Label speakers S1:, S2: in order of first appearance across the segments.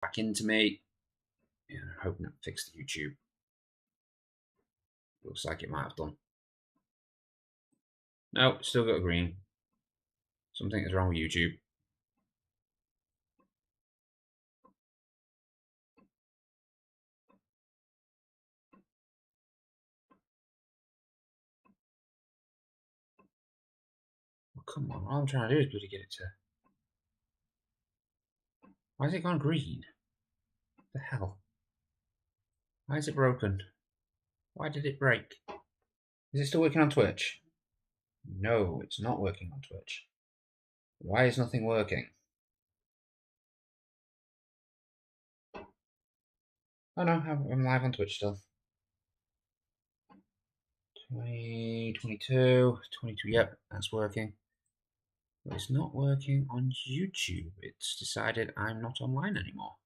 S1: back into me. Yeah, I'm hoping that fixed the YouTube. Looks like it might have done. No, still got a green. Something is wrong with YouTube. Oh, come on, all I'm trying to do is bloody get it to... Why has it gone green? What the hell? Why is it broken? Why did it break? Is it still working on Twitch? No, it's not working on Twitch. Why is nothing working? Oh no, I'm live on Twitch still. 20, 22, 22, yep, that's working. But it's not working on YouTube. It's decided I'm not online anymore.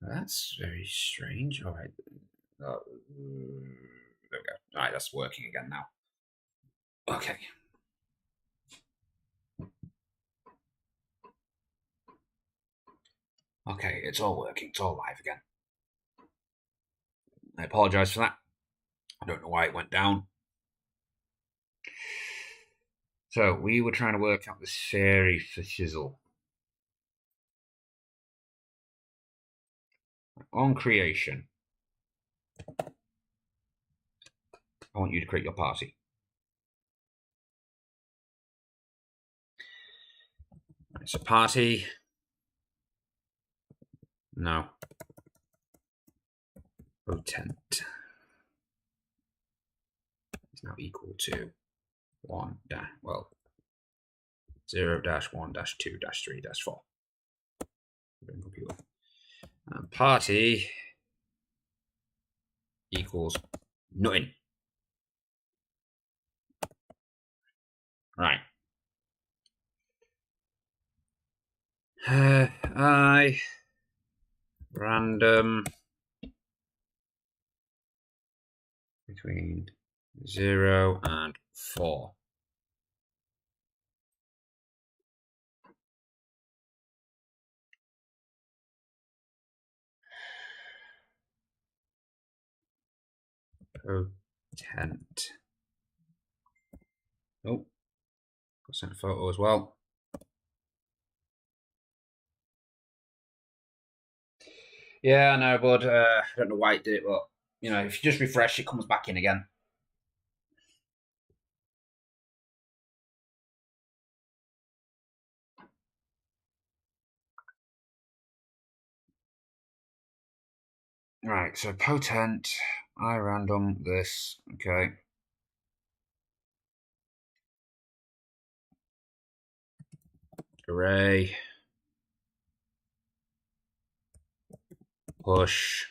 S1: That's very strange. All right. There we go. All right, that's working again now. Okay. Okay, it's all working. It's all live again. I apologize for that. I don't know why it went down. So we were trying to work out this theory for chisel. On creation, I want you to create your party. It's a party. No. Potent is now equal to 1 dash, well, 0 dash 1 dash 2 dash 3 dash 4. Computer. And party equals nothing. Right. I random between 0 and 4. Potent. Oh, got sent a photo as well. Yeah, I know, but I don't know why it did it, but you know, if you just refresh, it comes back in again. Right, so potent, I random this, okay. Array. Push.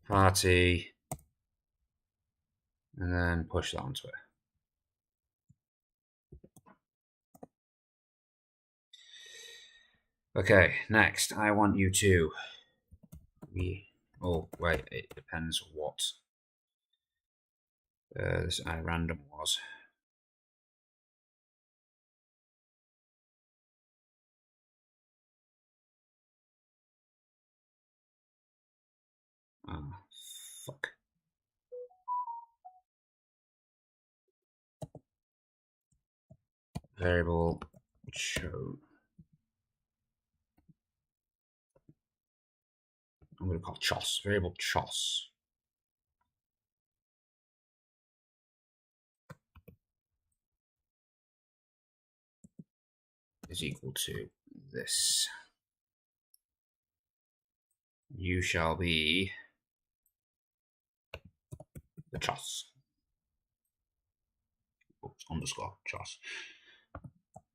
S1: Party. And then push that onto it. Okay, next, I want you to... Oh, wait, it depends what this I random was. Oh, fuck. Variable show. I'm going to call chos. Variable chos. Is equal to this. You shall be the chos. Oops, underscore chos.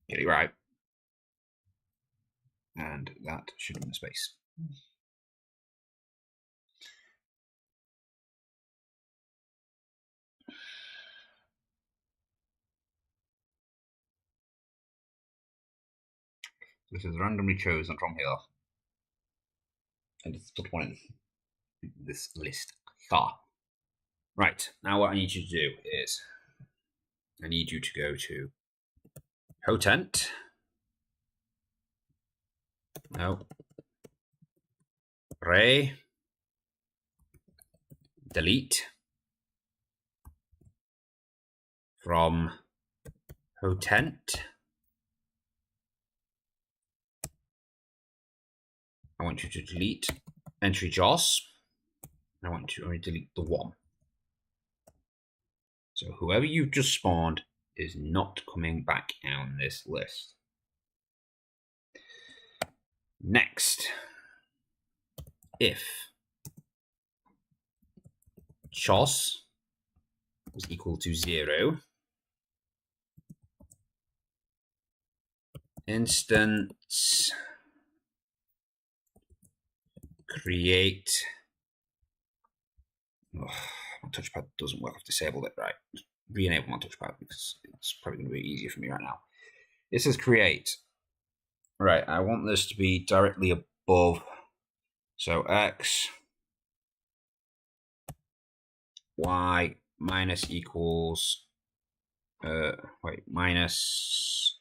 S1: Get it right. And that should be in space. This is randomly chosen from here. And it's put one in this list. Right, now what I need you to do is I need you to go to potent No. Ray. Delete. From Hotent. I want you to delete entry JOS. I want you to only delete the 1. So whoever you've just spawned is not coming back on this list. Next, if CHOS is equal to 0, instance create. Oh, my touchpad doesn't work. I've disabled it. Right, re-enable my touchpad because it's probably going to be easier for me right now. It says create. Right, I want this to be directly above. So x, y minus equals, minus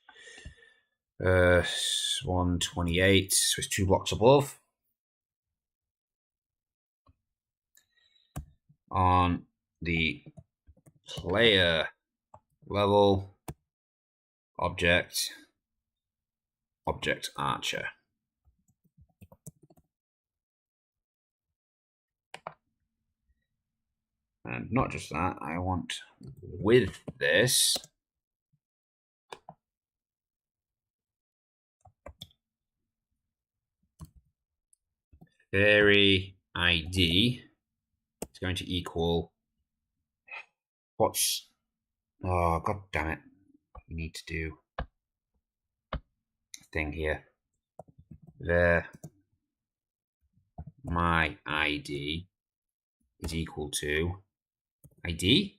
S1: 128, so it's 2 blocks above. On the player level, object archer. And not just that, I want with this fairy ID is going to equal what's, oh god damn it, you need to do a thing here. There, my ID is equal to ID.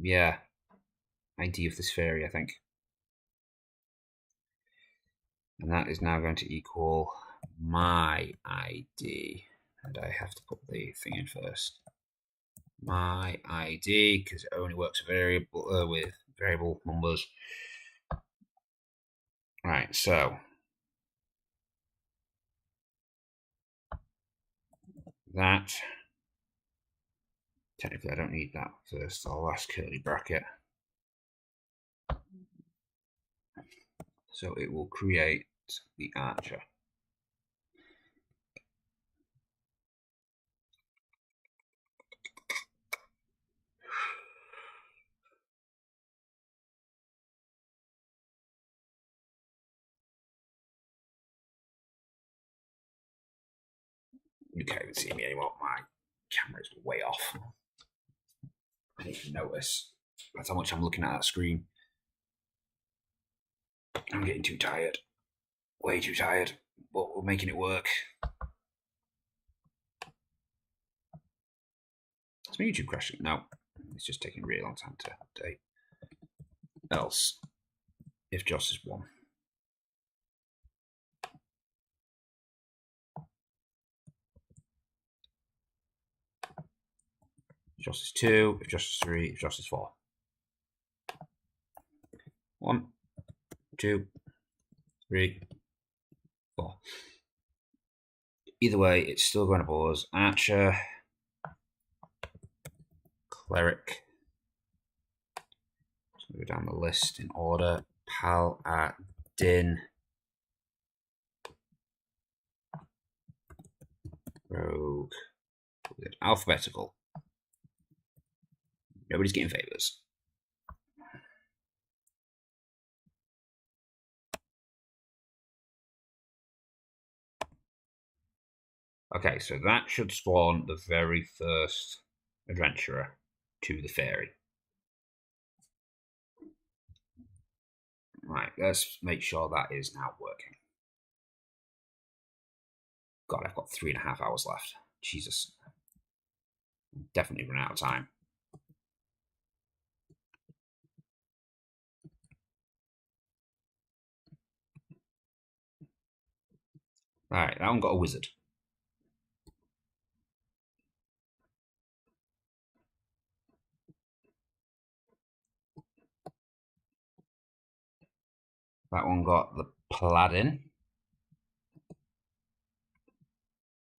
S1: Yeah, ID of this fairy, I think. And that is now going to equal my ID. And I have to put the thing in first. My ID, because it only works with variable numbers. Right, so that, technically I don't need that first, I'll last curly bracket. So it will create the archer. You can't even see me anymore. My camera's way off. I didn't even notice. That's how much I'm looking at that screen. I'm getting too tired. Way too tired. But we're making it work. Is my YouTube crashing? No. It's just taking a really long time to update. Else, if JOS is 1. If JOS is 2, if JOS is 3, if JOS is 4. 1, 2, 3, 4. Either way, it's still going to pause. Archer, cleric. So go down the list in order. Paladin, rogue, alphabetical. Nobody's getting favors. Okay, so that should spawn the very first adventurer to the fairy. Right, let's make sure that is now working. God, I've got 3.5 hours left. Jesus. Definitely run out of time. Alright, that one got a wizard. That one got the Paladin.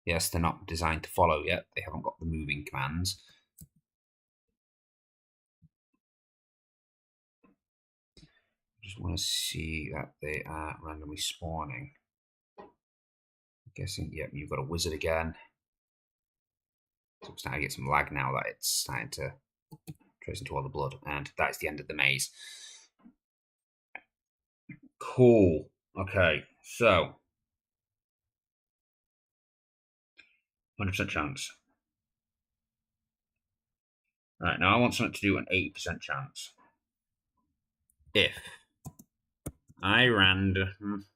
S1: Yes, they're not designed to follow yet. They haven't got the moving commands. Just want to see that they are randomly spawning. I'm guessing, yep, you've got a wizard again. So I'm starting to get some lag now that it's starting to trace into all the blood. And that's the end of the maze. Cool. Okay, so 100% chance. Right, now I want something to do an 80% chance. If I random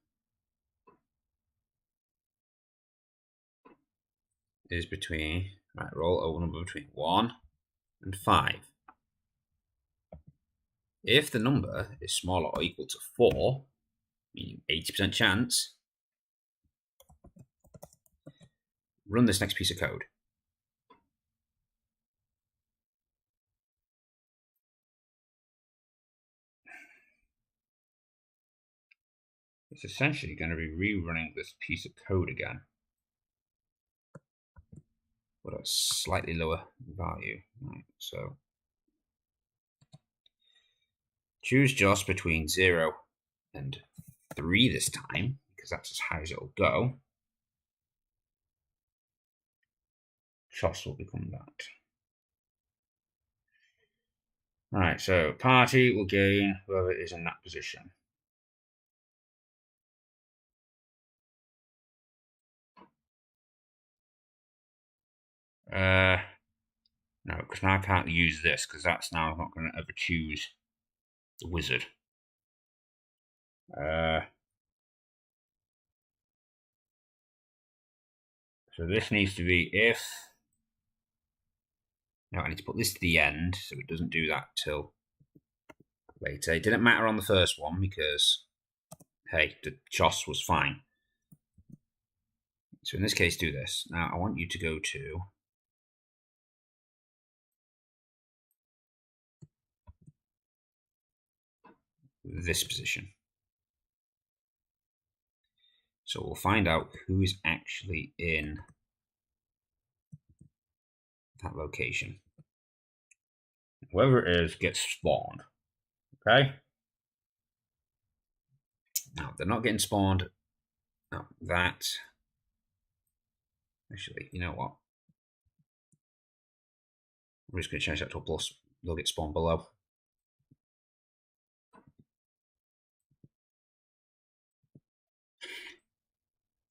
S1: is between, right, roll a number between 1 and 5. If the number is smaller or equal to 4, meaning 80% chance, run this next piece of code. It's essentially going to be rerunning this piece of code again, but at a slightly lower value. Right, so choose just between 0 and 3 this time, because that's as high as it'll go. Shots will become that. Right, so party will gain whoever is in that position. No, because now I can't use this, because that's now not going to ever choose the wizard. So this needs to be if... No, I need to put this to the end, so it doesn't do that till later. It didn't matter on the first one, because, hey, the choss was fine. So in this case, do this. Now, I want you to go to... this position. So we'll find out who is actually in that location. Whoever it is gets spawned. Okay? Now, they're not getting spawned. No, that... Actually, you know what? I'm just going to change that to a plus. They'll get spawned below.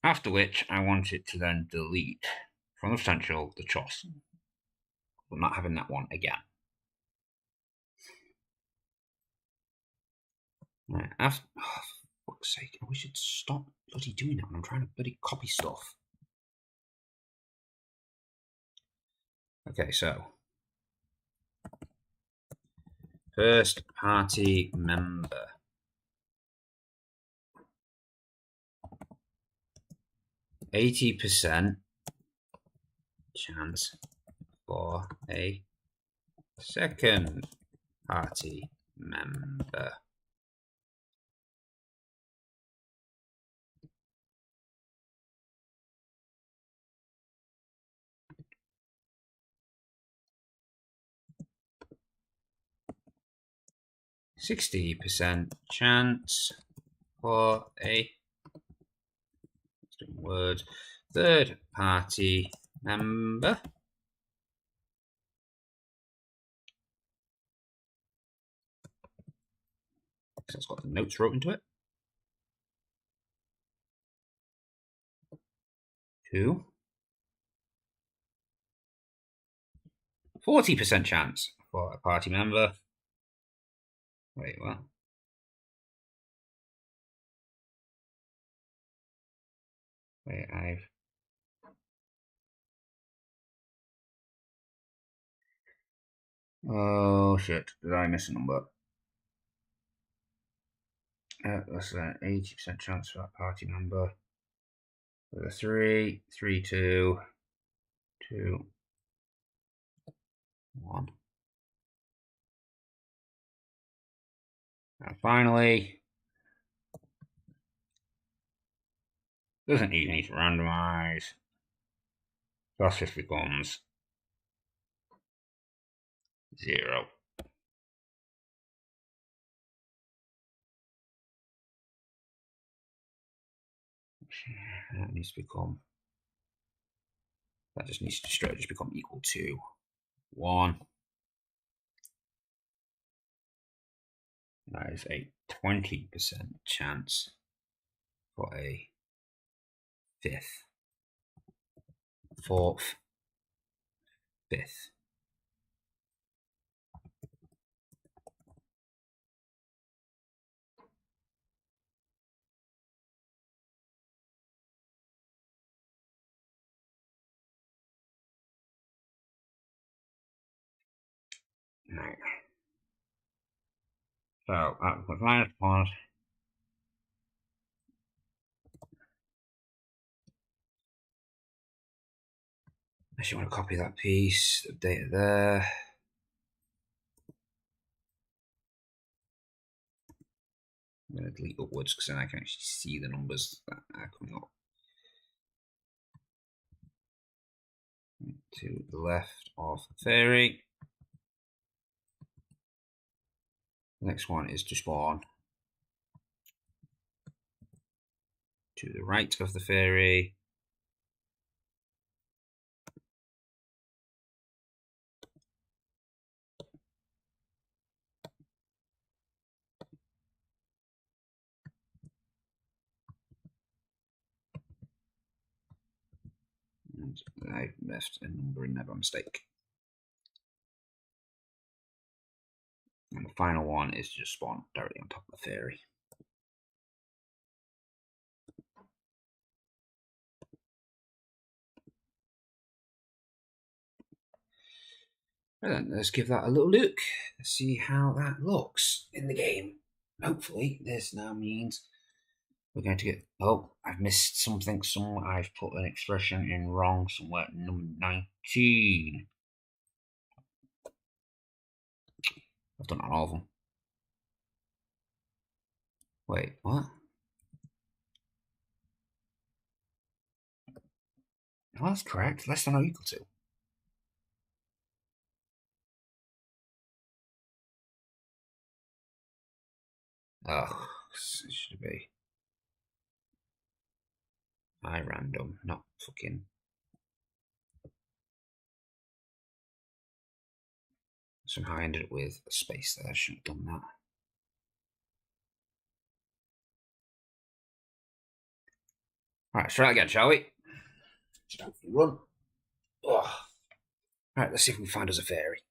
S1: After which, I want it to then delete from the potential the choss. I'm not having that one again. Right, after, oh, for fuck's sake, I wish it'd stop bloody doing that when I'm trying to bloody copy stuff. Okay, so first party member. %80 chance for a second party member. %60 chance for a word third party member. So it's got the notes wrote into it. 2. 40% chance for a party member. Wait, what? Wait, I've... Oh shit, did I miss a number? That's an 80% chance for that party member. With a 3, 3, 2, 2, 1. And finally, Doesn't even need to randomise. Thus this becomes 0. That needs to become. That just needs to straight just become equal to 1. That is a 20% chance for a 5th, 4th, 5th. Right. So that was minus 1. I actually want to copy that piece of data there. I'm going to delete upwards because then I can actually see the numbers that are coming up. To the left of the fairy. The next one is to spawn to the right of the fairy. And I've left a number in there by mistake. And the final one is to just spawn directly on top of the fairy. And then let's give that a little look. See how that looks in the game. Hopefully, this now means we're going to get. Oh, I've missed something. I've put an expression in wrong somewhere. Number 19. I've done that on all of them. Wait, what? Oh, that's correct. Less than or equal to. Oh, it should be. I random, not fucking. Somehow I ended up with a space there. I shouldn't have done that. Right, let's try that again, shall we? Should hopefully run. Oh. Right, let's see if we can find us a fairy.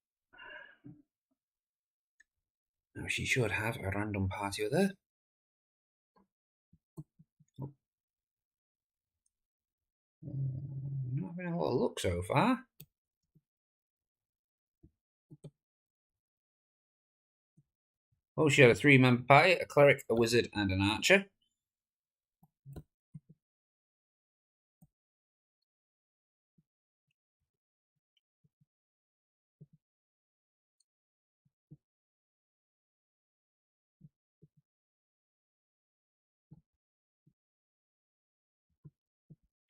S1: Now she should have a random party there. Oh. Not having a lot of luck so far. Oh, she had a 3-member party, a cleric, a wizard, and an archer.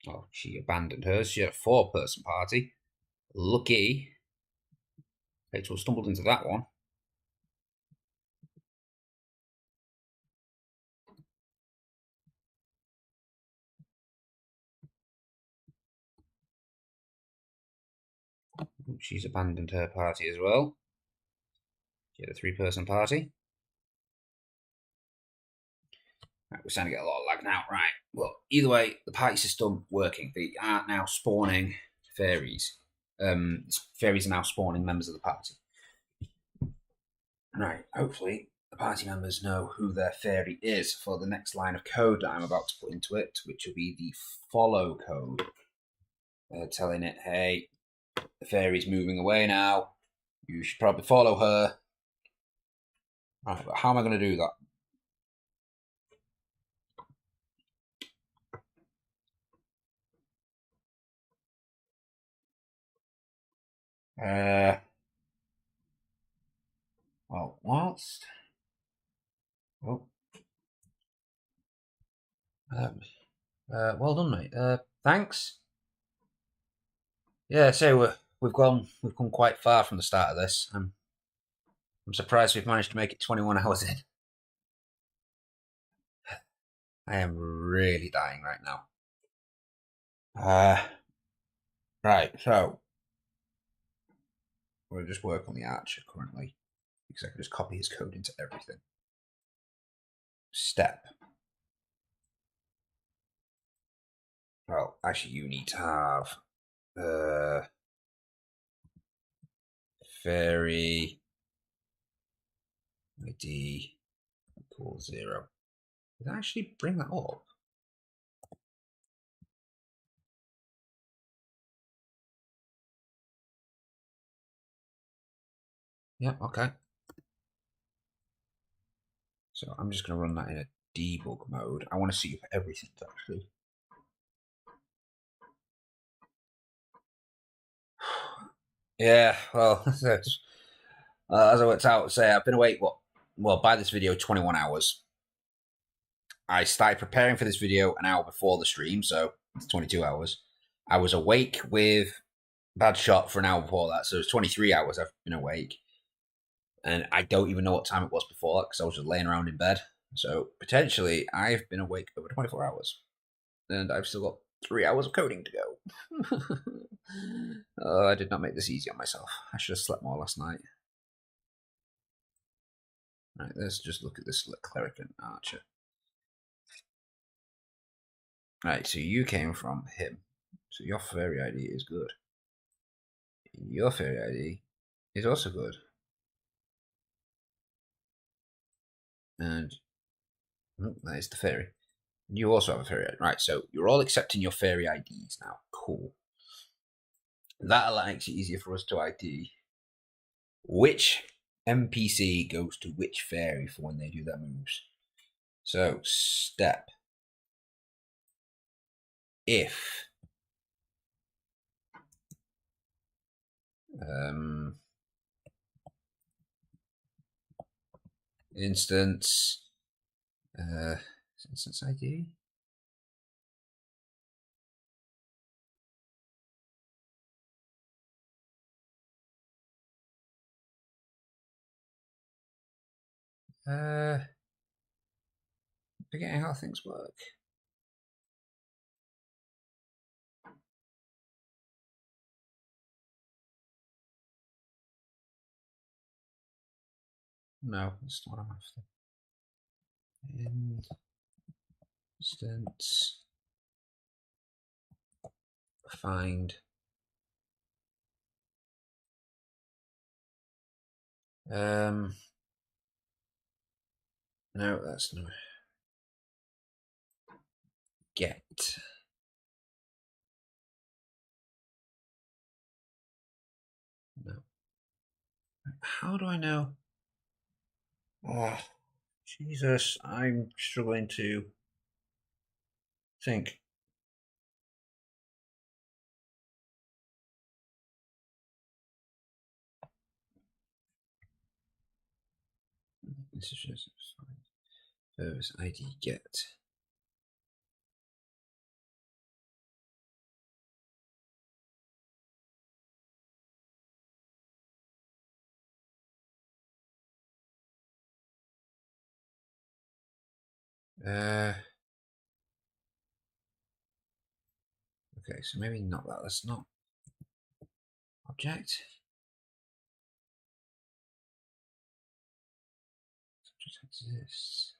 S1: Oh, she abandoned hers. She had a 4-person party. Lucky. Rachel stumbled into that one. She's abandoned her party as well. She had a 3-person party. Right, we're starting to get a lot of lag now. Right. Well, either way, the party system working. They are now spawning fairies. Fairies are now spawning members of the party. Right. Hopefully, the party members know who their fairy is for the next line of code that I'm about to put into it, which will be the follow code. Telling it, hey, the fairy's moving away now. You should probably follow her. Right, but how am I going to do that? Well, whilst. Oh. Well done, mate. Thanks. Yeah, so we've come quite far from the start of this. I'm surprised we've managed to make it 21 hours in. I am really dying right now. Right, so we'll just work on the archer currently because I can just copy his code into everything. Step. Well, actually, you need to have fairy ID equals 0. Did I actually bring that up? Yeah, okay. So I'm just going to run that in a debug mode. I want to see if everything's actually. Yeah, well, as I worked out, say I've been awake, well, by this video, 21 hours. I started preparing for this video an hour before the stream, so it's 22 hours. I was awake with Bad Shot for an hour before that, so it's 23 hours I've been awake. And I don't even know what time it was before that because I was just laying around in bed. So potentially, I've been awake over 24 hours. And I've still got 3 hours of coding to go. Oh, I did not make this easy on myself. I should have slept more last night. Right, let's just look at this cleric and archer. Right, so you came from him. So your fairy ID is good. Your fairy ID is also good. And that is the fairy. You also have a fairy ID. Right, so you're all accepting your fairy IDs now. Cool. That makes it easier for us to ID which NPC goes to which fairy for when they do their moves. So, step. If instance instance ID. Forgetting how things work. No, that's not what I'm after. Instance find no, that's no. Get. No. How do I know? Oh, Jesus, I'm struggling to think. This is just service ID get. Okay, so maybe not that. That's not object. Subject exists.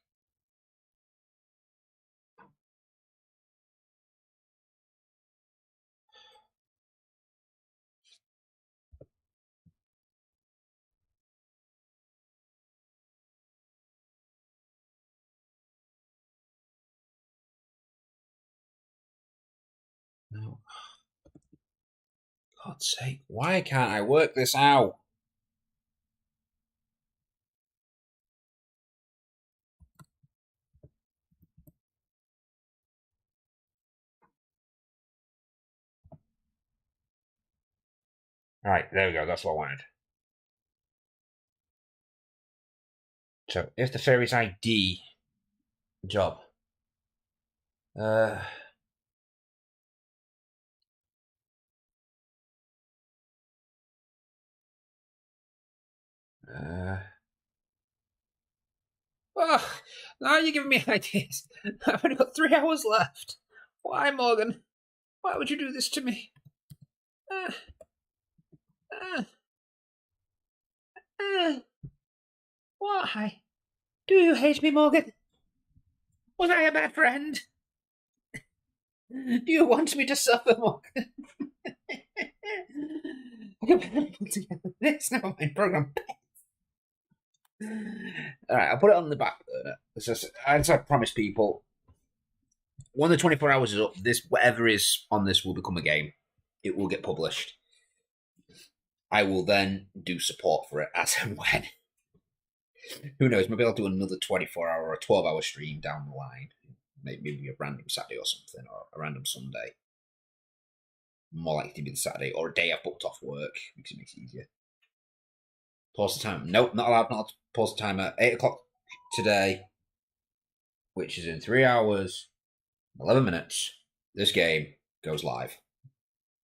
S1: No. God's sake, why can't I work this out? Right, there we go. That's what I wanted. So, if the fairy's ID job. Oh, now you're giving me ideas. I've only got 3 hours left. Why, Morgan? Why would you do this to me? Uh, uh, uh, why? Do you hate me, Morgan? Was I a bad friend? Do you want me to suffer, Morgan? I can barely put together this. Never mind, program. Alright, I'll put it on the back burner. As I promised people, when the 24 hours is up, this whatever is on this will become a game. It will get published. I will then do support for it as and when. Who knows? Maybe I'll do another 24-hour or 12-hour stream down the line. Maybe a random Saturday or something, or a random Sunday. More likely to be the Saturday, or a day I've booked off work, because it makes it easier. Pause the time. Nope, not allowed. Not allowed to pause the timer. 8 o'clock today, which is in 3 hours, 11 minutes. This game goes live.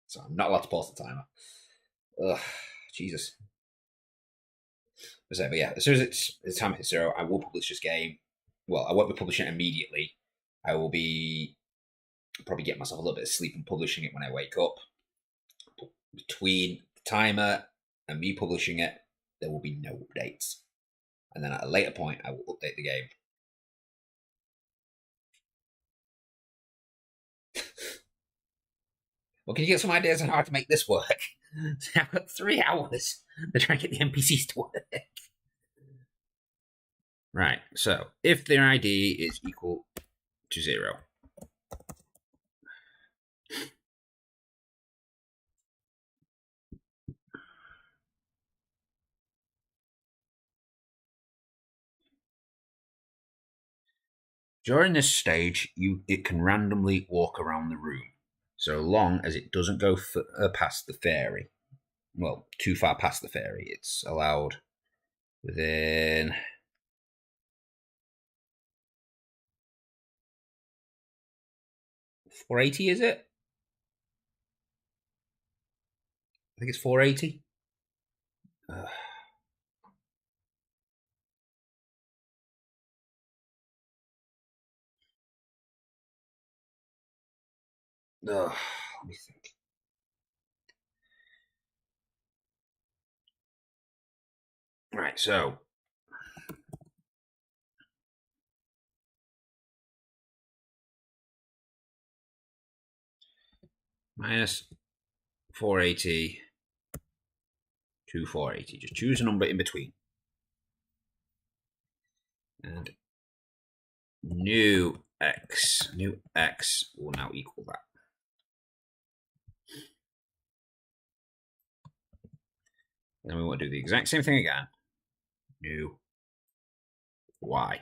S1: So I'm not allowed to pause the timer. Ugh, Jesus. But yeah, as soon as it's time hits 0, I will publish this game. Well, I won't be publishing it immediately. I will be probably getting myself a little bit of sleep and publishing it when I wake up. But between the timer and me publishing it, there will be no updates. And then at a later point, I will update the game. Well, can you get some ideas on how to make this work? I've got 3 hours to try and get the NPCs to work. Right, so if their ID is equal to 0, during this stage, it can randomly walk around the room, so long as it doesn't go past the fairy. Well, too far past the fairy. It's allowed within 480, is it? I think it's 480. Let me think. Right, so minus 480 to 480. Just choose a number in between. And new x will now equal that. Then we want to do the exact same thing again. New y.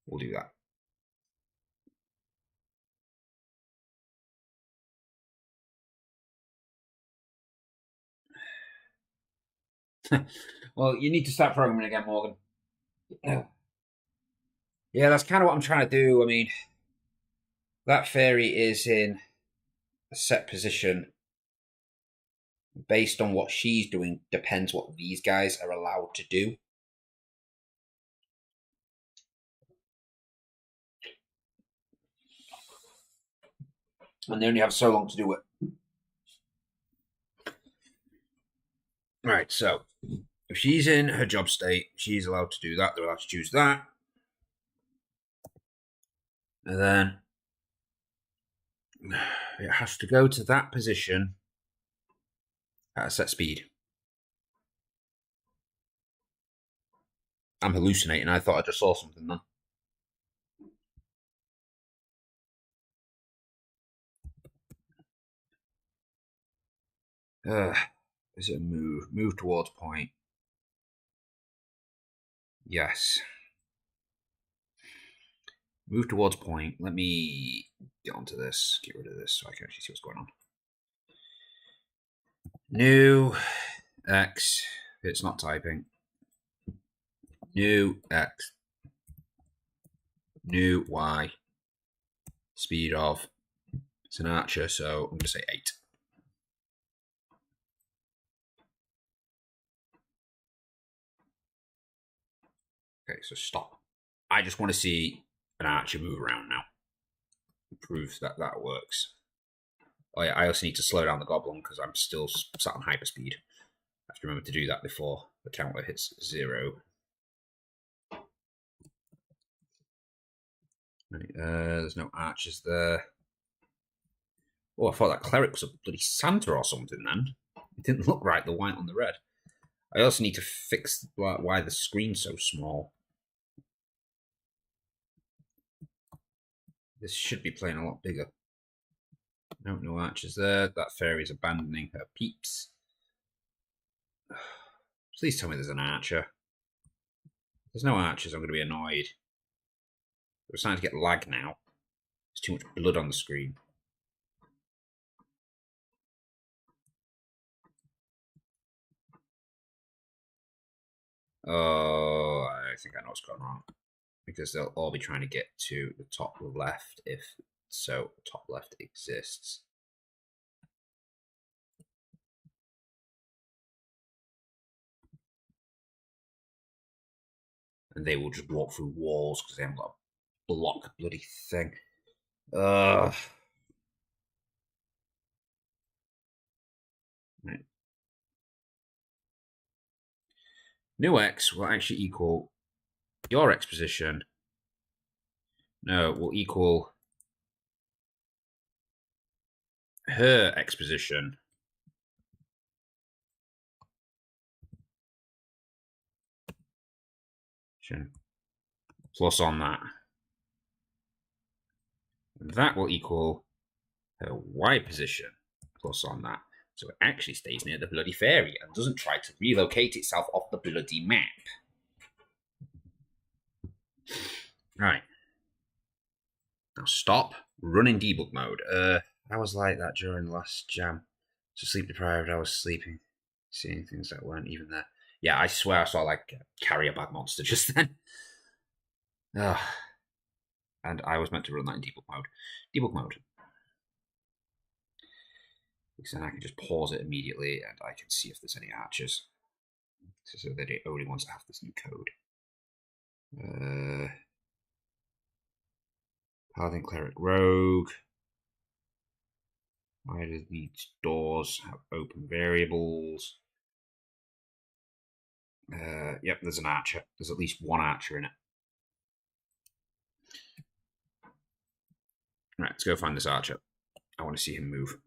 S1: We'll do that. Well, you need to start programming again, Morgan. Yeah, that's kind of what I'm trying to do. I mean, that fairy is in a set position. Based on what she's doing, depends what these guys are allowed to do. And they only have so long to do it. Right, so if she's in her job state, she's allowed to do that. They're allowed to choose that. And then it has to go to that position at a set speed. I'm hallucinating. I thought I just saw something then. Is it a move? Move towards point. Yes. Move towards point. Let me get onto this. Get rid of this so I can actually see what's going on. New X. It's not typing. New X. New Y. Speed of. It's an archer, so I'm going to say 8. Okay, so stop. I just want to see an archer move around now. Prove that that works. Oh yeah, I also need to slow down the goblin because I'm still sat on hyperspeed. I have to remember to do that before the counter hits 0. Right, there's no archers there. Oh, I thought that cleric was a bloody Santa or something then. It didn't look right, the white on the red. I also need to fix why the screen's so small. This should be playing a lot bigger. No archers there. That fairy's abandoning her peeps. Please tell me there's an archer. If there's no archers, I'm going to be annoyed. We're starting to get lag now. There's too much blood on the screen. Oh, I think I know what's going on. Because they'll all be trying to get to the top left if so top left exists. And they will just walk through walls because they haven't got a block bloody thing. Right. New X will actually equal your X position. No, will equal her X position. Plus on that. That will equal her Y position plus on that. So it actually stays near the bloody fairy and doesn't try to relocate itself off the bloody map. Right. Now stop. Run in debug mode. I was like that during the last jam. So sleep deprived, I was sleeping. Seeing things that weren't even there. Yeah, I swear I saw like a carrier bag monster just then. And I was meant to run that in debug mode. Debug mode. Because then I can just pause it immediately and I can see if there's any archers. So that it only wants to have this new code. Paladin, Cleric, Rogue. Why do these doors have open variables? Yep, there's an archer. There's at least one archer in it. Right, let's go find this archer. I want to see him move.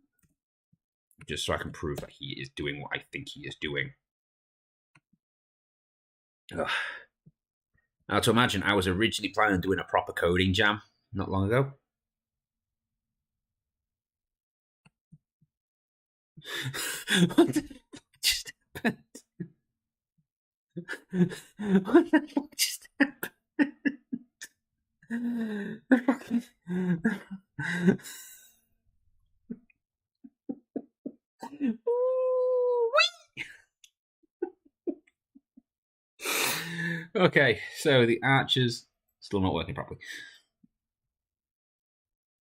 S1: Just so I can prove that he is doing what I think he is doing. Ugh. Now, to imagine, I was originally planning on doing a proper coding jam not long ago. What the fuck just happened? What the fuck just happened? Okay, so the archers still not working properly.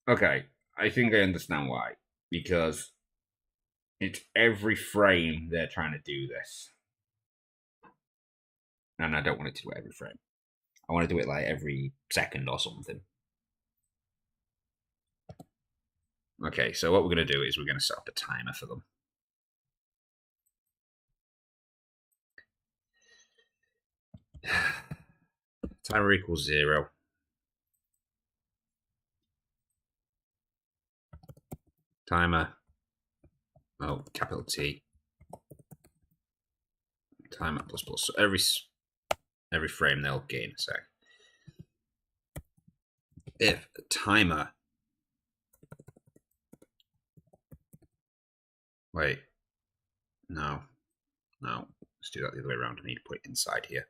S1: Okay, I think I understand why. Because it's every frame they're trying to do this. And I don't want it to do it every frame. I want to do it like every second or something. Okay, so what we're going to do is we're going to set up a timer for them. Timer equals 0. Timer. Oh, capital T. Timer plus plus. So every frame they'll gain a sec. If the timer. Wait. No. Let's do that the other way around. I need to put it inside here.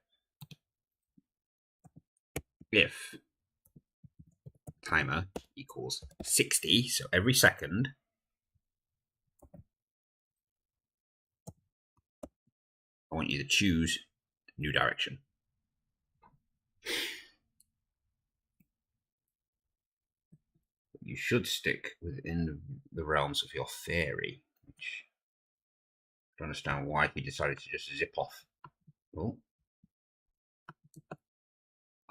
S1: If timer equals 60, so every second, I want you to choose new direction. You should stick within the realms of your fairy, which I don't understand why he decided to just zip off. Oh.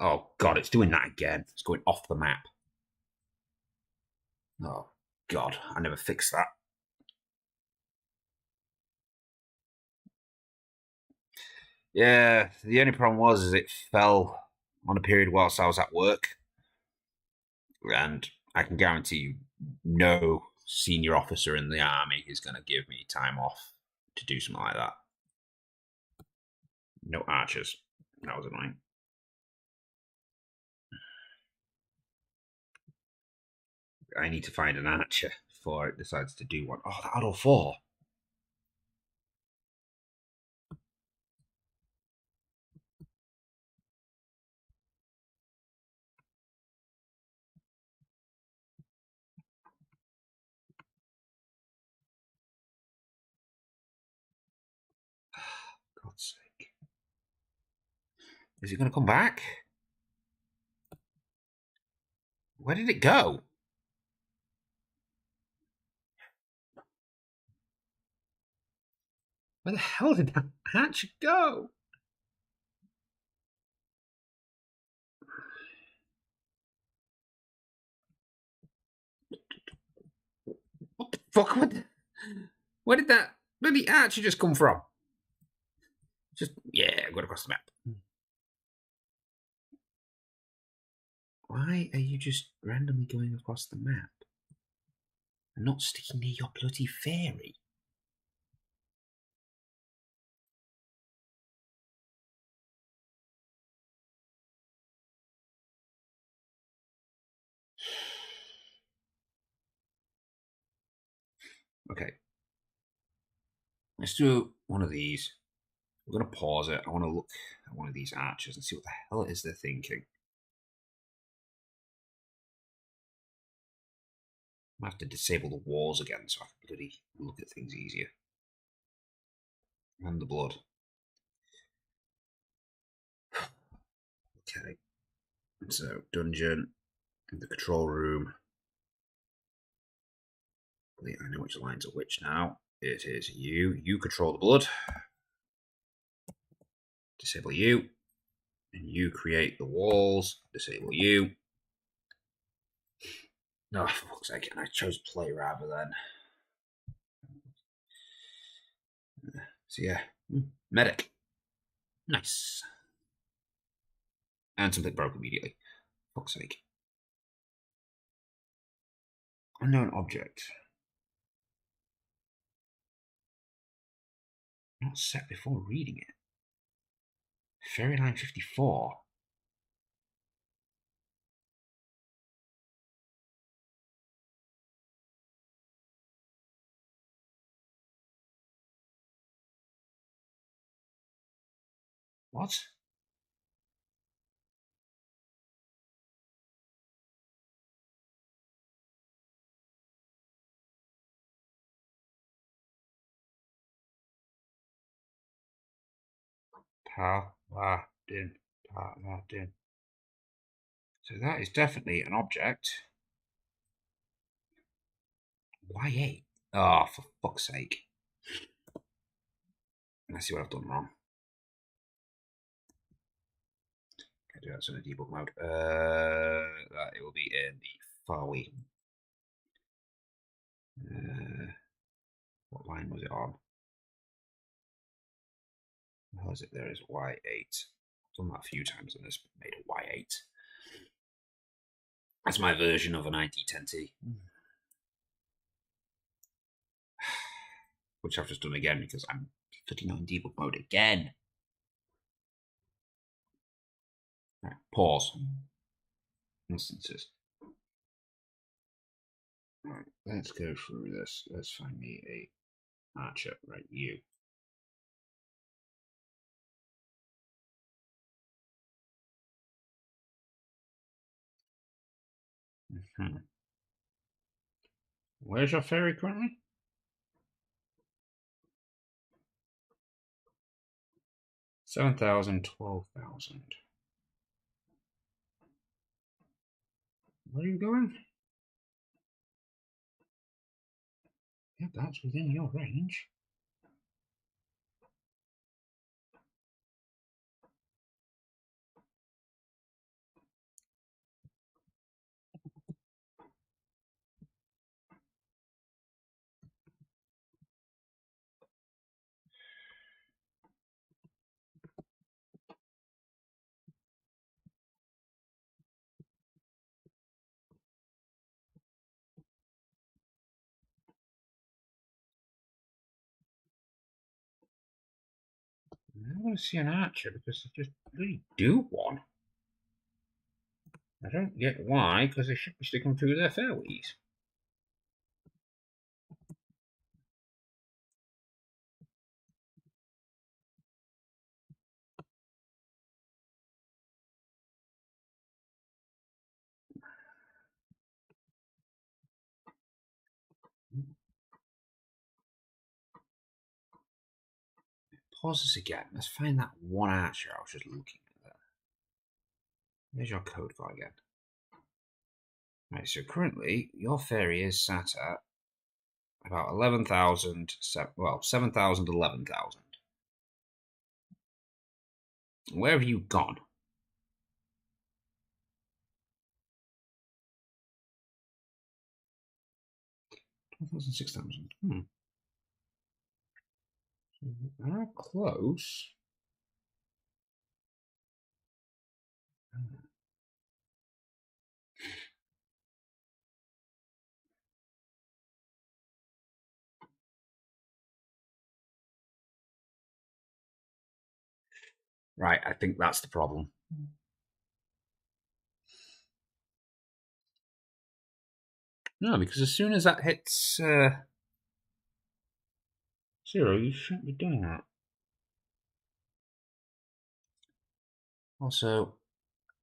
S1: Oh, God, it's doing that again. It's going off the map. Oh, God, I never fixed that. Yeah, the only problem was is it fell on a period whilst I was at work, and I can guarantee you, no senior officer in the army is going to give me time off to do something like that. No archers. That was annoying. I need to find an archer before it decides to do one. Oh, that auto 4. God's sake. Is it going to come back? Where did it go? Where the hell did that archer go? What the fuck? Where did that bloody archer just come from? Just, yeah, I'm going across the map. Why are you just randomly going across the map and not sticking near your bloody fairy? Okay. Let's do one of these. We're going to pause it. I want to look at one of these archers and see what the hell it is they're thinking. I have to disable the walls again so I can bloody look at things easier. And the blood. Okay. So, dungeon, the control room. I know which lines are which now. It is you. You control the blood. Disable you. And you create the walls. Disable you. No, for fuck's sake, I chose play rather than. So yeah, medic. Nice. And something broke immediately. Fuck's sake. Unknown object. Not set before reading it. Fairy line 54. What? Paladin. Paladin. So that is definitely an object. Y8. Oh, for fuck's sake. Let's see what I've done wrong. Can I do that in the debug mode? That it will be in the far away. What line was it on? How is it? There is Y8. I've done that a few times and this made a Y8. That's my version of an ID10T. Which I've just done again because I'm flipping on debug mode again. Right, pause. Instances. Right, let's go through this. Let's find me a archer. Right, you. Mm-hmm. Where's your fairy currently? 7,000, 12,000. Where are you going? Yeah, that's within your range. I want to see an archer because they just really do one. I don't get why, because they should be sticking through their fairways. Pause this again. Let's find that one archer I was just looking at there. There's your code for again. Right, so currently your fairy is sat at about 11,000, well, 7,000, 11,000. Where have you gone? 12,000, 6,000. Close. Right, I think that's the problem. No, because as soon as that hits 0, you shouldn't be doing that. Also,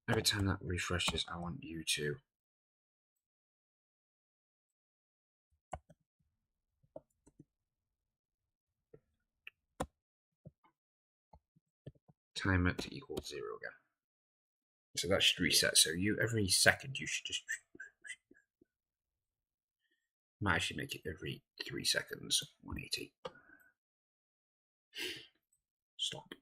S1: every time that refreshes, I want you to time it to equal 0 again. So that should reset. So you every second you should just might actually make it every 3 seconds. 180. Stop.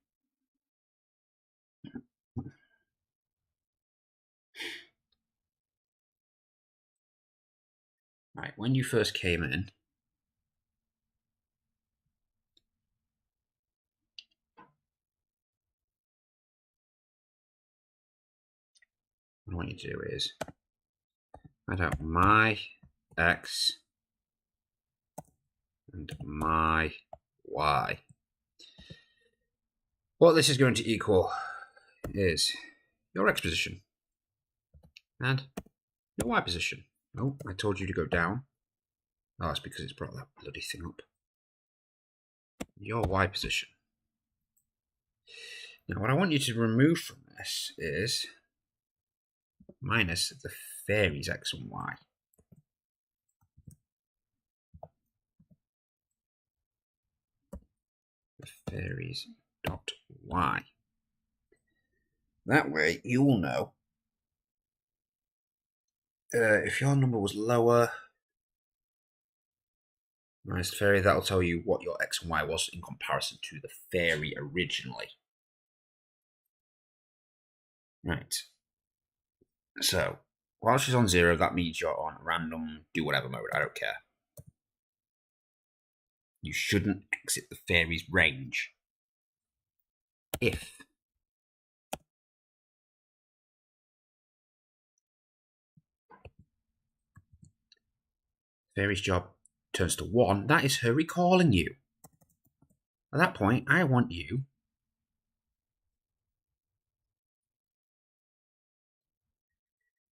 S1: Right, when you first came in, what I want you to do is find out my x and my y. What this is going to equal is your x position and your y position. Oh, I told you to go down. Oh, it's because it's brought that bloody thing up. Your y position. Now, what I want you to remove from this is minus the fairies x and y. The fairies dot y. That way, you will know if your number was lower minus the fairy, that'll tell you what your x and y was in comparison to the fairy originally. Right. So, while she's on 0, that means you're on random, do whatever mode. I don't care. You shouldn't exit the fairy's range. If fairy's job turns to 1, that is her recalling you. At that point, I want you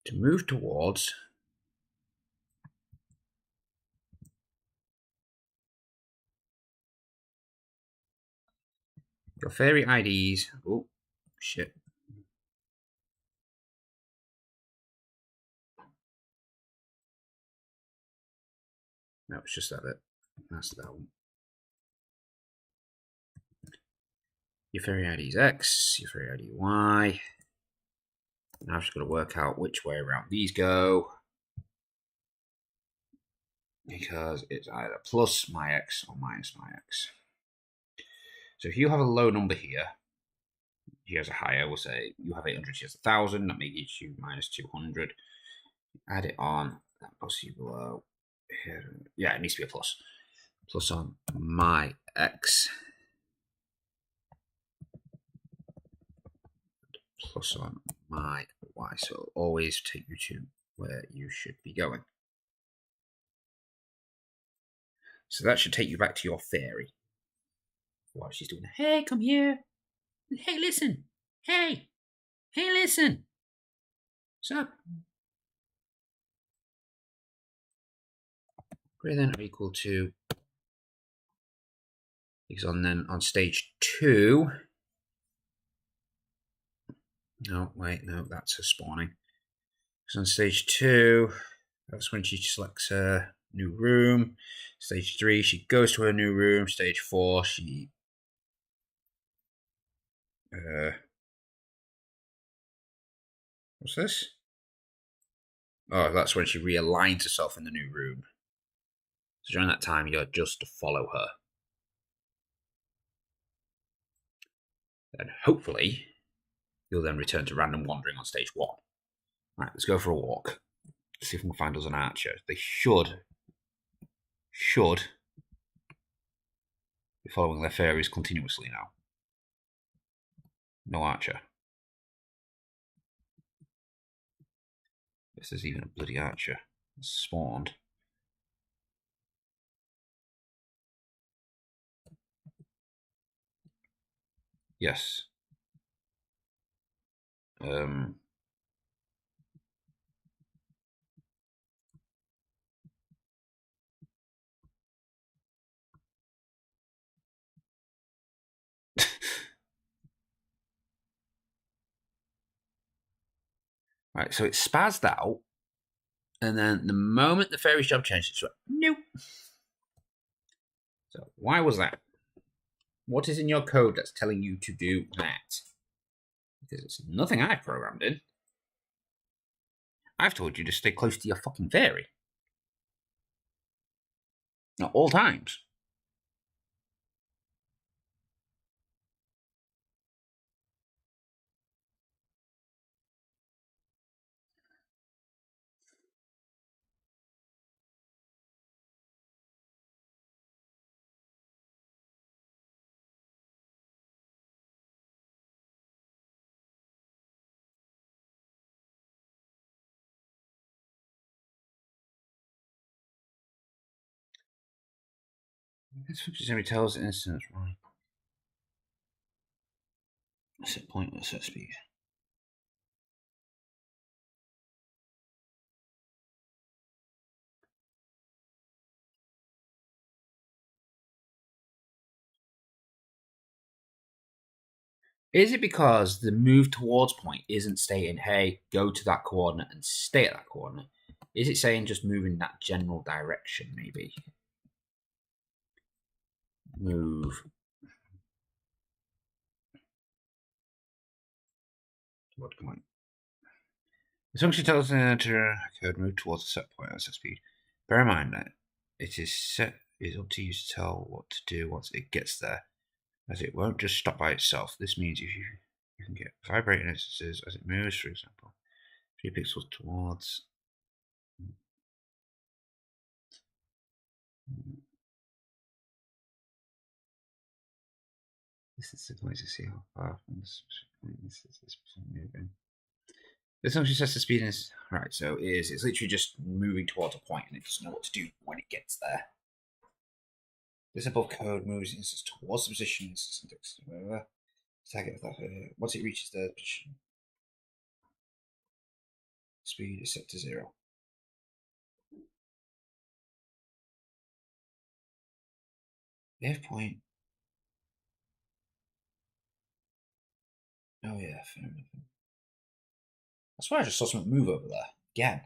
S1: to move towards your fairy IDs. Oh, shit. No, it's just that bit. That's that one. Your fairy ID is X, your fairy ID Y. Now I've just got to work out which way around these go. Because it's either plus my X or minus my X. So if you have a low number here, here's a higher, we'll say you have 800, here's 1,000, that makes you minus 200. Add it on, that puts you below. Here. Yeah, it needs to be a plus. Plus on my X. Plus on my Y. So it'll always take you to where you should be going. So that should take you back to your fairy. While she's doing, hey, come here. Hey, listen! Hey! Hey, listen! What's up? Greater than or equal to, because on stage 2. No, wait, no, that's her spawning. Because on stage 2, that's when she selects her new room. Stage 3, she goes to her new room. Stage 4, she what's this? Oh, that's when she realigns herself in the new room. So during that time, you're just to follow her. Then hopefully, you'll then return to random wandering on stage 1. Right, let's go for a walk. See if we can find us an archer. They should be following their fairies continuously now. No archer. If there's even a bloody archer spawned. Yes. Right, so it spazzed out, and then the moment the fairy's job changed, it went, nope. So why was that? What is in your code that's telling you to do that? Because it's nothing I've programmed in. I've told you to stay close to your fucking fairy. At all times. This function simply tells the instance, right? Set point or set speed. Is it because the move towards point isn't stating, hey, go to that coordinate and stay at that coordinate? Is it saying just move in that general direction, maybe? Move. What point? The function tells the enter code move towards a set point at set speed. Bear in mind that it is up to you to tell what to do once it gets there, as it won't just stop by itself. This means if you can get vibrating instances as it moves, for example, 3 pixels towards. This is the way to see how far from this point this is moving. This function sets the speed is right, so it's literally just moving towards a point and it doesn't know what to do when it gets there. This above code moves the instance towards the position index, whatever. Target of that. Once it reaches the position, speed is set to 0. The F point. Oh yeah, fair enough. I swear I just saw something move over there again.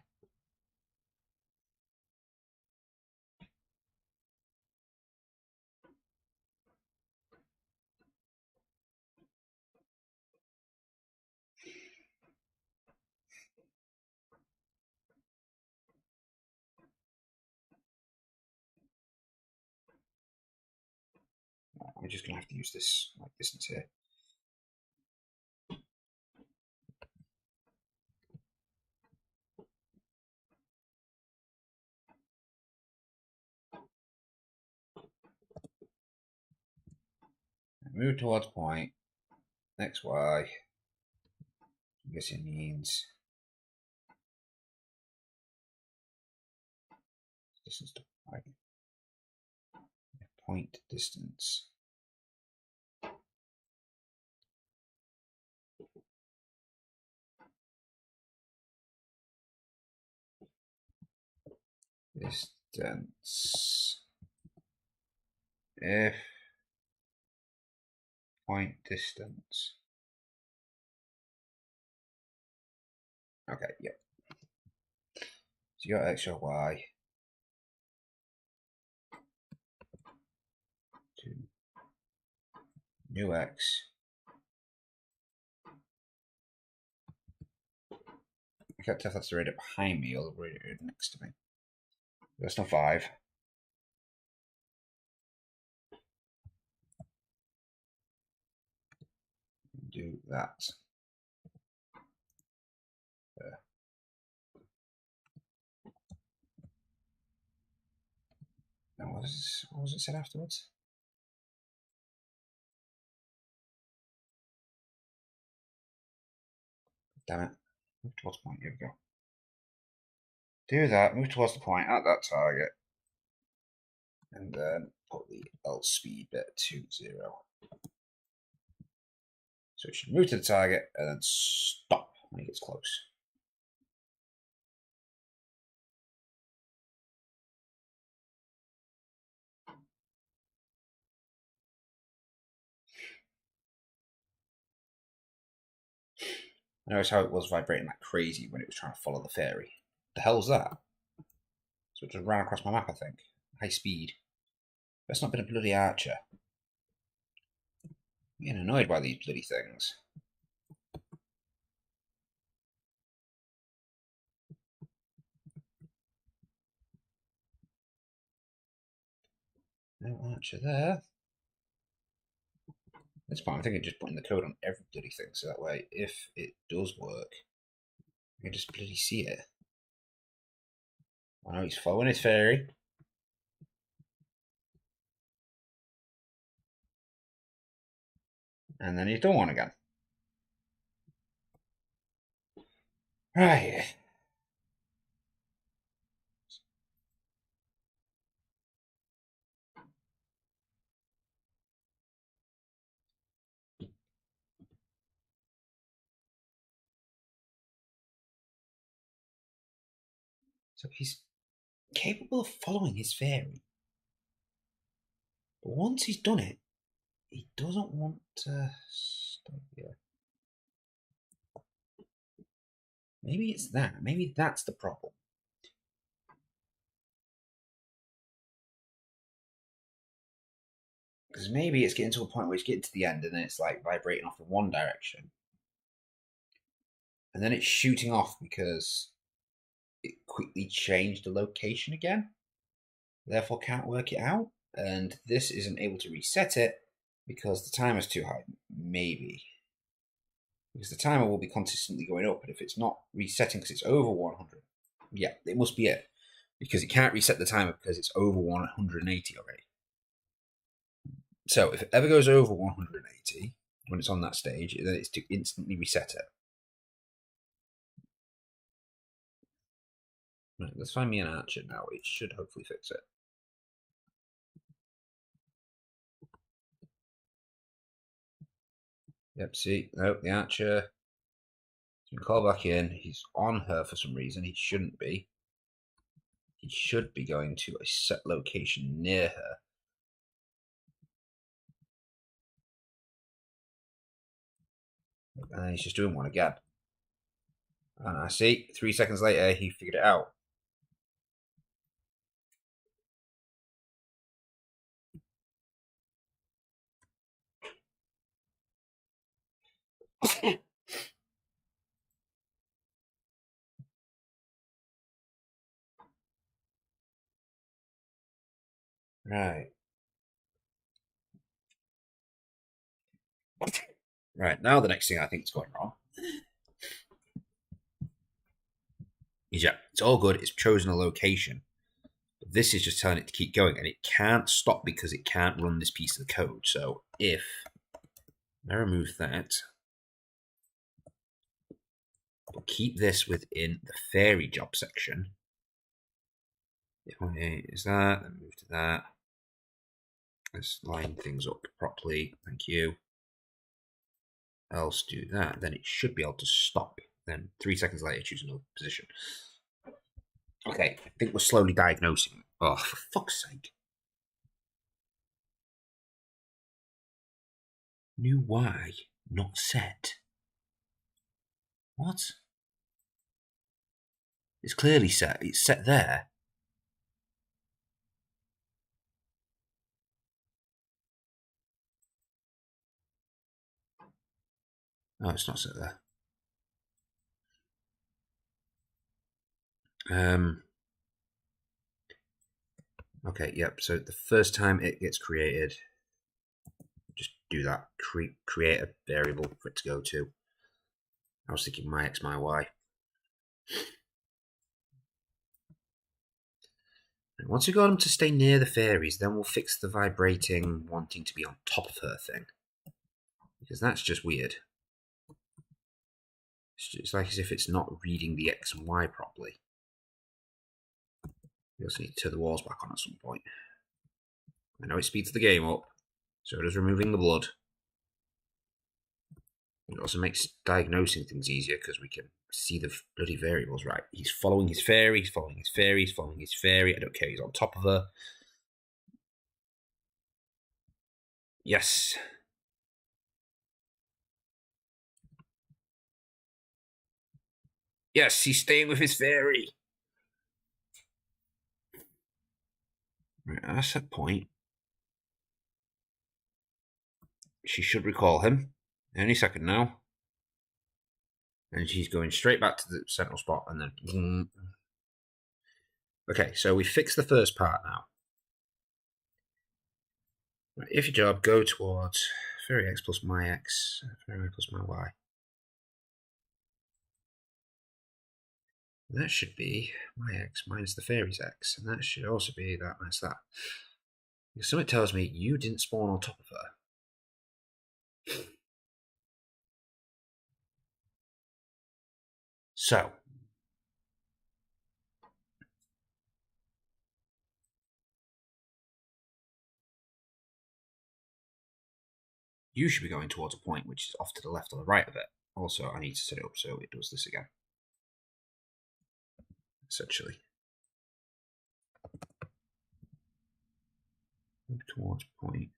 S1: I'm just gonna have to use this like distance here. Move towards point. X, Y. I guess it means distance to point. Point distance. distance if point distance. Okay, yep. So you got x or y to new x. I can't tell if that's the radii behind me or the radii next to me. That's not 5. Do that. There. Now what was it said afterwards? Damn it. Move towards the point. Here we go. Do that. Move towards the point at that target. And then put the L speed bit to 0. So it should move to the target and then stop when it gets close. Notice how it was vibrating like crazy when it was trying to follow the fairy. The hell's that? So it just ran across my map, I think. High speed. That's not been a bloody archer. I'm getting annoyed by these bloody things. No archer there. This point, I'm thinking just putting the code on every bloody thing, so that way, if it does work, I can just bloody see it. I know he's following his fairy. And then he's done one again. Right. So he's capable of following his fairy. But once he's done it, he doesn't want to stop here. Maybe it's that. Maybe that's the problem. Because maybe it's getting to a point where it's getting to the end and then it's like vibrating off in one direction. And then it's shooting off because it quickly changed the location again. Therefore can't work it out. And this isn't able to reset it because the timer's too high. Maybe. Because the timer will be consistently going up, and if it's not resetting because it's over 100, yeah, it must be it. Because it can't reset the timer because it's over 180 already. So if it ever goes over 180, when it's on that stage, then it's to instantly reset it. Right, let's find me an archer now. It should hopefully fix it. Yep, see, no, the archer can call back in. He's on her for some reason. He shouldn't be. He should be going to a set location near her. And he's just doing one again. And I see, 3 seconds later, he figured it out. Right. Right, now the next thing I think is going wrong is, yeah, it's all good. It's chosen a location. But this is just telling it to keep going, and it can't stop because it can't run this piece of the code. So if I remove that, but keep this within the fairy job section. Is that, then move to that. Let's line things up properly. Thank you. Else do that, then it should be able to stop. Then 3 seconds later, choose another position. Okay, I think we're slowly diagnosing. Oh, for fuck's sake. New Y not set. What? It's clearly set. It's set there. Oh, it's not set there. Okay, yep. So the first time it gets created, just do that. Create a variable for it to go to. I was thinking my x, my y. And once we got them to stay near the fairies, then we'll fix the vibrating wanting to be on top of her thing. Because that's just weird. It's like as if it's not reading the x and y properly. We also need to turn the walls back on at some point. I know it speeds the game up, so does removing the blood. It also makes diagnosing things easier because we can see the bloody variables right. He's following his fairy, he's following his fairy, he's following his fairy. I don't care, he's on top of her. Yes. Yes, he's staying with his fairy. Right, that's that point. She should recall him any second now. And she's going straight back to the central spot and then... Okay, so we fixed the first part now. Right, if your job, go towards fairy x plus my x, fairy y plus my y. That should be my x minus the fairy's x, and that should also be that minus that. Because something tells me you didn't spawn on top of her. So, you should be going towards a point which is off to the left or the right of it. Also, I need to set it up so it does this again. Essentially. Move towards point.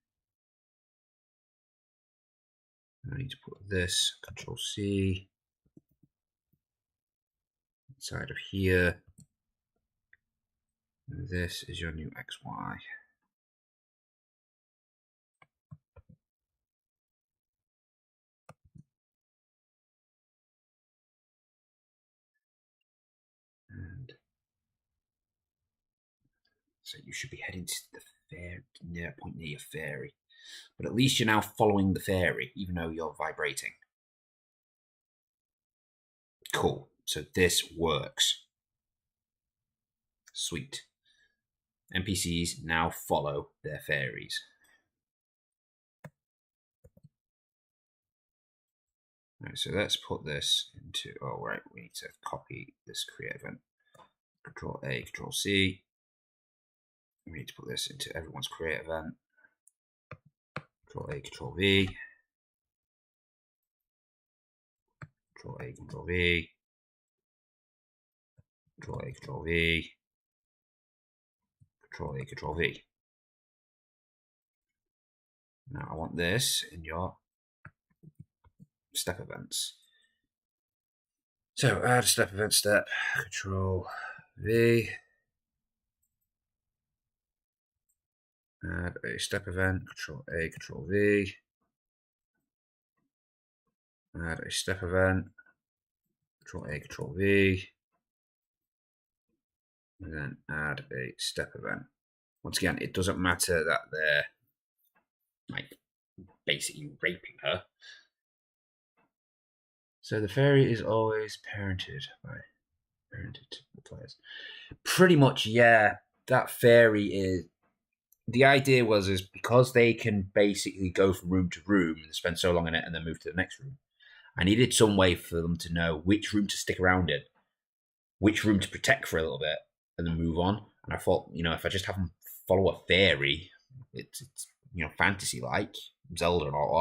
S1: I need to put this, Control C, inside of here. And this is your new XY. And so you should be heading to the point near your fairy. But at least you're now following the fairy, even though you're vibrating. Cool. So this works. Sweet. NPCs now follow their fairies. Right, so let's put this into... Oh, right. We need to copy this create event. Control A, Control C. We need to put this into everyone's create event. Control A, Control V. Control A, Control V. Control A, Control V. Control A, Control V. Now I want this in your step events. So add step event step, Control V. Add a step event, Control A, Control V. Add a step event, Control A, Control V. And then add a step event. Once again, it doesn't matter that they're like basically raping her. So the fairy is always parented the players. Pretty much, yeah. That fairy is... The idea is because they can basically go from room to room and spend so long in it and then move to the next room, I needed some way for them to know which room to stick around in, which room to protect for a little bit, and then move on. And I thought, if I just have them follow a fairy, it's fantasy-like, Zelda and all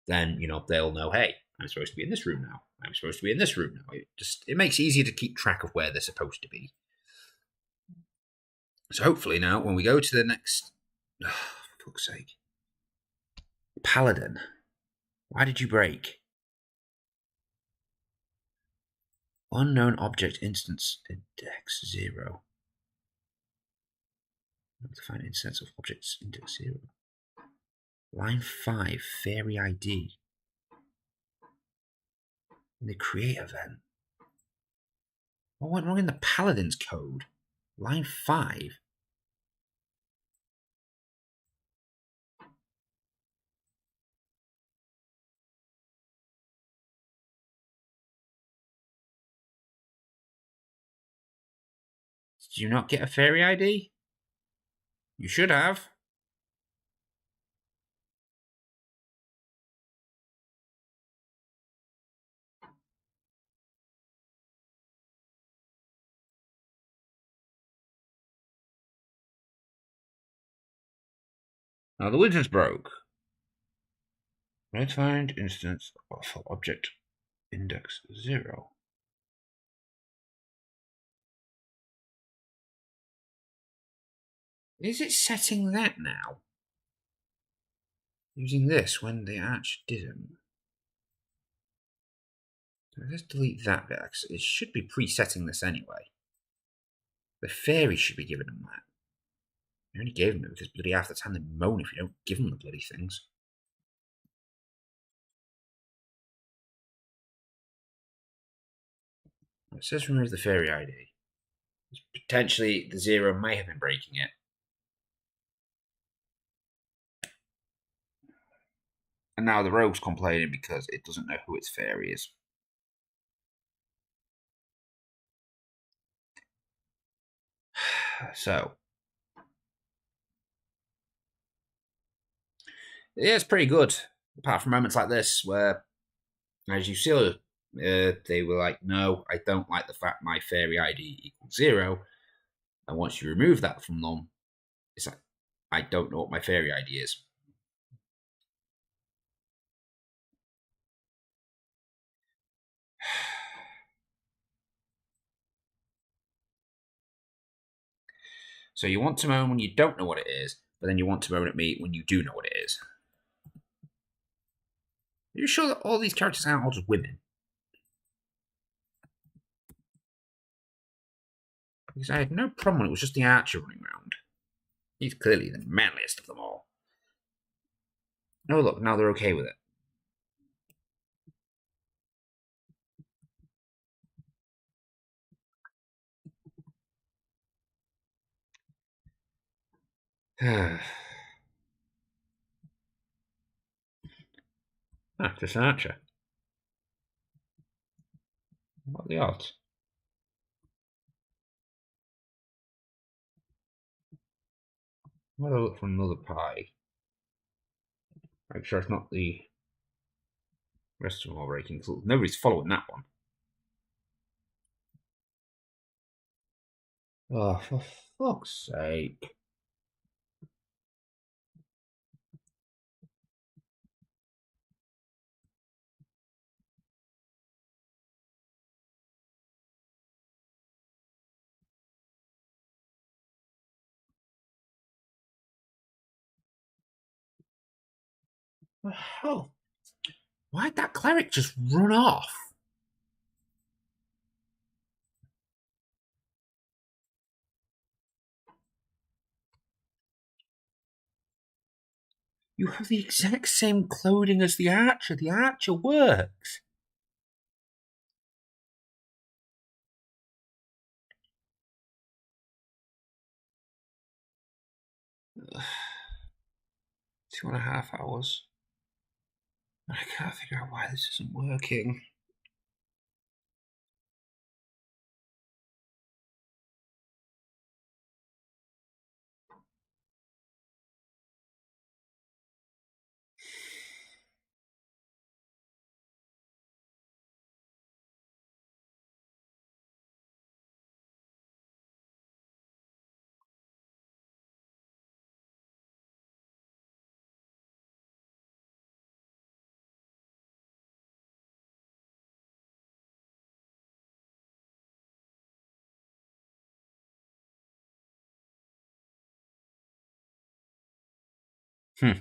S1: that, then, they'll know, hey, I'm supposed to be in this room now. I'm supposed to be in this room now. It makes it easier to keep track of where they're supposed to be. So hopefully now, when we go to the next... Oh, for fuck's sake. Paladin. Why did you break? Unknown object instance index 0. To find instance of objects index 0. Line 5, fairy ID. In the create event. What went wrong in the Paladin's code? Line 5. Did you not get a fairy ID? You should have. Now the wizard's broke. Let's find instance of object index 0. Is it setting that now? Using this when the arch didn't. So let's delete that bit. It should be presetting this anyway. The fairy should be giving them that. You only gave them it because bloody half the time they moan if you don't give them the bloody things. It says remove the fairy ID. Potentially the 0 may have been breaking it. And now the rogue's complaining because it doesn't know who its fairy is. So. Yeah, it's pretty good. Apart from moments like this where, as you see, they were like, no, I don't like the fact my fairy ID equals 0. And once you remove that from them, it's like, I don't know what my fairy ID is. So you want to moan when you don't know what it is, but then you want to moan at me when you do know what it is. Are you sure that all these characters aren't all just women? Because I had no problem when it was just the archer running around. He's clearly the manliest of them all. Oh look, now they're okay with it. This archer. What are the odds? I'm gonna look for another pie. Make sure it's not the rest of them all breaking. Nobody's following that one. Oh, for fuck's sake. What the hell? Why'd that cleric just run off? You have the exact same clothing as the archer. The archer works. Ugh. 2.5 hours. I can't figure out why this isn't working. Hmm.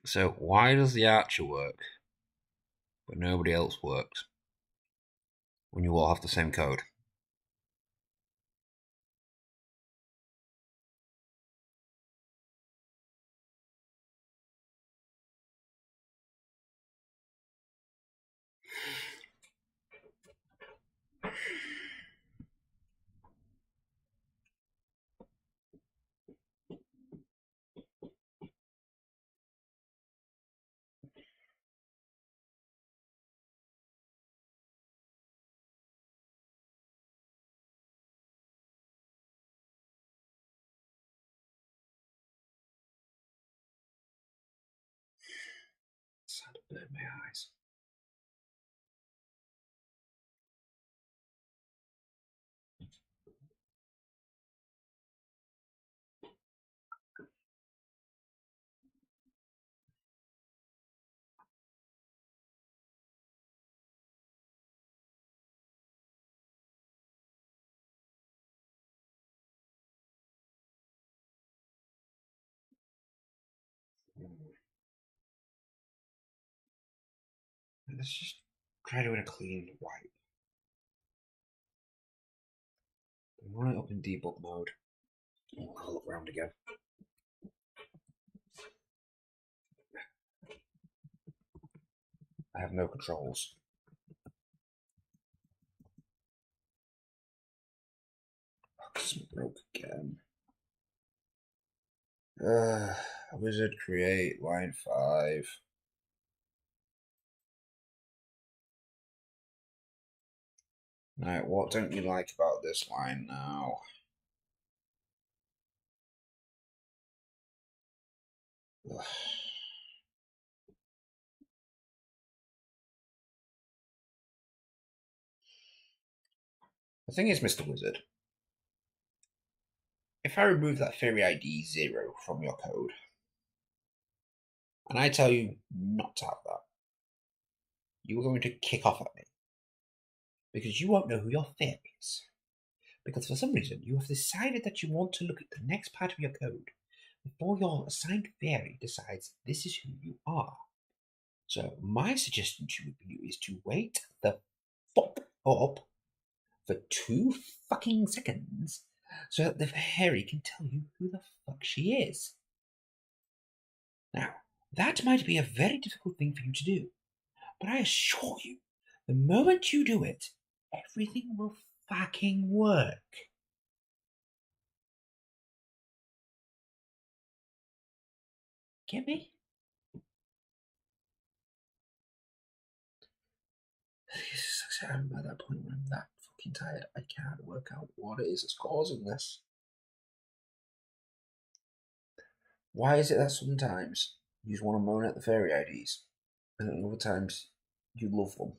S1: So why does the archer work, but nobody else works when you all have the same code? It's had to burn my eyes. Let's just try doing a clean wipe. Run it up in debug mode. I'll have a look around again. I have no controls. Something broke again. Wizard create line 5. Right, what don't you like about this line now? Ugh. The thing is, Mr. Wizard, if I remove that fairy ID 0 from your code, and I tell you not to have that, you are going to kick off at me. Because you won't know who your fairy is. Because for some reason, you have decided that you want to look at the next part of your code before your assigned fairy decides this is who you are. So my suggestion to you is to wait the fuck up for 2 fucking seconds so that the fairy can tell you who the fuck she is. Now, that might be a very difficult thing for you to do, but I assure you, the moment you do it, everything will fucking work. Get me? I'm at that point where I'm that fucking tired, I can't work out what it is that's causing this. Why is it that sometimes you just want to moan at the fairy IDs, and at other times you love them?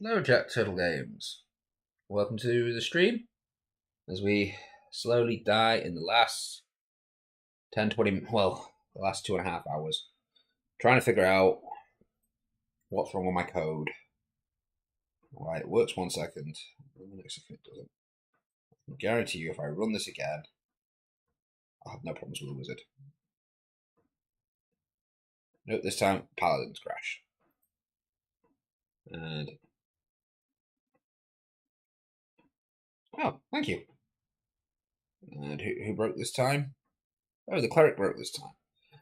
S1: Hello, Jack Turtle Games. Welcome to the stream as we slowly die in the last 10, 20, well, the last 2.5 hours, trying to figure out what's wrong with my code. Why it works 1 second, and the next second it doesn't. I guarantee you, if I run this again, I'll have no problems with the wizard. Note this time, Paladins crash. And oh, thank you. And who broke this time? Oh, the cleric broke this time.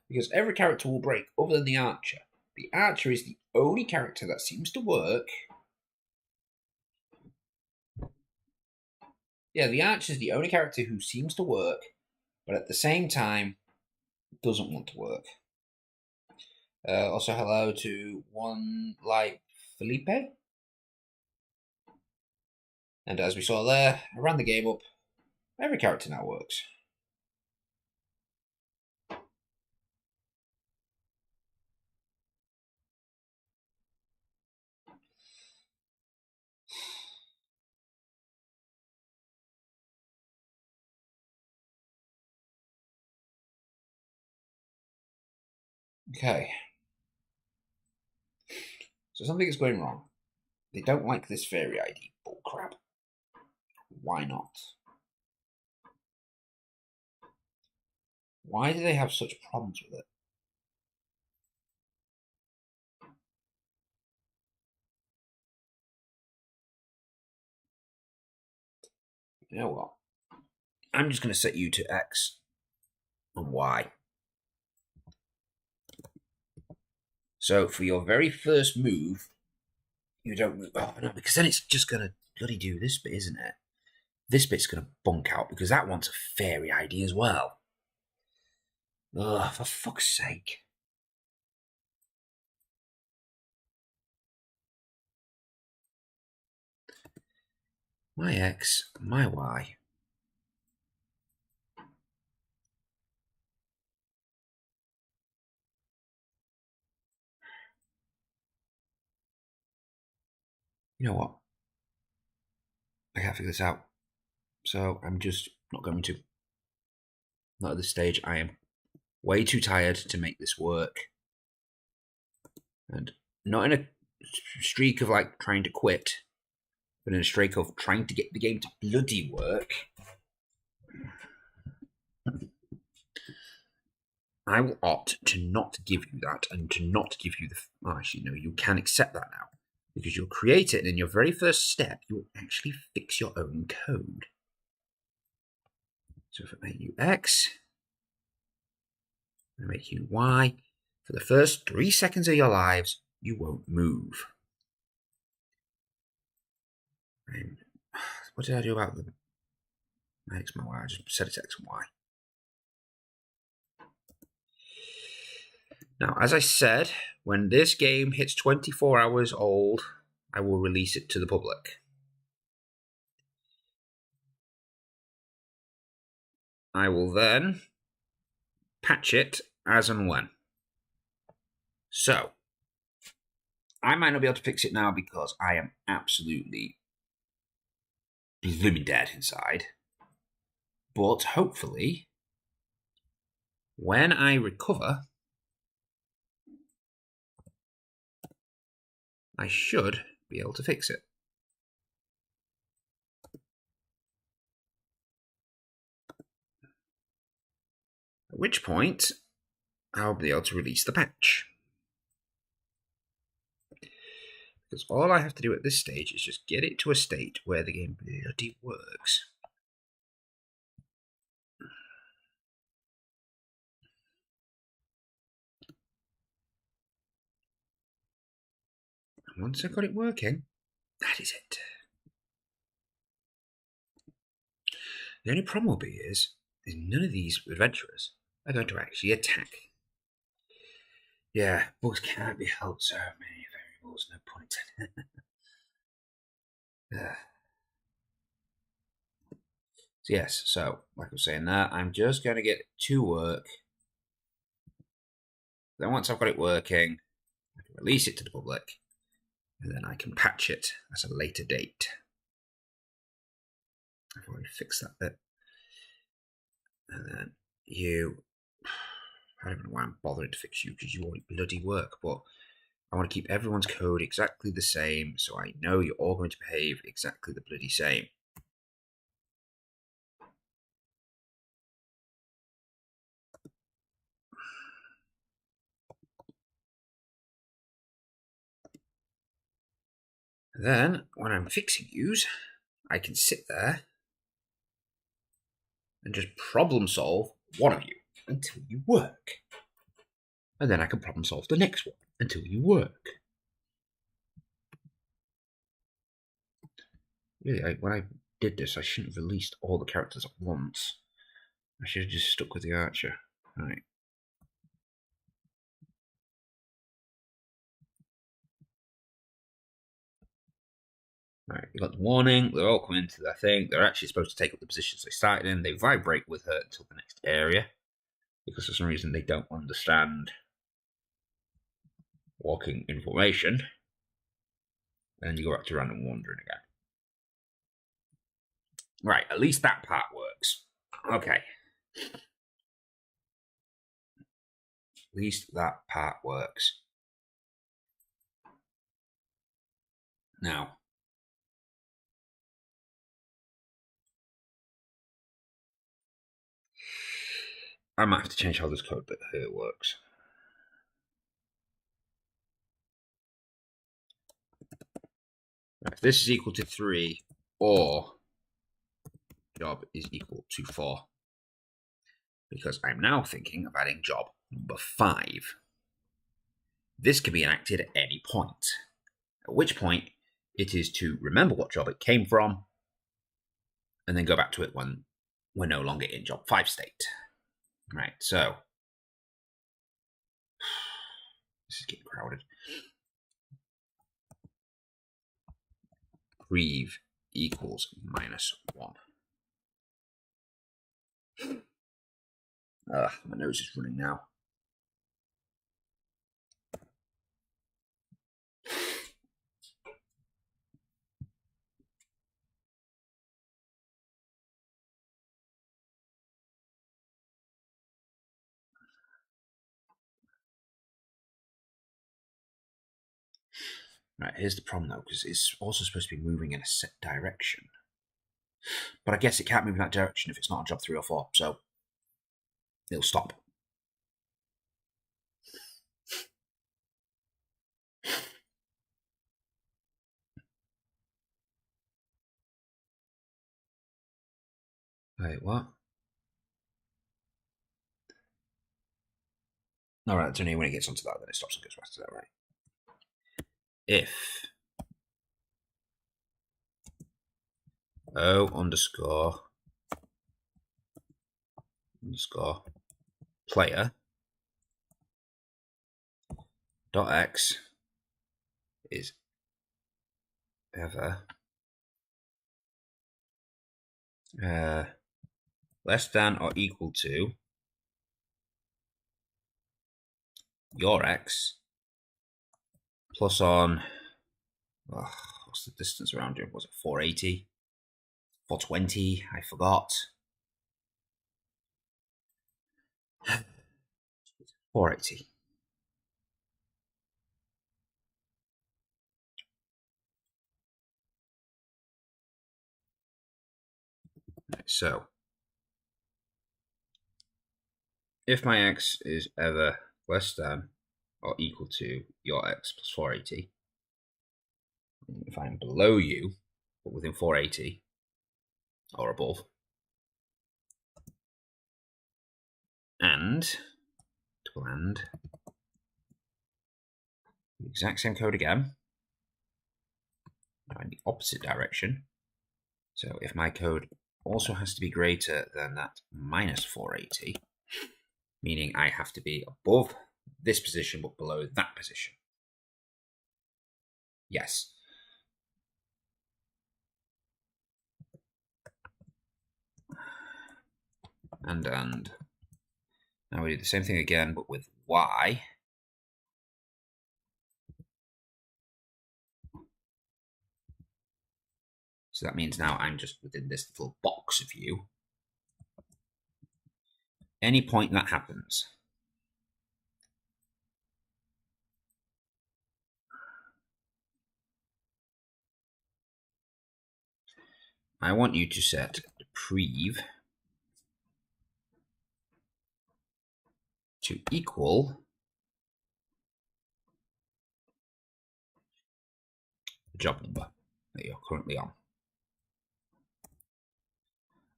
S1: Because every character will break other than the archer. The archer is the only character that seems to work. Yeah, the archer is the only character who seems to work, but at the same time doesn't want to work. Also, hello to one like Felipe. And as we saw there, I ran the game up. Every character now works. Okay. So something is going wrong. They don't like this fairy ID bullcrap. Why not? Why do they have such problems with it? You know what? I'm just going to set you to X and Y. So for your very first move, you don't move. Oh, no, because then it's just going to bloody do this bit, isn't it? This bit's going to bunk out because that wants a fairy ID as well. Ugh, for fuck's sake. My X, my Y. You know what? I can't figure this out. So I'm just not going to. Not at this stage. I am way too tired to make this work. And not in a streak of like trying to quit, but in a streak of trying to get the game to bloody work. I will opt to not give you that and to not give you the. Oh, actually, no, you can accept that now because you'll create it, and in your very first step, you'll actually fix your own code. So if I make you X, I make you Y, for the first 3 seconds of your lives, you won't move. And what did I do about them? My X, my Y. I just set it to X and Y. Now, as I said, when this game hits 24 hours old, I will release it to the public. I will then patch it as and when. So, I might not be able to fix it now because I am absolutely blooming dead inside. But hopefully, when I recover, I should be able to fix it. At which point, I'll be able to release the patch. Because all I have to do at this stage is just get it to a state where the game bloody works. And once I've got it working, that is it. The only problem will be is none of these adventurers are going to actually attack. Yeah, bugs can't be helped. So many variables, no point. So yes, so like I was saying that, I'm just going to get it to work. Then once I've got it working, I can release it to the public, and then I can patch it at a later date. I've already fixed that bit. And then you, I don't know why I'm bothering to fix you because you already bloody work, but I want to keep everyone's code exactly the same so I know you're all going to behave exactly the bloody same. Then, when I'm fixing yous, I can sit there and just problem solve one of you until you work. And then I can problem solve the next one until you work. Really, when I did this, I shouldn't have released all the characters at once. I should have just stuck with the archer. Right. Right, you got the warning, they're all coming into their thing. They're actually supposed to take up the positions they started in. They vibrate with her until the next area. Because for some reason they don't understand walking in formation. And you go back to random wandering again. Right, at least that part works. Okay. At least that part works. Now, I might have to change how this code bit here works. If this is equal to 3 or job is equal to 4, because I'm now thinking of adding job number 5. This can be enacted at any point, at which point it is to remember what job it came from and then go back to it when we're no longer in job 5 state. Right, so this is getting crowded. Prev equals -1. My nose is running now. Right, here's the problem though, because it's also supposed to be moving in a set direction. But I guess it can't move in that direction if it's not on job 3 or 4, so it'll stop. Wait, what? Alright, it's only when it gets onto that, then it stops and goes back to that, right? If O underscore player dot x is ever less than or equal to your x plus on, what's the distance around you? Was it 480? 420? I forgot. 480. So, if my x is ever less than or equal to your x plus 480, if I'm below you, but within 480 or above, and the exact same code again, now in the opposite direction. So if my code also has to be greater than that minus 480, meaning I have to be above this position but below that position. Yes. And now we do the same thing again, but with y. So that means now I'm just within this little box of you. Any point that happens, I want you to set the prev to equal the job number that you're currently on.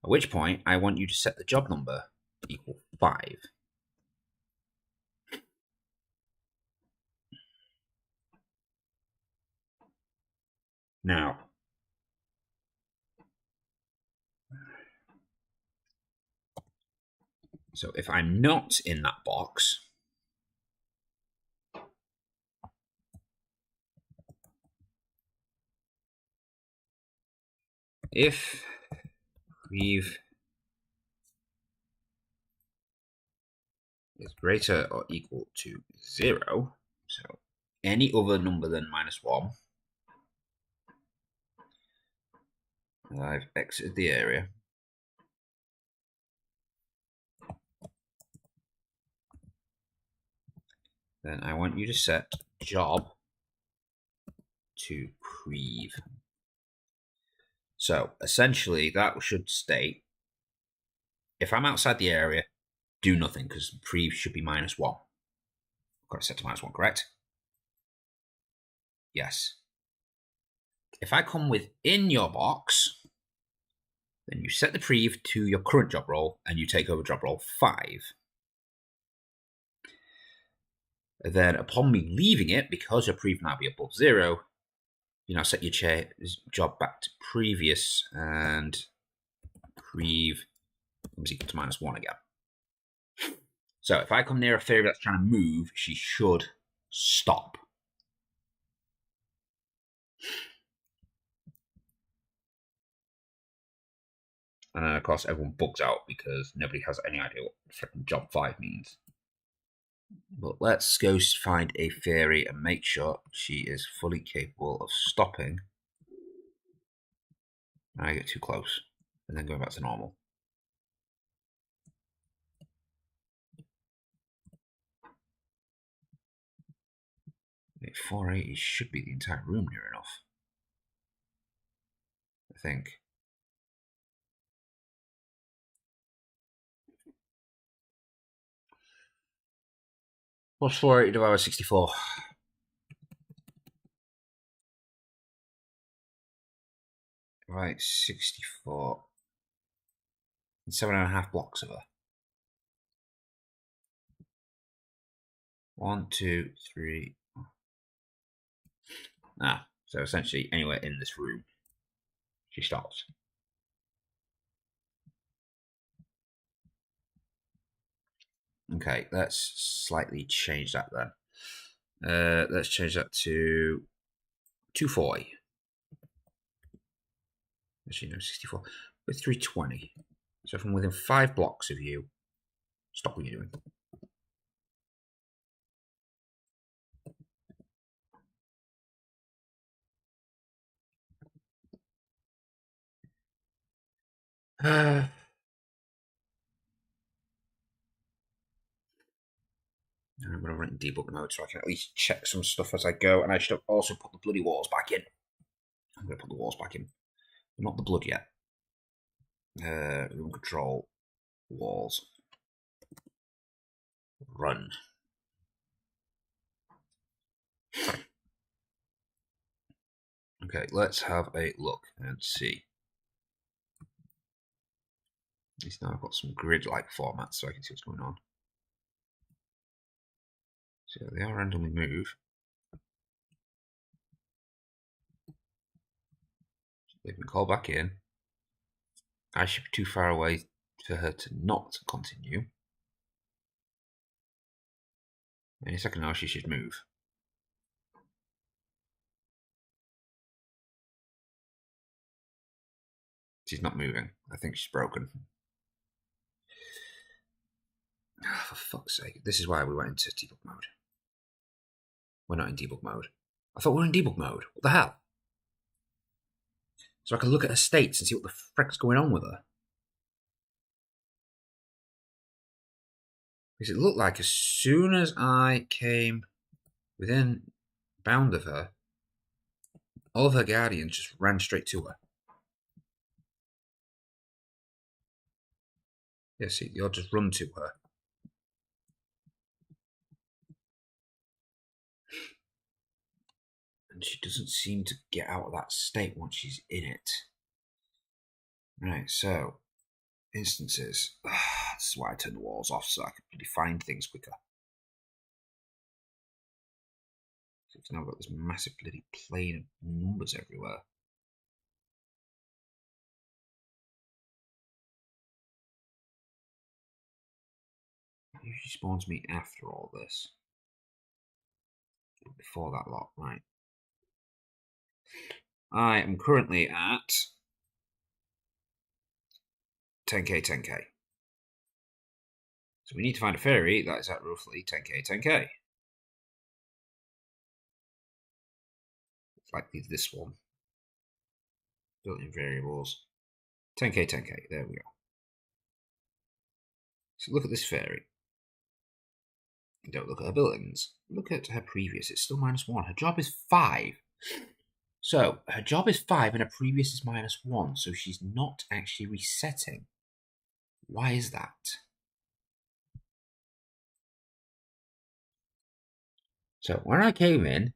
S1: At which point, I want you to set the job number to equal 5. Now, so if I'm not in that box, if prev is greater or equal to 0, so any other number than -1, I've exited the area. then I want you to set job to prev. So essentially that should state, if I'm outside the area, do nothing because prev should be -1. Got it set to -1, correct? Yes. If I come within your box, then you set the prev to your current job role and you take over job role 5. And then upon me leaving it, because your prev now be above 0, you now set your job back to previous and prev is equal to -1 again. So if I come near a fairy that's trying to move, she should stop. And then, of course, everyone bugs out because nobody has any idea what freaking job 5 means. But let's go find a fairy and make sure she is fully capable of stopping. And I get too close. And then going back to normal. At 480 should be the entire room near enough. I think. What's 480 divided by 64? Right, 64. And 7.5 blocks of her. 1, 2, 3. So essentially anywhere in this room, she stops. Okay, let's slightly change that then. Let's change that to 240. Actually, no, 64. With 320. So from within 5 blocks of you, stop what you're doing. I'm going to run it in debug mode so I can at least check some stuff as I go. And I should also put the bloody walls back in. I'm going to put the walls back in. Not the blood yet. Room control. Walls. Run. Okay, let's have a look and see. At least now I've got some grid-like formats so I can see what's going on. So they are randomly move. They can call back in. I should be too far away for her to not continue. Any second now she should move. She's not moving. I think she's broken. Oh, for fuck's sake. This is why we went into debug mode. We're not in debug mode. I thought we were in debug mode. What the hell? So I can look at her states and see what the frick's going on with her. Because it looked like as soon as I came within bound of her, all of her guardians just ran straight to her. Yeah, see, you'll just run to her. And she doesn't seem to get out of that state once she's in it. Right, so instances. This is why I turn the walls off so I can really find things quicker. So it's now got this massive bloody plane of numbers everywhere. It usually spawns me after all this. Before that lot, right. I am currently at 10k, 10k. So we need to find a fairy that is at roughly 10k, 10k. It's likely this one. Built-in variables. 10k, 10k. There we go. So look at this fairy. Don't look at her buildings. Look at her previous. It's still -1. Her job is 5. So her job is 5 and her previous is -1. So she's not actually resetting. Why is that? So when I came in,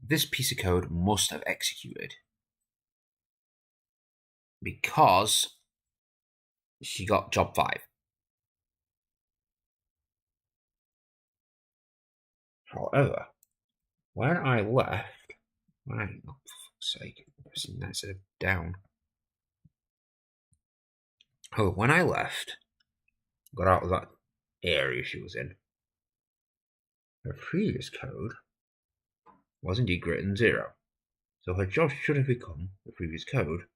S1: this piece of code must have executed because she got job 5. However, when I left, oh, for fuck's sake, pressing that instead of down. Oh, when I left, got out of that area she was in, her previous code was indeed greater than 0. So her job should have become the previous code.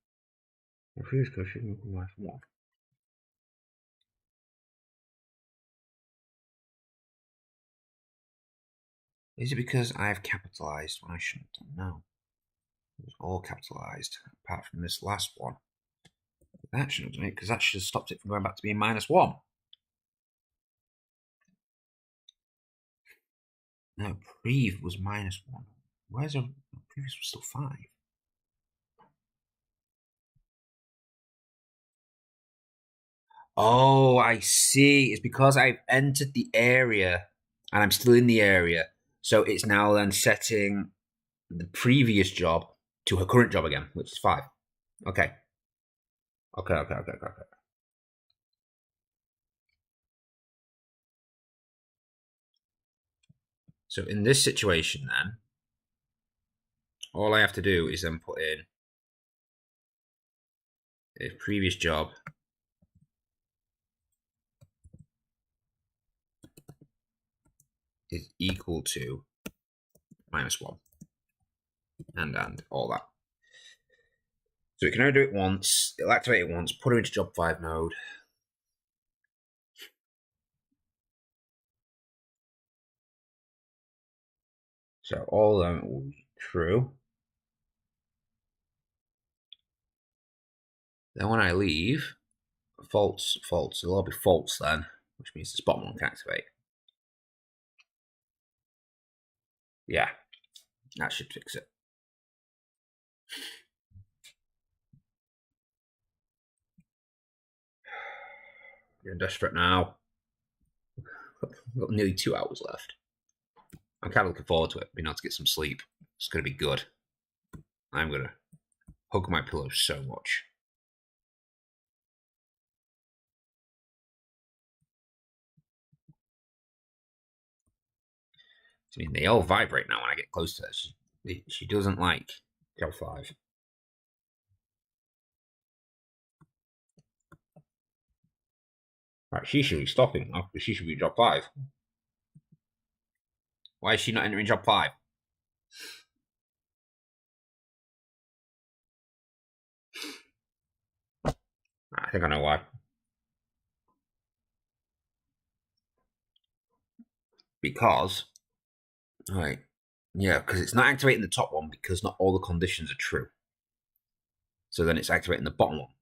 S1: The previous code should have become -1. Is it because I've capitalized when I shouldn't have done? No. It was all capitalized, apart from this last one. That shouldn't have done it, because that should have stopped it from going back to being -1. No, prev was -1. Where's our previous was still 5? Oh, I see. It's because I've entered the area and I'm still in the area. So it's now then setting the previous job to her current job again, which is 5. Okay. Okay. So in this situation then, all I have to do is then put in a previous job is equal to -1 and all that. So it can only do it once. It'll activate it once, put her into job 5 mode. So all of them will be true. Then when I leave, false. It'll all be false then, which means this bottom one can activate. Yeah, that should fix it. You're desperate now. I've got nearly 2 hours left. I'm kind of looking forward to it, being able to get some sleep. It's going to be good. I'm going to hug my pillow so much. I mean, they all vibrate now when I get close to her. She doesn't like job 5. Right, she should be stopping now because she should be job 5. Why is she not entering job 5? I think I know why. Because, right, yeah, because it's not activating the top one because not all the conditions are true. So then it's activating the bottom one,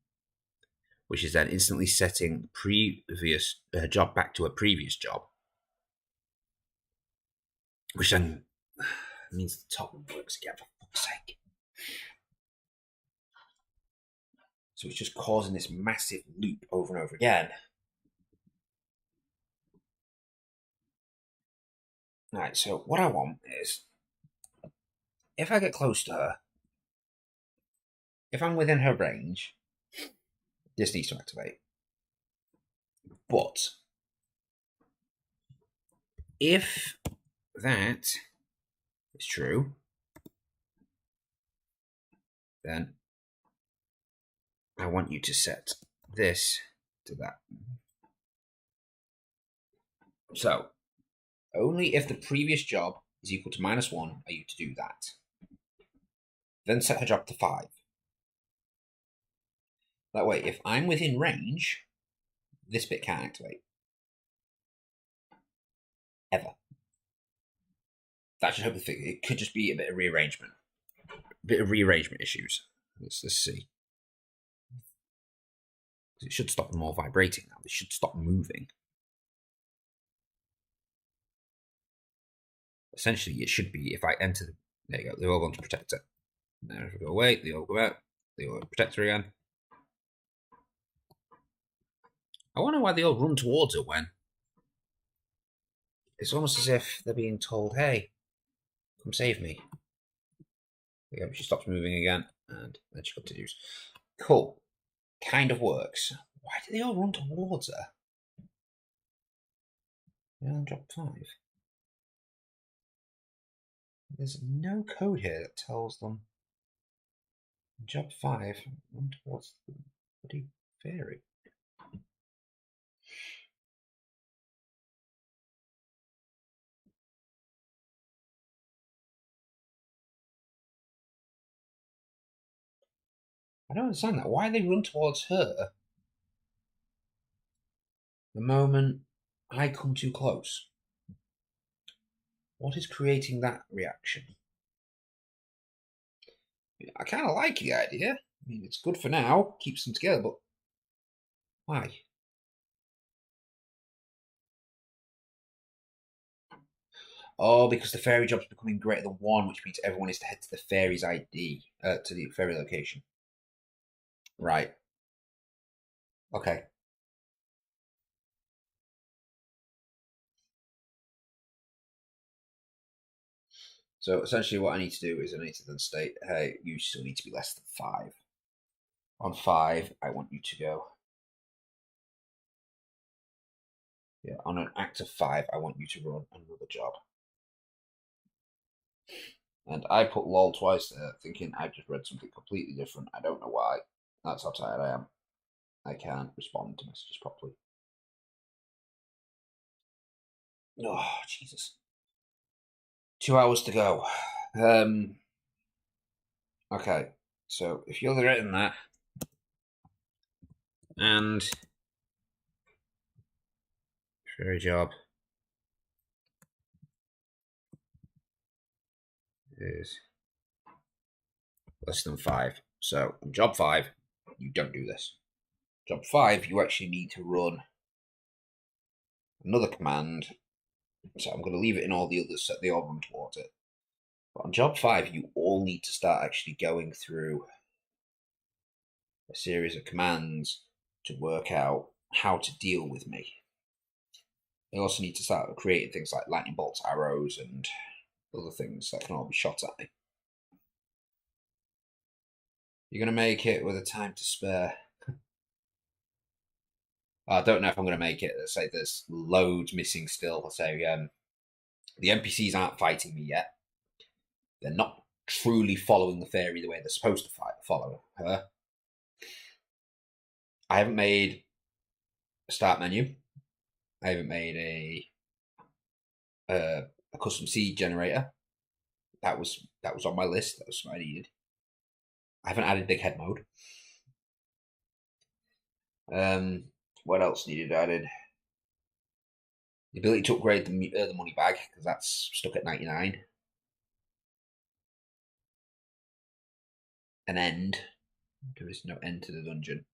S1: which is then instantly setting the previous job back to a previous job, which then means the top one works again, for fuck's sake. So it's just causing this massive loop over and over again. Right, so what I want is, if I get close to her, if I'm within her range, this needs to activate. But if that is true, then I want you to set this to that. So only if the previous job is equal to -1 are you to do that. Then set her job to 5. That way, if I'm within range, this bit can't activate. Ever. That should hopefully fix it. It could just be a bit of rearrangement. A bit of rearrangement issues. Let's see. It should stop them all vibrating now. They should stop moving. Essentially, it should be if I enter the. There you go. They're all going to protect it. Now if I go away, they all go out. They all protect her again. I wonder why they all run towards her when it's almost as if they're being told, "Hey, come save me." There you go. She stops moving again, and then she continues. Cool. Kind of works. Why do they all run towards her? They're on job 5. There's no code here that tells them job 5 run towards the bloody fairy. I don't understand that. Why they run towards her the moment I come too close? What is creating that reaction? I kind of like the idea. I mean, it's good for now, keeps them together, but why? Oh, because the fairy job's becoming greater than 1, which means everyone is to head to the fairy's ID, to the fairy location. Right. Okay. So essentially what I need to do is I need to then state, hey, you still need to be less than 5. On 5, I want you to go. Yeah, on an act of 5, I want you to run another job. And I put lol twice there, thinking I just read something completely different. I don't know why. That's how tired I am. I can't respond to messages properly. Oh, Jesus. 2 hours to go. Okay, so if you're written that, and fairy job is less than 5. So on job 5, you don't do this. Job 5, you actually need to run another command. So I'm going to leave it in all the others so they all run towards it. But on job 5, you all need to start actually going through a series of commands to work out how to deal with me. You also need to start creating things like lightning bolts, arrows, and other things that can all be shot at me. You're going to make it with a time to spare. I don't know if I'm going to make it. Let's say there's loads missing still. Let's say the NPCs aren't fighting me yet. They're not truly following the fairy the way they're supposed to follow her. I haven't made a start menu. I haven't made a custom seed generator. That was on my list. That was what I needed. I haven't added big head mode. What else needed added? The ability to upgrade the money bag because that's stuck at 99. An end. There is no end to the dungeon.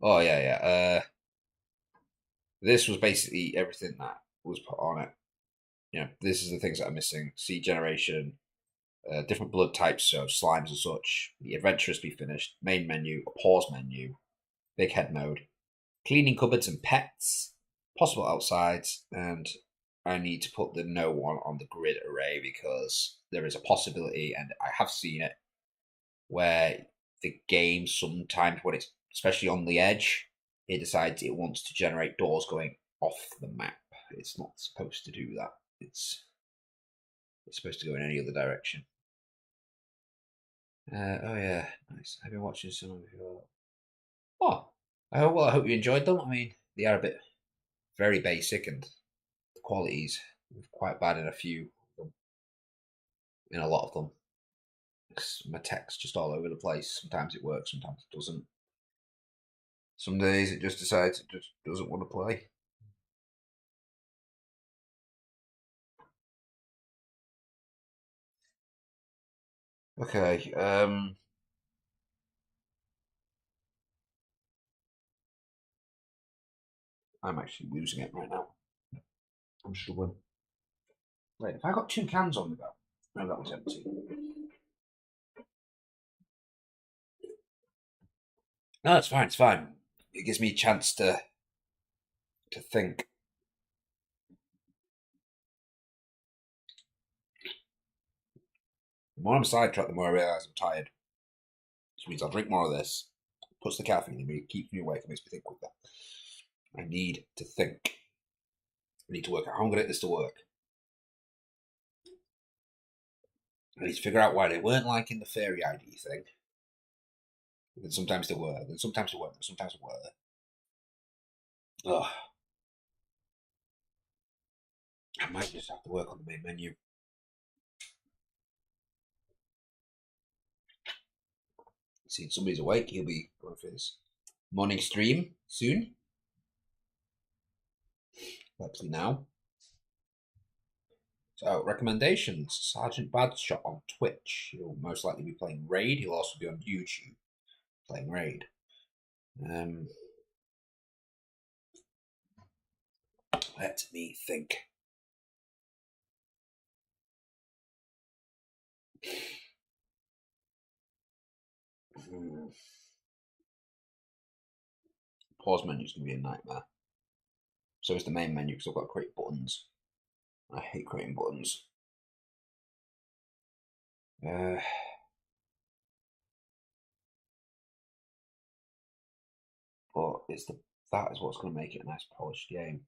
S1: Oh yeah, yeah. This was basically everything that was put on it. You know, this is the things that are missing: seed generation, different blood types, so slimes and such. The adventurous be finished. Main menu, a pause menu, big head mode, cleaning cupboards and pets, possible outsides, and I need to put the no one on the grid array because there is a possibility, and I have seen it, where the game sometimes, when it's especially on the edge, it decides it wants to generate doors going off the map. It's not supposed to do that. It's supposed to go in any other direction. Oh yeah, nice. I've been watching some of your. Oh, I hope you enjoyed them. I mean, they are a bit very basic, and the quality's quite bad in a few of them. In a lot of them, my text just all over the place. Sometimes it works, sometimes it doesn't. Some days it just decides it just doesn't want to play. Okay, I'm actually losing it right now. I'm struggling. Wait, if I got 2 cans on the go? No, that was empty. No, it's fine. It's fine. It gives me a chance to think. The more I'm sidetracked, the more I realise I'm tired. Which means I'll drink more of this. Puts the caffeine in me, keeps me awake, and makes me think quicker. I need to think. I need to work out how I'm going to get this to work. I need to figure out why they weren't liking the fairy ID thing. And sometimes they were, then sometimes they weren't, sometimes they were. Ugh. I might just have to work on the main menu. See, somebody's awake, he'll be going for his morning stream soon. Hopefully now. So, recommendations. Sergeant Badshot on Twitch. He'll most likely be playing Raid. He'll also be on YouTube playing Raid. Let me think. Pause menu is going to be a nightmare. So is the main menu because I've got to create buttons. I hate creating buttons. But that is what's going to make it a nice polished game.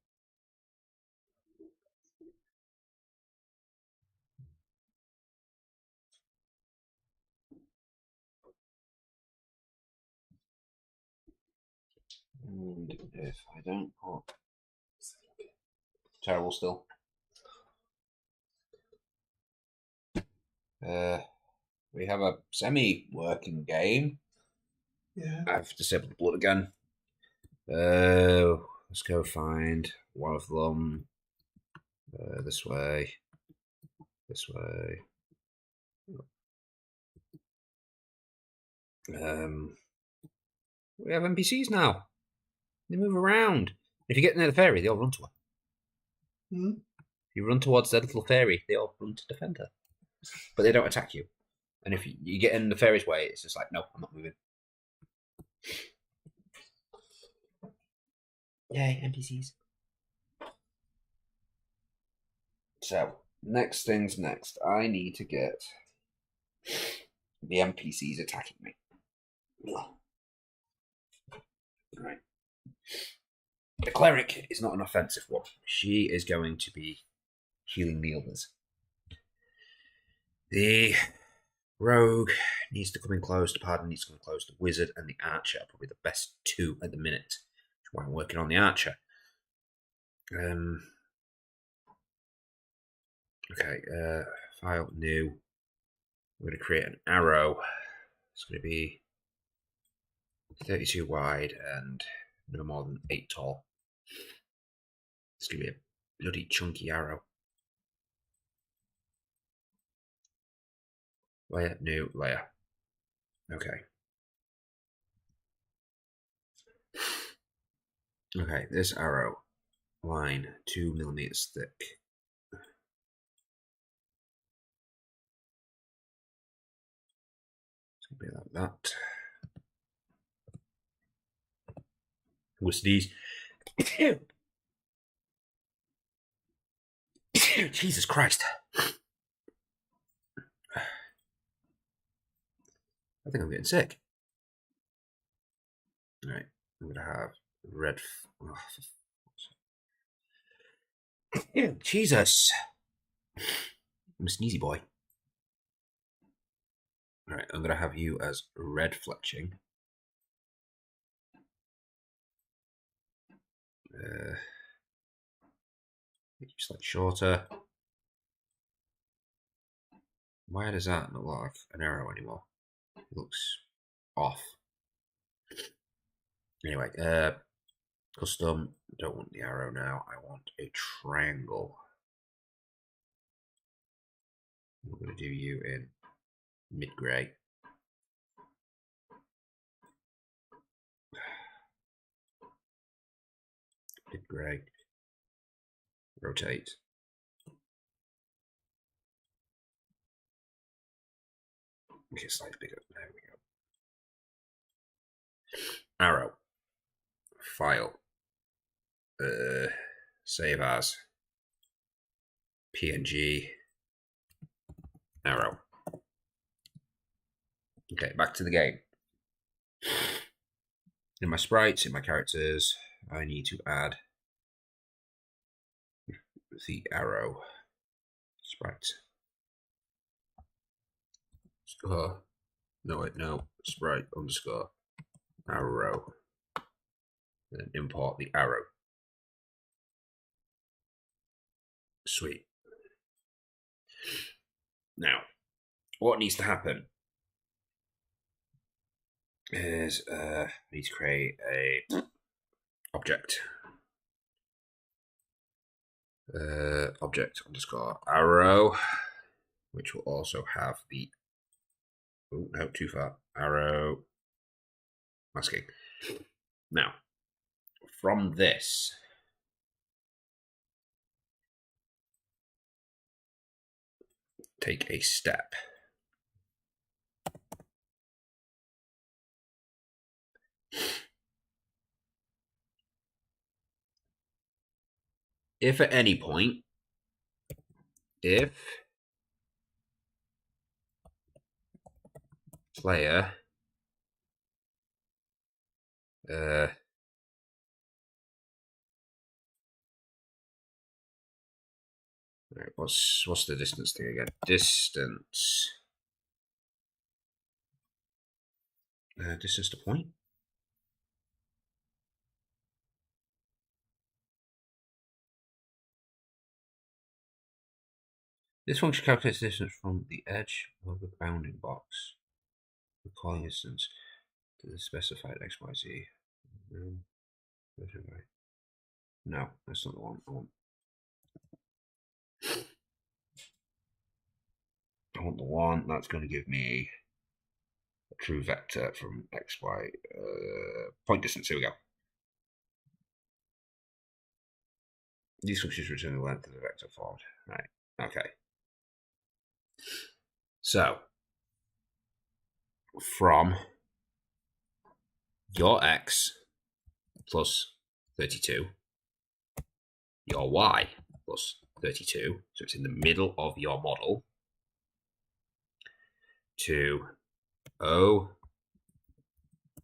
S1: And if I don't put terrible still. We have a semi-working game. Yeah. I've disabled the blood again. Let's go find one of them. This way. This way. We have NPCs now. They move around. If you get near the fairy, they all run to her. Hmm? If you run towards the little fairy, they all run to defend her. But they don't attack you. And if you get in the fairy's way, it's just like, no, I'm not moving. Yay, NPCs. So, next thing's next. I need to get the NPCs attacking me. Right. The cleric is not an offensive one. She is going to be healing the others. The rogue needs to come in close. The paladin needs to come in close. The wizard and the archer are probably the best 2 at the minute. That's why I'm working on the archer. Okay, file new. We're going to create an arrow. It's going to be 32 wide and no more than 8 tall. It's going to be a bloody chunky arrow. Layer, new, layer. Okay. Okay, this arrow line 2 millimeters thick. It's going to be like that. What's these? Jesus Christ. I think I'm getting sick. Right, I'm going to have red. Jesus. I'm a sneezy boy. Alright, I'm going to have you as red fletching. Make you slightly shorter. Why does that not look like an arrow anymore? It looks off. Anyway, custom. Don't want the arrow now. I want a triangle. I'm going to do you in mid-grey. Mid-grey. rotate. Make it slightly bigger. There we go. Arrow. File. Save as. PNG. Arrow. Okay, back to the game. In my sprites, in my characters, I need to add the arrow sprite. Score. No, wait, no. Sprite underscore arrow. Then import the arrow. Sweet. Now, what needs to happen is I need to create a object. Object underscore arrow, which will also have the no, too far. Arrow masking. Now, from this, take a step. If at any point, if player right, what's the distance thing again? Distance. Distance to point. This function calculates the distance from the edge of the bounding box. The calling distance to the specified XYZ. No, that's not the one. I want the one that's going to give me a true vector from XY point distance. Here we go. These functions return the length of the vector forward. Right. Okay. So, from your x plus 32, your y plus 32, so it's in the middle of your model, to O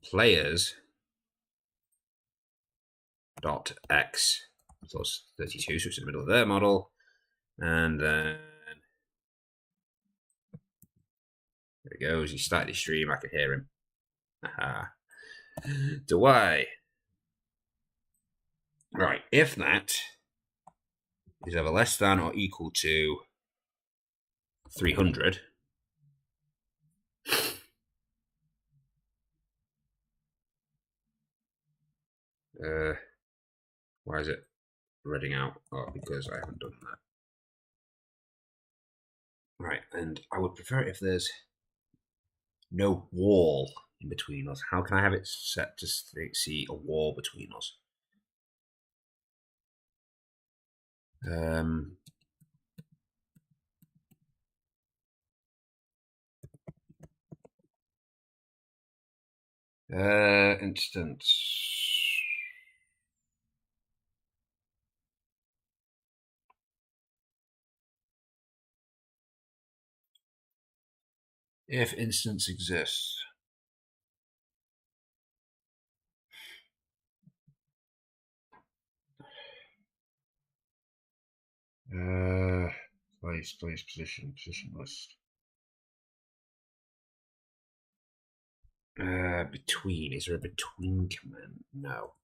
S1: players dot x plus 32, so it's in the middle of their model, and then there he goes. He started his stream. I could hear him. Aha. To y. Right. If that is ever less than or equal to 300, why is it reading out? Oh, because I haven't done that. Right, and I would prefer it if there's no wall in between us. How can I have it set to see a wall between us? Instance. If instance exists. Place, position list. Between. Is there a between command? No.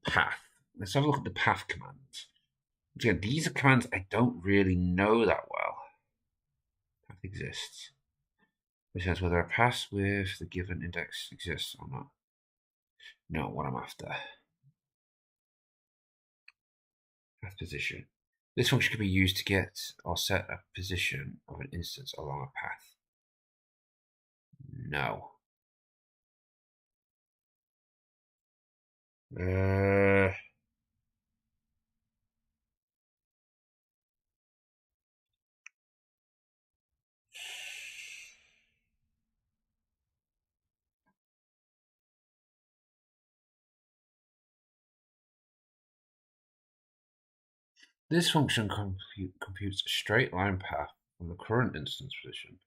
S1: Path. Let's have a look at the path commands. Again, these are commands I don't really know that well. Path exists. Which says whether a path with the given index exists or not. Not what I'm after. Path position. This function can be used to get or set a position of an instance along a path. No. This function computes a straight line path from the current instance position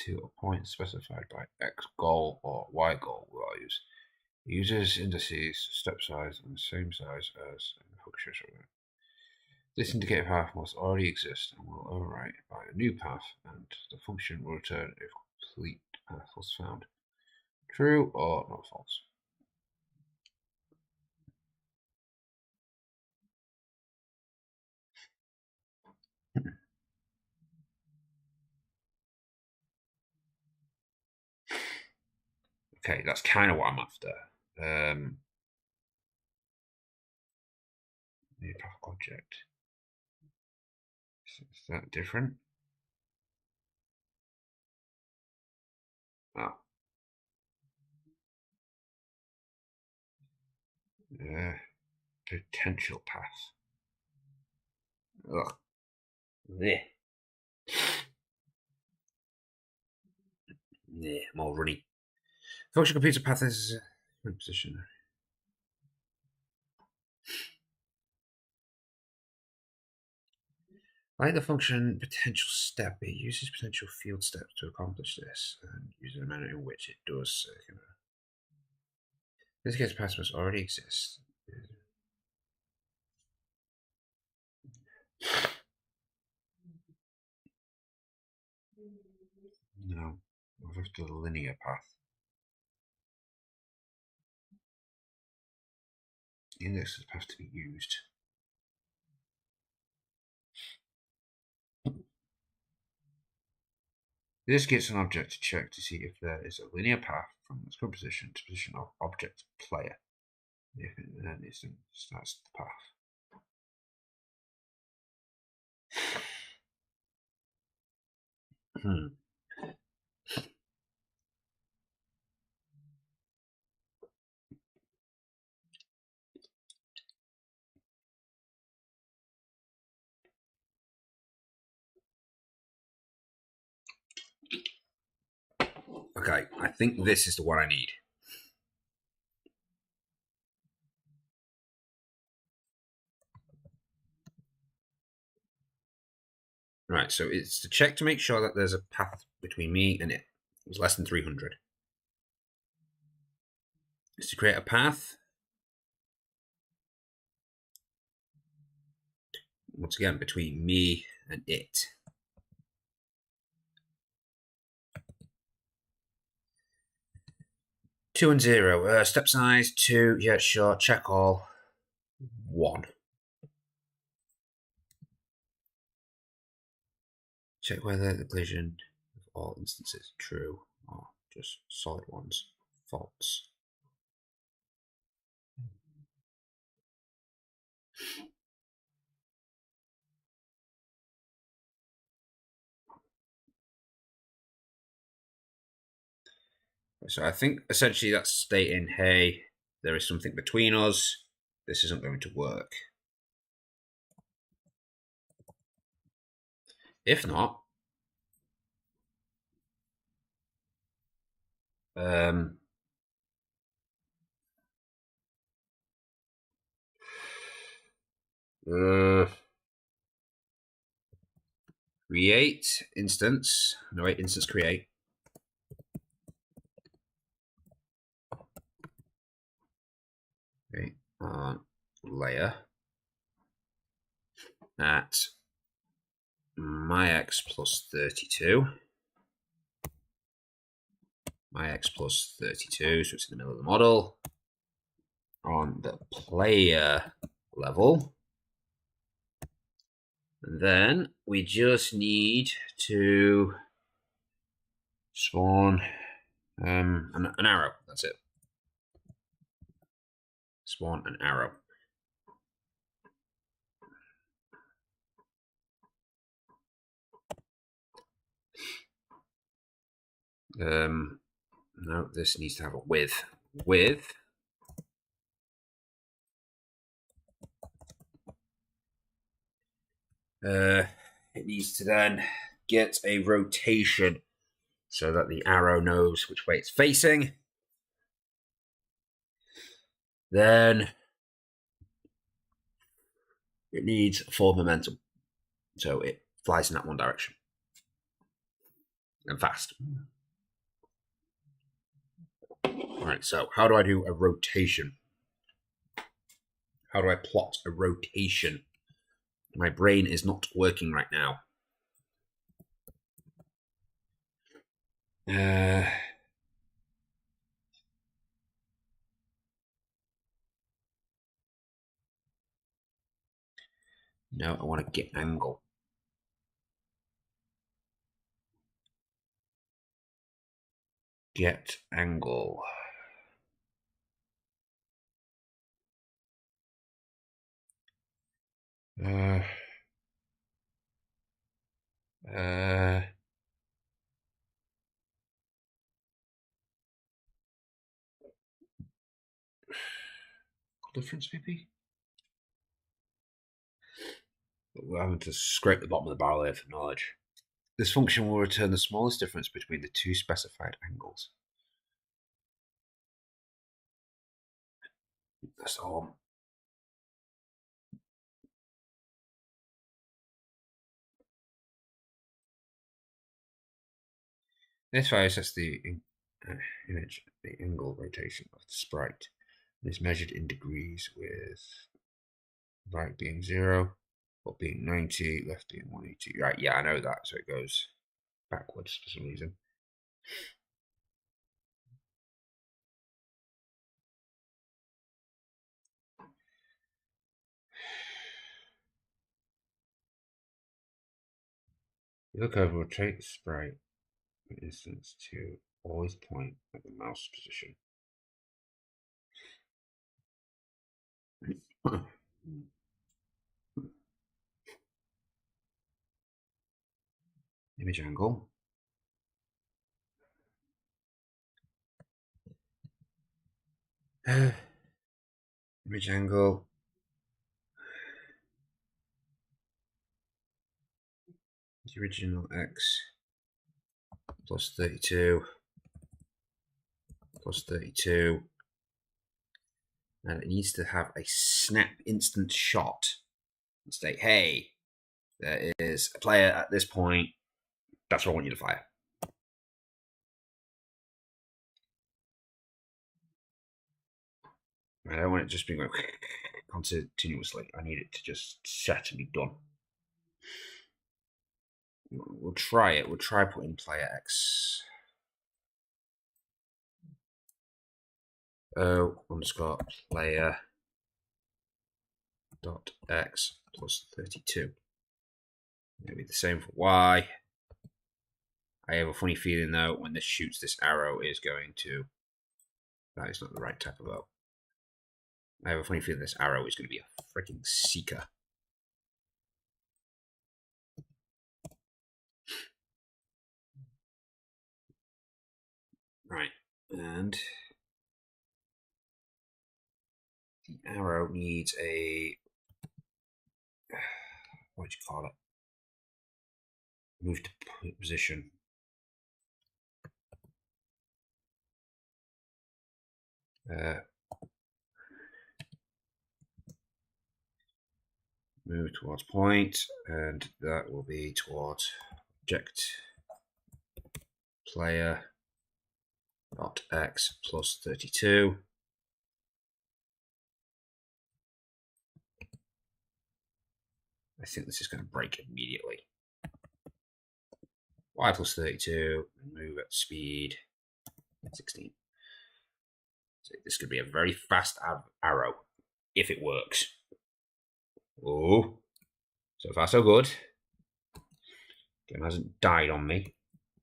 S1: to a point specified by x goal or y goal values. It uses indices, step size, and the same size as the function. This indicated path must already exist and will overwrite by a new path, and the function will return if complete path was found. True or not false? Okay, that's kind of what I'm after. New path object. Is that different? Oh. Potential path. Ugh. Yeah. Yeah, more runny. Function computer path is position. Like the function potential step, it uses potential field steps to accomplish this, and uses the manner in which it does. In this case, path must already exist. No, I'll have to do the linear path. Index is the path to be used. This gets an object to check to see if there is a linear path from its current position to position of object player. If it then isn't, that's the path. Okay, I think this is the one I need. Right, so it's to check to make sure that there's a path between me and it. It's less than 300. It's to create a path. Once again, between me and it. 2 and 0. Step size 2. Yeah, sure. Check all. 1. Check whether the collision of all instances true or just solid ones false. So I think essentially that's stating, hey, there is something between us. This isn't going to work. If not, create instance. No, wait, instance create. Okay, layer at my x plus 32. My x plus 32, so it's in the middle of the model. On the player level. And then we just need to spawn an arrow. That's it. Spawn an arrow. No, this needs to have a width. Width. It needs to then get a rotation so that the arrow knows which way it's facing. Then it needs forward momentum, so it flies in that one direction and fast. All right, so how do I do a rotation? How do I plot a rotation? My brain is not working right now. No, I want to get angle. Get angle. Uh, difference maybe? We're having to scrape the bottom of the barrel here for knowledge. This function will return the smallest difference between the two specified angles. That's all. This file sets the image, the angle rotation of the sprite. It is measured in degrees, with right being 0, up being 90, left being 180. Right, yeah, I know that, so it goes backwards for some reason. You look over, rotate the sprite, for instance, to always point at the mouse position. Image angle. Image angle. The original x plus 32 plus 32. And it needs to have a snap instant shot and say, hey, there is a player at this point. That's what I want you to fire. I don't want it just being going continuously. I need it to just set and be done. We'll try it. We'll try putting player X. O underscore player dot X plus 32. Maybe the same for Y. I have a funny feeling though, when this shoots, this arrow is going to. That is not the right type of bow. I have a funny feeling this arrow is going to be a freaking seeker. Right, and the arrow needs a, what do you call it? Move to position. Move towards point, and that will be towards object player dot X plus 32. I think this is going to break immediately. Y plus 32, move at speed 16. So this could be a very fast arrow if it works. Oh, so far so good. Game hasn't died on me.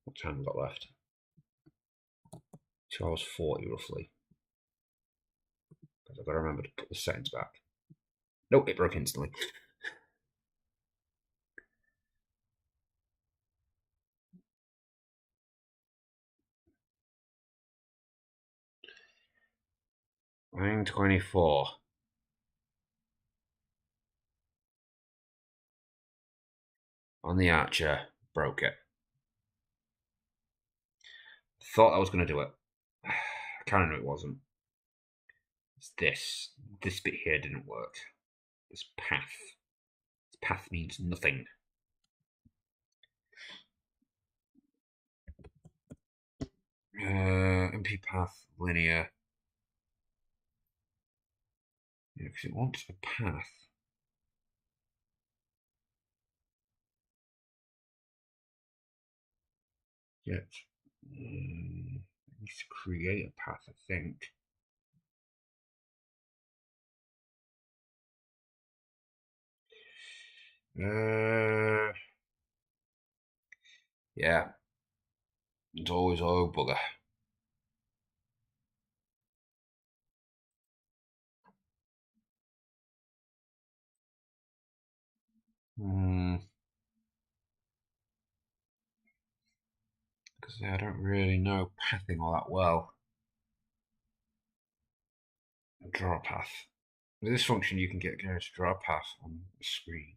S1: What time have we got left? 12:40 roughly. Because I've got to remember to put the settings back. Nope, it broke instantly. Line 24. On the archer, broke it. Thought I was going to do it. I kind of knew it wasn't. It's this. This bit here didn't work. This path. This path means nothing. MP path, linear. Yeah, because it wants a path. Yet, it needs to create a path, I think. Yeah. It's always oh bugger. Because I don't really know pathing all that well. Draw a path. With this function, you can get to draw a path on the screen.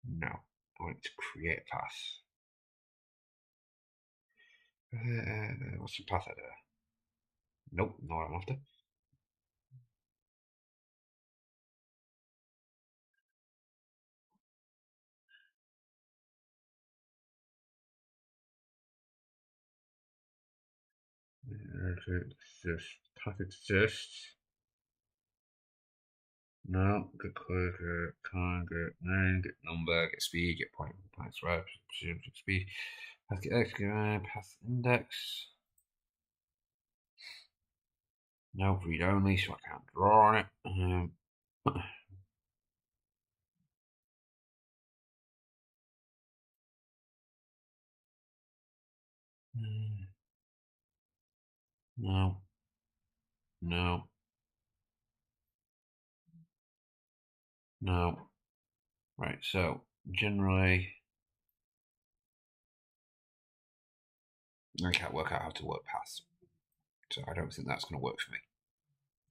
S1: No, I want to create a path. What's the path editor? Nope, not what I'm after. Path exists. No, get clicker, can't get name, get number, get speed, get point, points, right, get speed. Path get X, get path index. No, read only, so I can't draw on it. No, no, no. Right, so generally, I can't work out how to work paths. So I don't think that's going to work for me.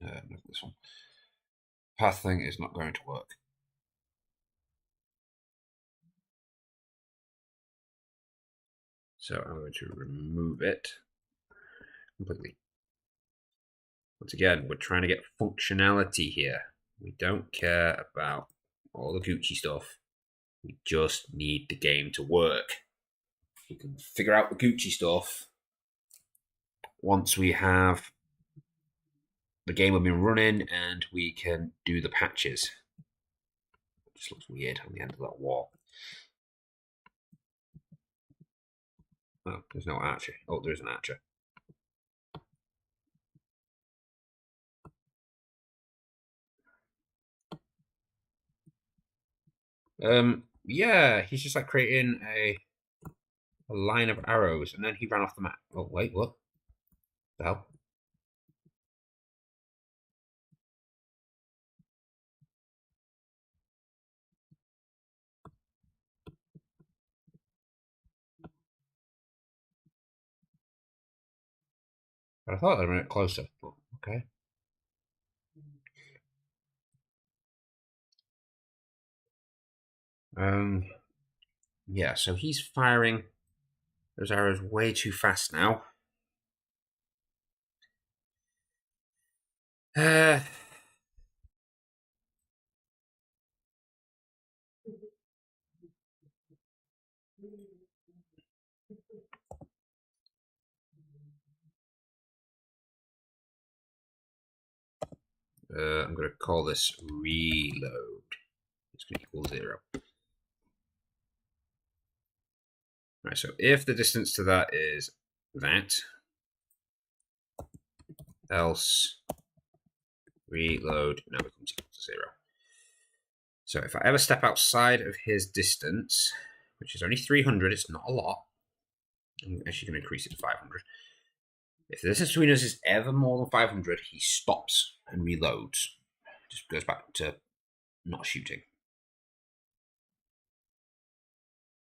S1: Look at this one. Path thing is not going to work. So I'm going to remove it completely. Once again, we're trying to get functionality here. We don't care about all the Gucci stuff. We just need the game to work. We can figure out the Gucci stuff once we have the game have been running and we can do the patches. It just looks weird on the end of that wall. Oh, there's no archer. Oh, there's an archer. Yeah, he's just like creating a line of arrows, and then he ran off the map. Oh wait, what? The hell? I thought I'd run it closer, but okay. Yeah, so he's firing those arrows way too fast now. I'm going to call this reload. It's going to equal 0. Right, so if the distance to that is that, else reload now becomes equal to 0. So if I ever step outside of his distance, which is only 300, it's not a lot. I'm actually going to increase it to 500. If the distance between us is ever more than 500, he stops and reloads. Just goes back to not shooting.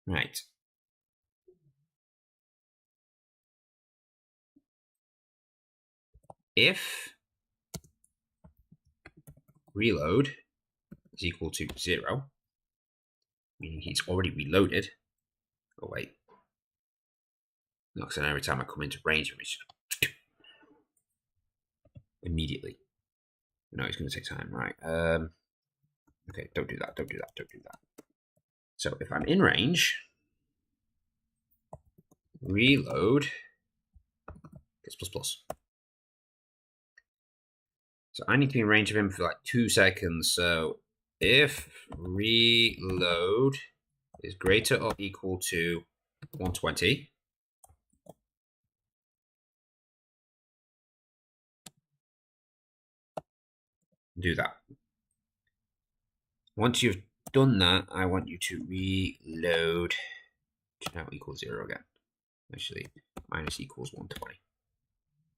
S1: Right. if reload is equal to 0, meaning he's already reloaded. Oh, wait. No, because every time I come into range of him, immediately. No, it's going to take time, right? Okay, don't do that, don't do that, don't do that. So if I'm in range, reload gets plus. So I need to be in range of him for like 2 seconds. So if reload is greater or equal to 120, do that. Once you've done that, I want you to reload to now equal 0 again. Actually, minus equals 120.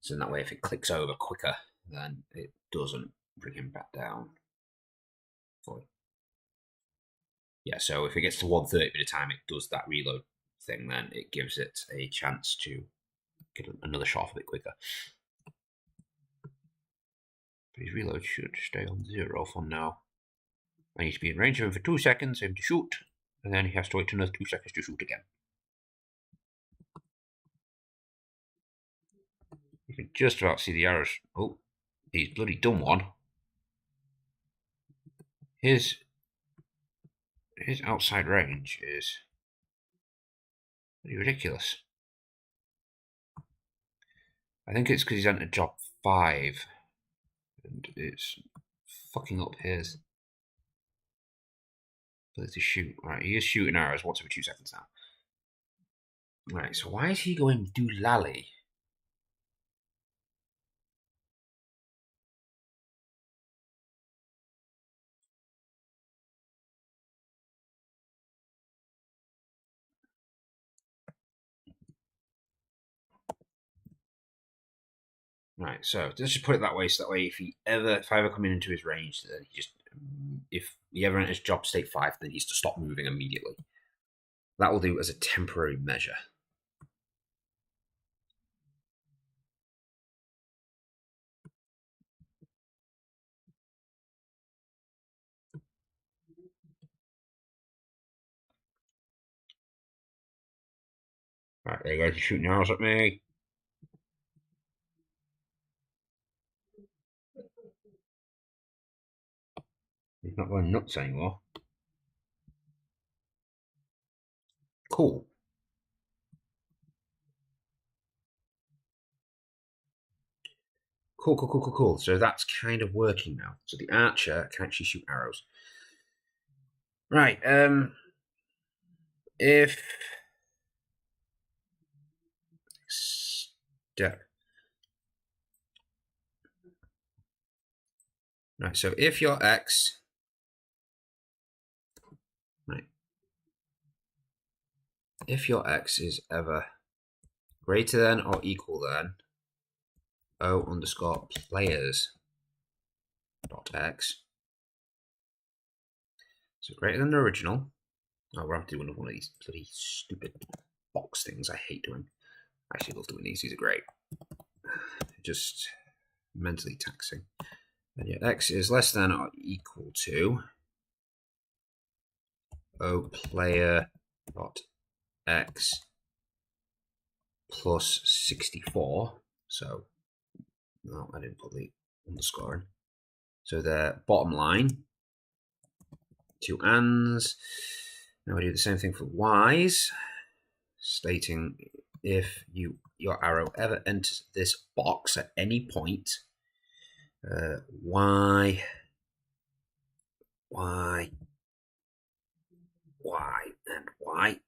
S1: So in that way, if it clicks over quicker, then it doesn't bring him back down. Yeah, so if it gets to 130 by the time it does that reload thing, then it gives it a chance to get another shot off a bit quicker. But his reload should stay on 0 from now. I need to be in range of him for 2 seconds for him to shoot, and then he has to wait another 2 seconds to shoot again. You can just about see the arrows. Oh, he's bloody done one. His outside range is pretty ridiculous. I think it's because he's entered job 5, and it's fucking up his ability to shoot. Right, he is shooting arrows once every 2 seconds now. Right, so why is he going doolally? Right, so let's just put it that way. So that way, if I ever come into his range, then if he ever enters job state 5, then he needs to stop moving immediately. That will do as a temporary measure. Right, there you go. He's shooting arrows at me. He's not going nuts anymore. Cool. Cool. So that's kind of working now. So the archer can actually shoot arrows. Right. If step. Right. So if your X. Right. If your X is ever greater than or equal than O underscore players dot X. So greater than the original. Oh, we're having to do one of these bloody stupid box things I hate doing. I actually love doing these. These are great. Just mentally taxing. And yet X is less than or equal to O player dot X plus 64. So, no, I didn't put the underscore in. So the bottom line, 2 ands. Now we do the same thing for Y's, stating if your arrow ever enters this box at any point, Y, and Y.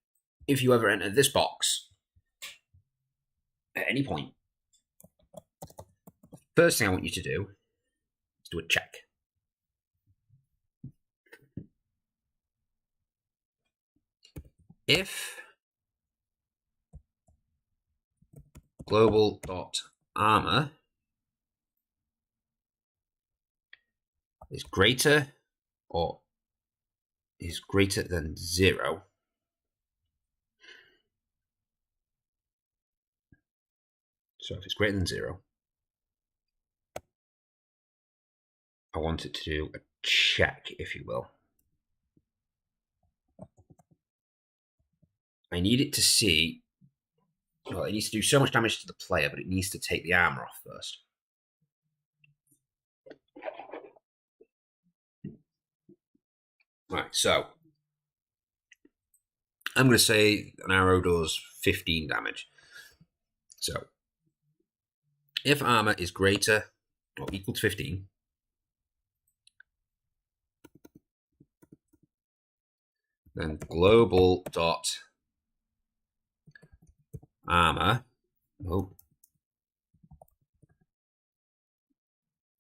S1: If you ever enter this box at any point, first thing I want you to do is do a check. If global.armor is greater or is greater than 0, so if it's greater than 0, I want it to do a check, if you will. I need it to see. Well, it needs to do so much damage to the player, but it needs to take the armor off first. Right, so I'm going to say an arrow does 15 damage. So if armor is greater or equal to 15, then global dot armor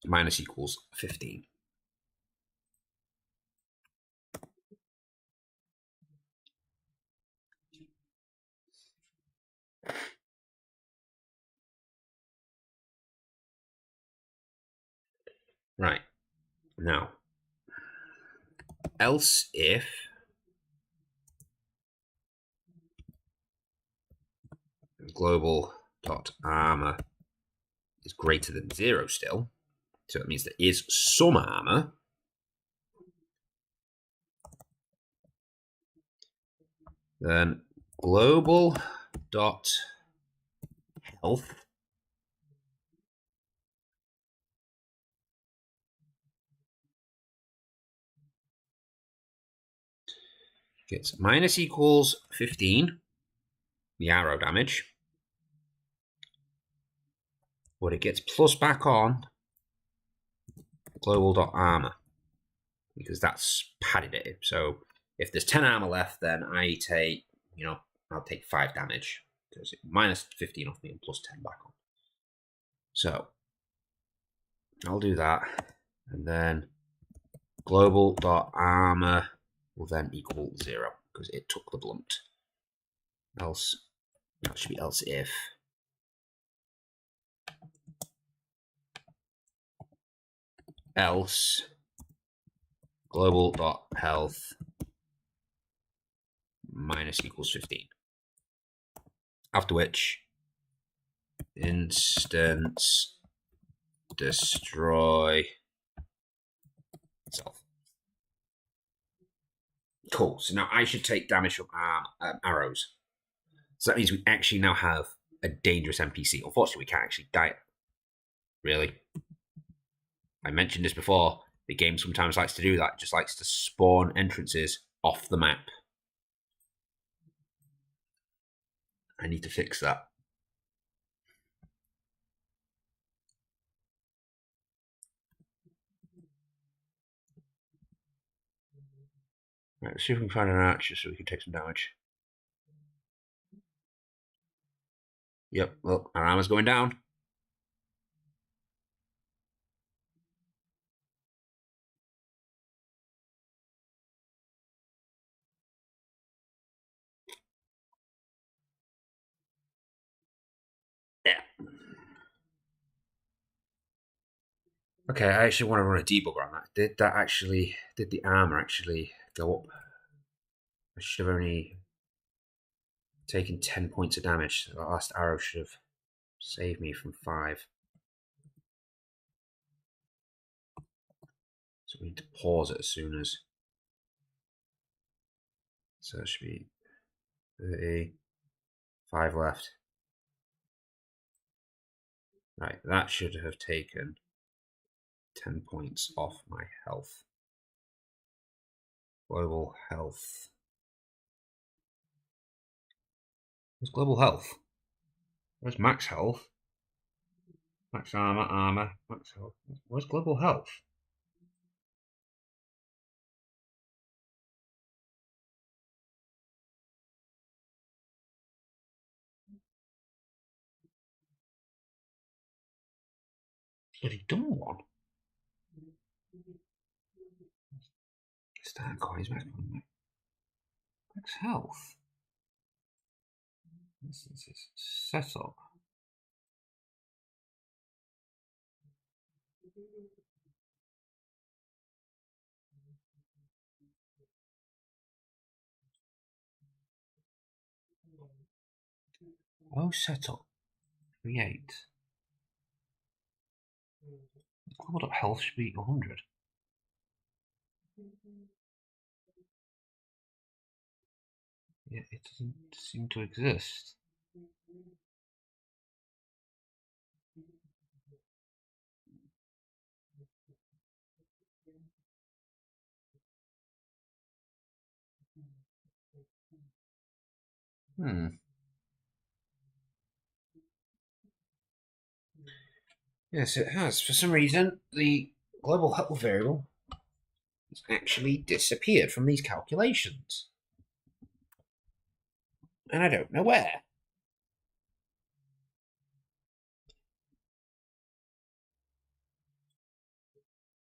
S1: minus equals 15. Right. Now, else if global dot armor is greater than 0 still, so it means there is some armor, then global dot health gets minus equals 15, the arrow damage, but it gets plus back on global dot armor because that's padded it. So if there's 10 armor left, then I take, I'll take 5 damage because it minus 15 off me and plus 10 back on. So I'll do that, and then global dot armor will then equal 0 because it took the blunt. Else, that should be else if else global dot health minus equals 15. After which, instance destroy itself. Cool. So now I should take damage from arrows. So that means we actually now have a dangerous NPC. Unfortunately, we can't actually die it. Really. I mentioned this before. The game sometimes likes to do that. It just likes to spawn entrances off the map. I need to fix that. Right, let's see if we can find an archer so we can take some damage. Yep, look, our armor's going down. Yeah. Okay, I actually want to run a debugger on that. Did the armor actually go up? I should have only taken 10 points of damage. The last arrow should have saved me from 5. So we need to pause it as soon as. So it should be 35 left. Right, that should have taken 10 points off my health. Global health. Where's global health? Where's max health? Max armor, max health. Where's global health? Bloody done one. Start coins, max health. This is setup. Oh, setup. Create. Global.health should be 100. Yeah, it doesn't seem to exist. Yes, it has. For some reason, the global health variable has actually disappeared from these calculations. And I don't know where.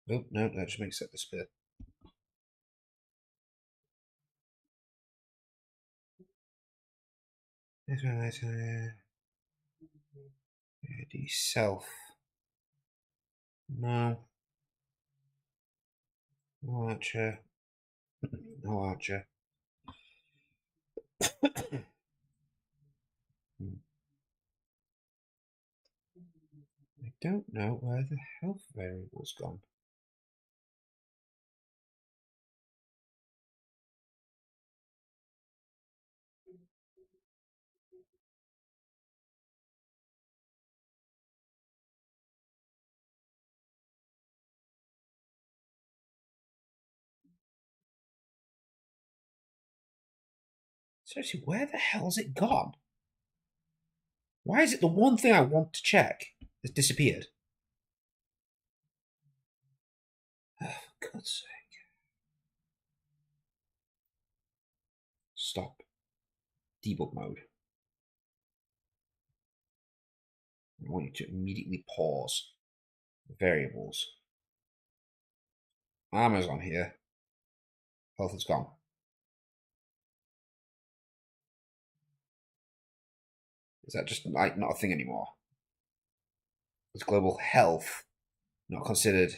S1: Oh, no, that just makes it disappear. The self. No. No Archer. No Archer. I don't know where the health variable's gone. Seriously, where the hell's it gone? Why is it the one thing I want to check has disappeared? Oh, for God's sake. Stop. Debug mode. I want you to immediately pause variables. Armor's on here. Health is gone. Is that just like not a thing anymore? Is global health not considered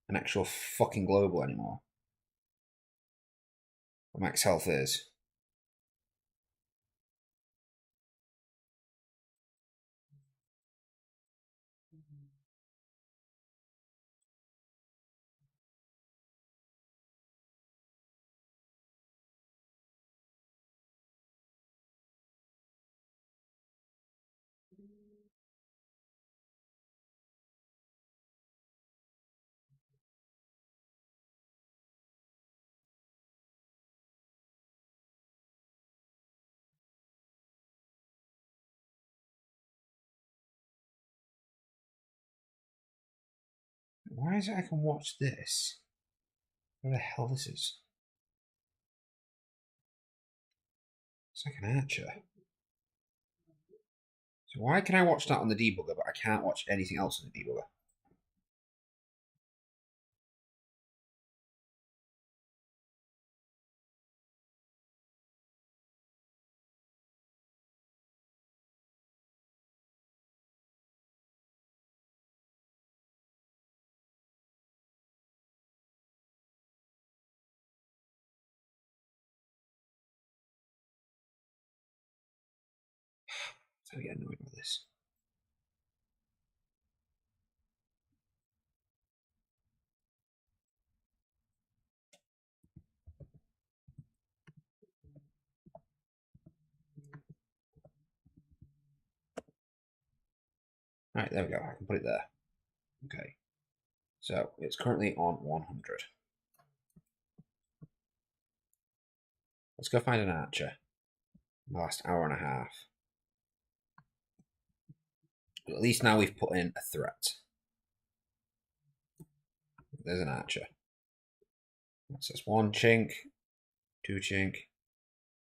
S1: an actual fucking global anymore? What max health is? Why is it I can watch this? Where the hell this is? It's like an archer. So why can I watch that on the debugger, but I can't watch anything else on the debugger? So I get annoyed with this. Right, there we go. I can put it there. Okay. So it's currently on 100. Let's go find an archer. The last hour and a half. But at least now we've put in a threat. There's an archer. That says one chink, two chink,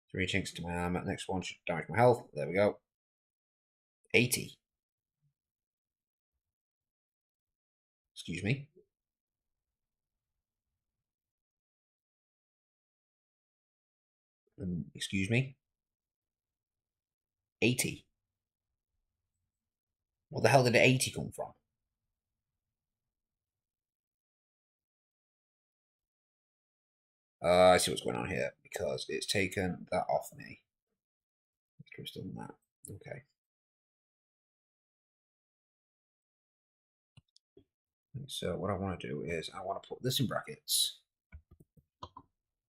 S1: three chinks to my armor. Next one should damage my health. There we go. 80. Excuse me. Excuse me. 80. What the hell did the 80 come from? I see what's going on here because it's taken that off me. It's done that. Okay. So what I want to do is I want to put this in brackets. I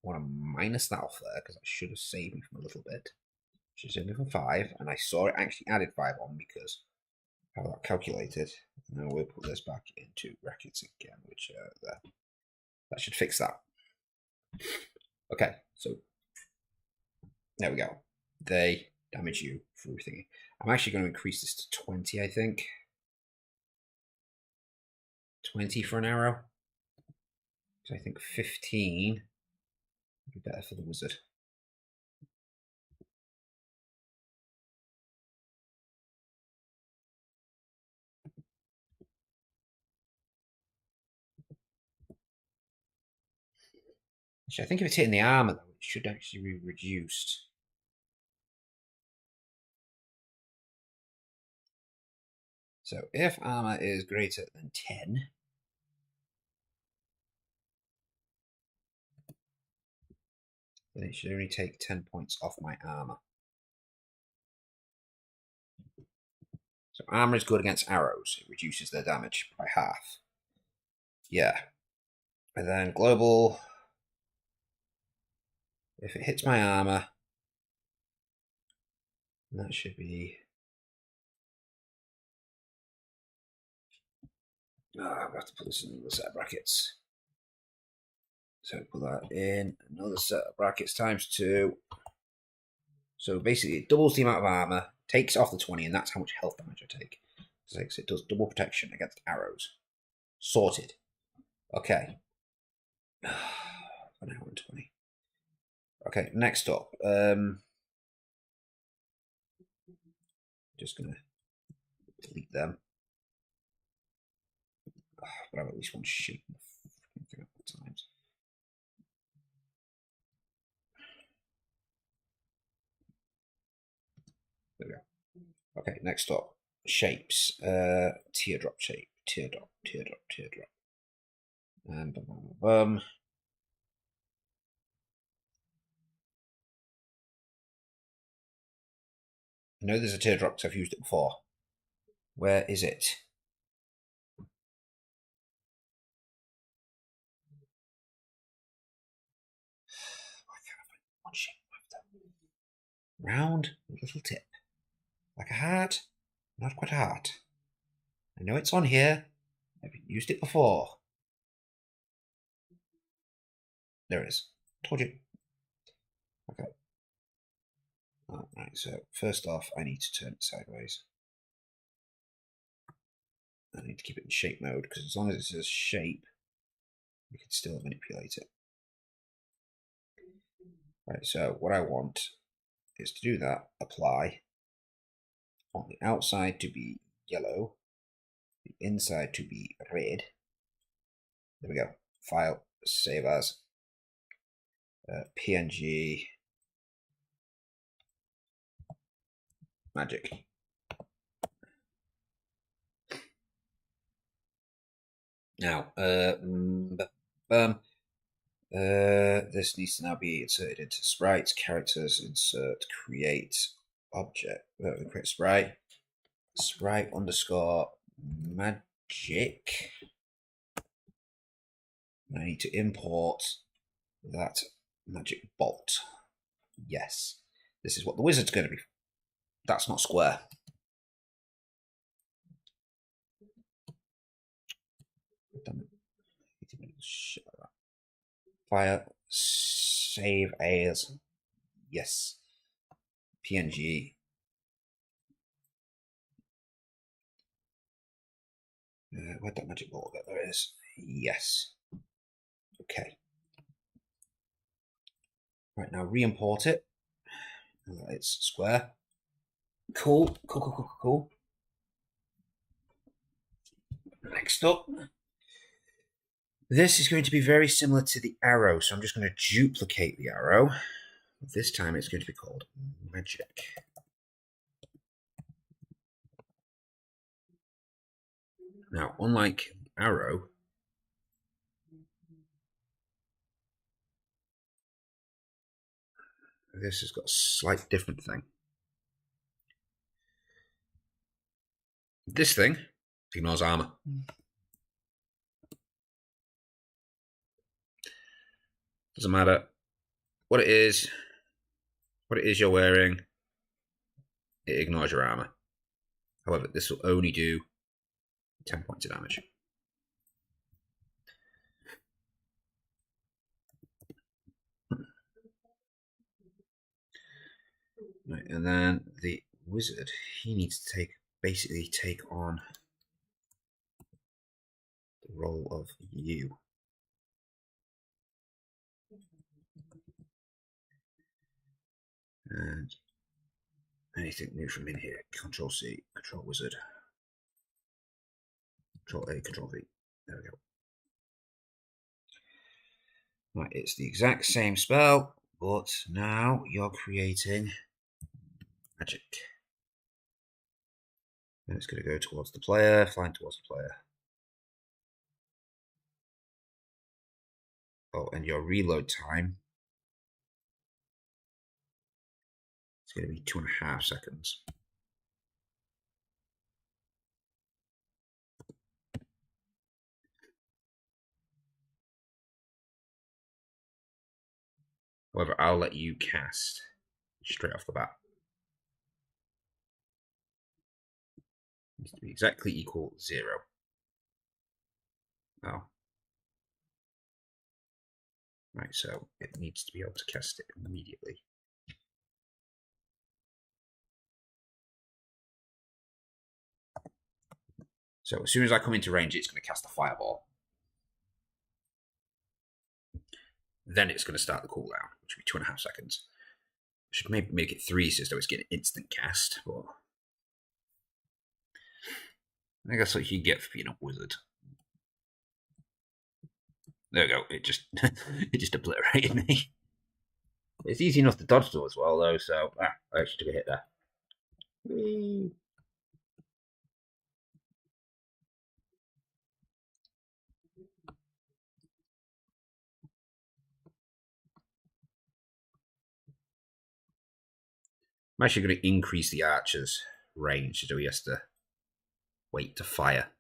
S1: want to minus that off there because I should have saved me from a little bit. Which is only for 5, and I saw it actually added 5 on because I have that calculated. Now we'll put this back into brackets again, which there. That should fix that. Okay, so there we go. They damage you through thingy. I'm actually going to increase this to 20, I think. 20 for an arrow. So I think 15 would be better for the wizard. Actually, I think if it's hitting the armor, though, it should actually be reduced. So if armor is greater than 10, then it should only take 10 points off my armor. So armor is good against arrows. It reduces their damage by half. Yeah. And then global. If it hits my armor, that should be... Oh, I have to put this in another set of brackets. So put that in another set of brackets times 2. So basically it doubles the amount of armor, takes off the 20, and that's how much health damage I take. So it does double protection against arrows. Sorted. Okay. An hour and 20. Okay, next up. Just gonna delete them. But I have at least one shape in the thing at times. There we go. Okay, next up. Shapes. Teardrop shape. Teardrop. And I know there's a teardrop because I've used it before. Where is it? Why can't I find one shape after? Round, little tip. Like a heart, not quite a heart. I know it's on here. I've used it before. There it is. Told you. Okay. Alright, so first off, I need to turn it sideways. I need to keep it in shape mode because as long as it says shape, we can still manipulate it. Right, so what I want is to do that, apply. On the outside to be yellow, the inside to be red. There we go. File, save as PNG magic. Now, this needs to now be inserted into sprites, characters, insert, create object, create sprite underscore magic. And I need to import that magic bolt. Yes, this is what the wizard's going to be. That's not square. File, save as, yes, PNG. Where'd that magic bolt go? There it is. Yes. Okay. Right, now re-import it. It's square. Cool. Next up. This is going to be very similar to the arrow, so I'm just going to duplicate the arrow. This time it's going to be called magic. Now, unlike arrow, this has got a slight different thing. This thing ignores armor. Doesn't matter what it is you're wearing, it ignores your armor. However, this will only do 10 points of damage. Right, and then the wizard, he needs to basically take on the role of you. And anything new from in here, Control C, Control Wizard, Control A, Control V. There we go. Right, it's the exact same spell, but now you're creating magic. And it's going to go towards the player, flying towards the player. Oh, and your reload time is going to be 2.5 seconds. However, I'll let you cast straight off the bat. It needs to be exactly equal 0. Oh. Right, so it needs to be able to cast it immediately. So as soon as I come into range, it's going to cast a fireball. Then it's going to start the cooldown, which will be 2.5 seconds. I should maybe make it 3 so it's getting instant cast, but I think that's what you get for being a wizard. There we go. It just it just obliterated me. It's easy enough to dodge though as well, though. So I actually took a hit there. Whee. I'm actually going to increase the archer's range, so he has to wait to fire.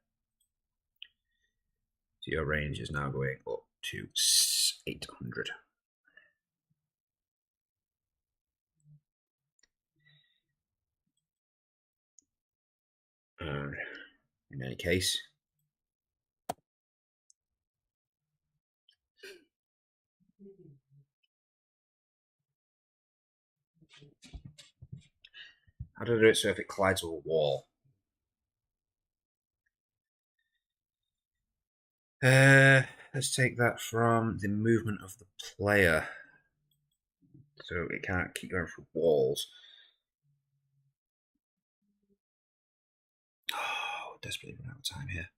S1: So your range is now going up to 800. In any case, how do I do it so if it collides with a wall? Let's take that from the movement of the player. So it can't keep going through walls. Oh, desperately run out of time here.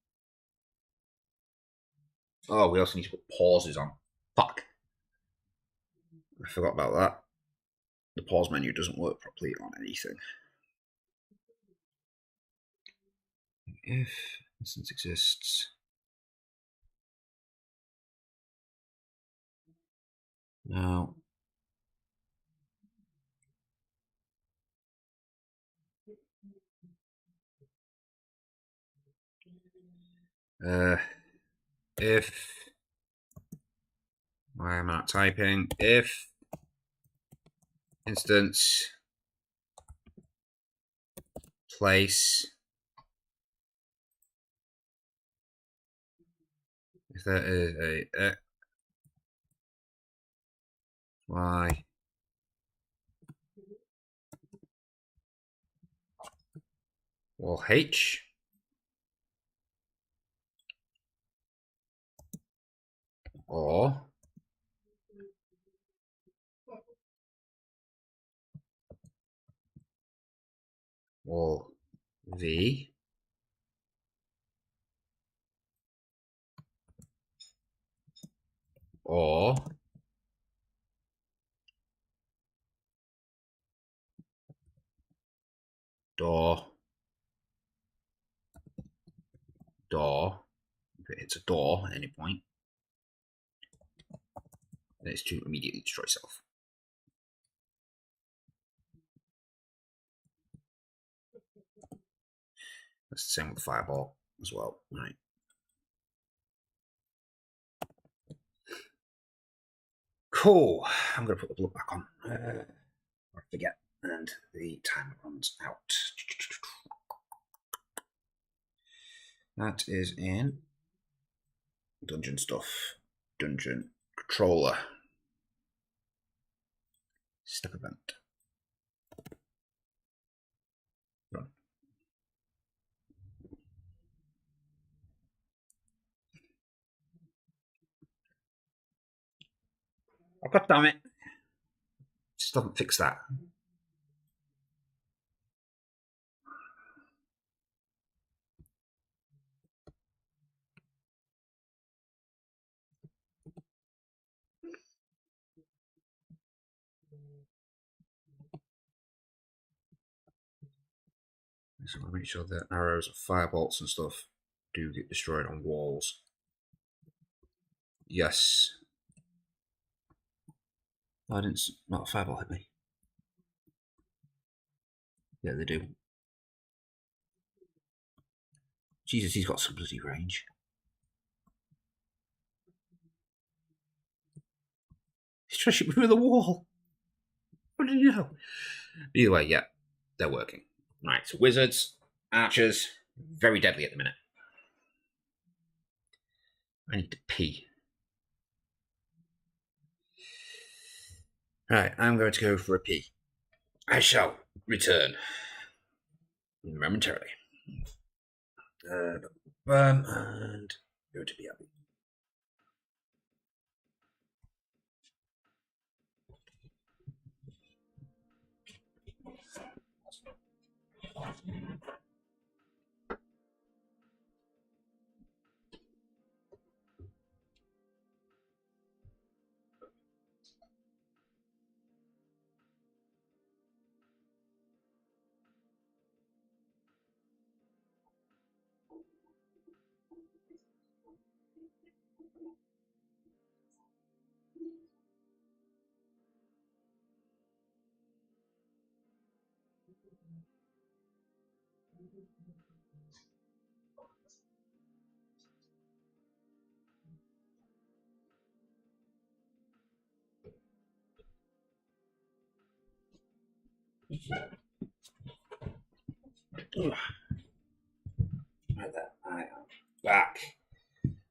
S1: Oh, we also need to put pauses on. Fuck. I forgot about that. The pause menu doesn't work properly on anything. If instance exists. Now. If. Why am I not typing? If instance place. If there is a X, Y, or H, or V, or door, if it hits a door at any point, then it's to immediately destroy self. That's the same with the fireball as well, right? Cool. I'm going to put the blood back on. Or I forget. And the timer runs out. That is in dungeon stuff. Dungeon controller. Step event. Run. Oh, God damn it. Just doesn't fix that. So I want to make sure that arrows, firebolts, and stuff do get destroyed on walls. Yes. I didn't. Not a fireball hit me. Yeah, they do. Jesus, he's got some bloody range. He's trying to shoot me through the wall. What did you know? Either way, yeah, they're working. Right, so wizards, archers, very deadly at the minute. I need to pee. Right, I'm going to go for a pee. I shall return momentarily. And go to the abbey. Right there, I am back.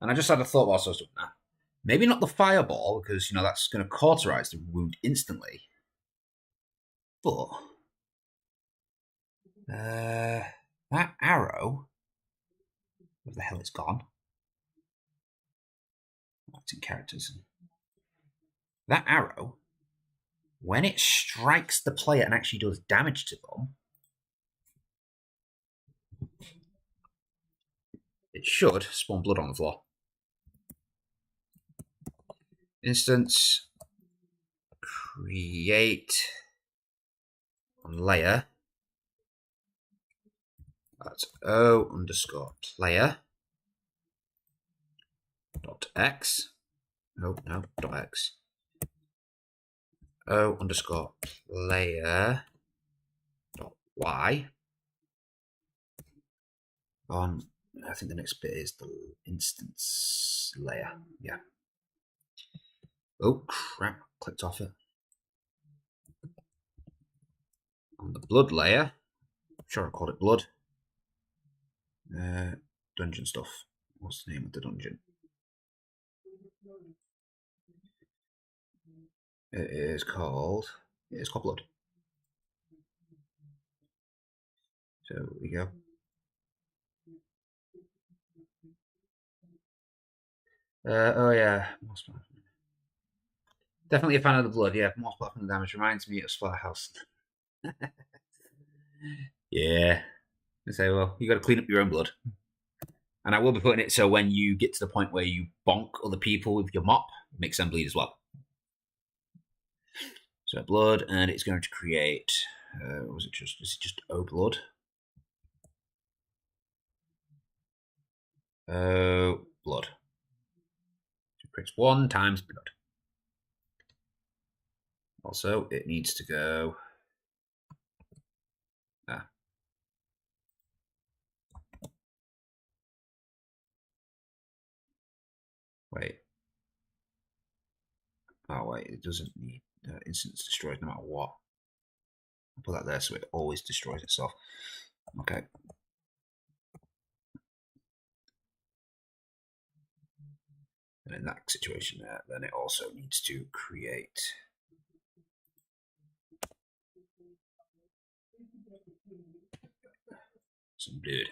S1: And I just had a thought whilst I was doing that. Maybe not the fireball, because, that's going to cauterize the wound instantly. But that arrow, where the hell it's gone? Oh, it's in characters. That arrow, when it strikes the player and actually does damage to them, it should spawn blood on the floor. Instance, create on layer. That's O underscore player dot X. No, dot X. O underscore player dot Y. On, I think the next bit is the instance layer. Yeah. Oh crap! Clicked off it. On the blood layer, I'm sure I called it blood. Dungeon stuff. What's the name of the dungeon? It's called blood. So we go. Oh yeah, definitely a fan of the blood. Yeah, more splat from the damage reminds me of Splatterhouse. Yeah. I say, well, you got to clean up your own blood. And I will be putting it so when you get to the point where you bonk other people with your mop, it makes them bleed as well. So blood, and it's going to create. Is it just O blood? O blood. It creates 1 times blood. Also, it needs to go. Wait. Oh wait, it doesn't need instance destroyed no matter what. I'll put that there so it always destroys itself. Okay. And in that situation there, then it also needs to create some blood.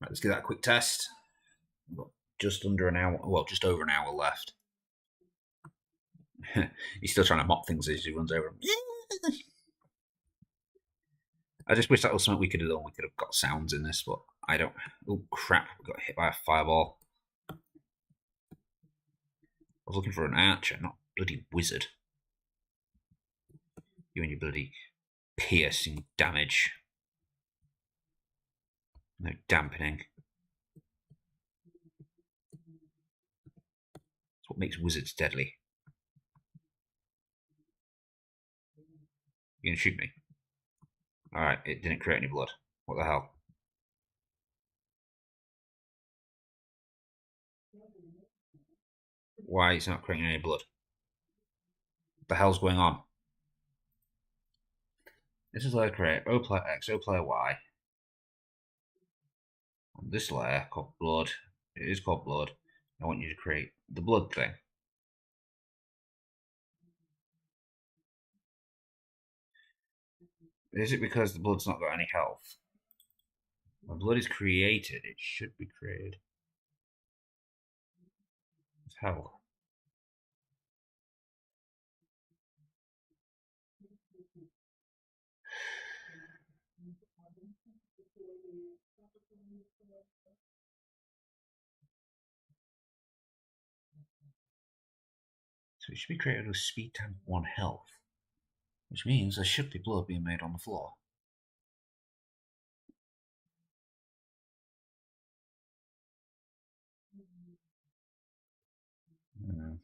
S1: Right, let's give that a quick test. We've got just under an hour, well, just over an hour left. He's still trying to mop things as he runs over them. I just wish that was something we could have done. We could have got sounds in this, but I don't. Oh crap! We got hit by a fireball. I was looking for an archer, not a bloody wizard. You and your bloody piercing damage. No dampening. That's what makes wizards deadly. You gonna shoot me? Alright, it didn't create any blood. What the hell? Why is it not creating any blood? What the hell's going on? This is layer create O player X, O player Y. On this layer called blood, it is called blood. I want you to create the blood thing. Is it because the blood's not got any health? When blood is created, it should be created. It's hell. So it should be created with speed times 1 health, which means there should be blood being made on the floor. Hmm.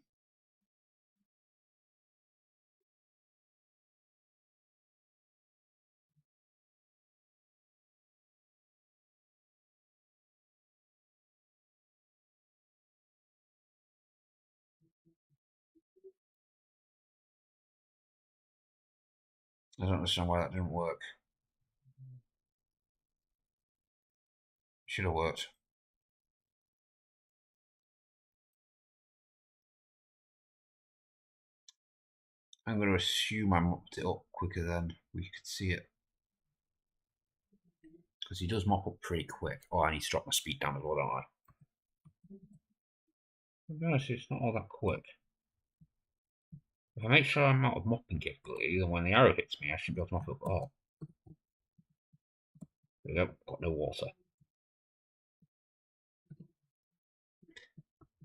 S1: I don't understand why that didn't work. Should have worked. I'm going to assume I mopped it up quicker than we could see it. Because he does mop up pretty quick. Oh, I need to drop my speed down as well, don't I? To be honest, it's not all that quick. If I make sure I'm out of mopping capability, then when the arrow hits me, I should be able to mop it up at all. There we go. Got no water.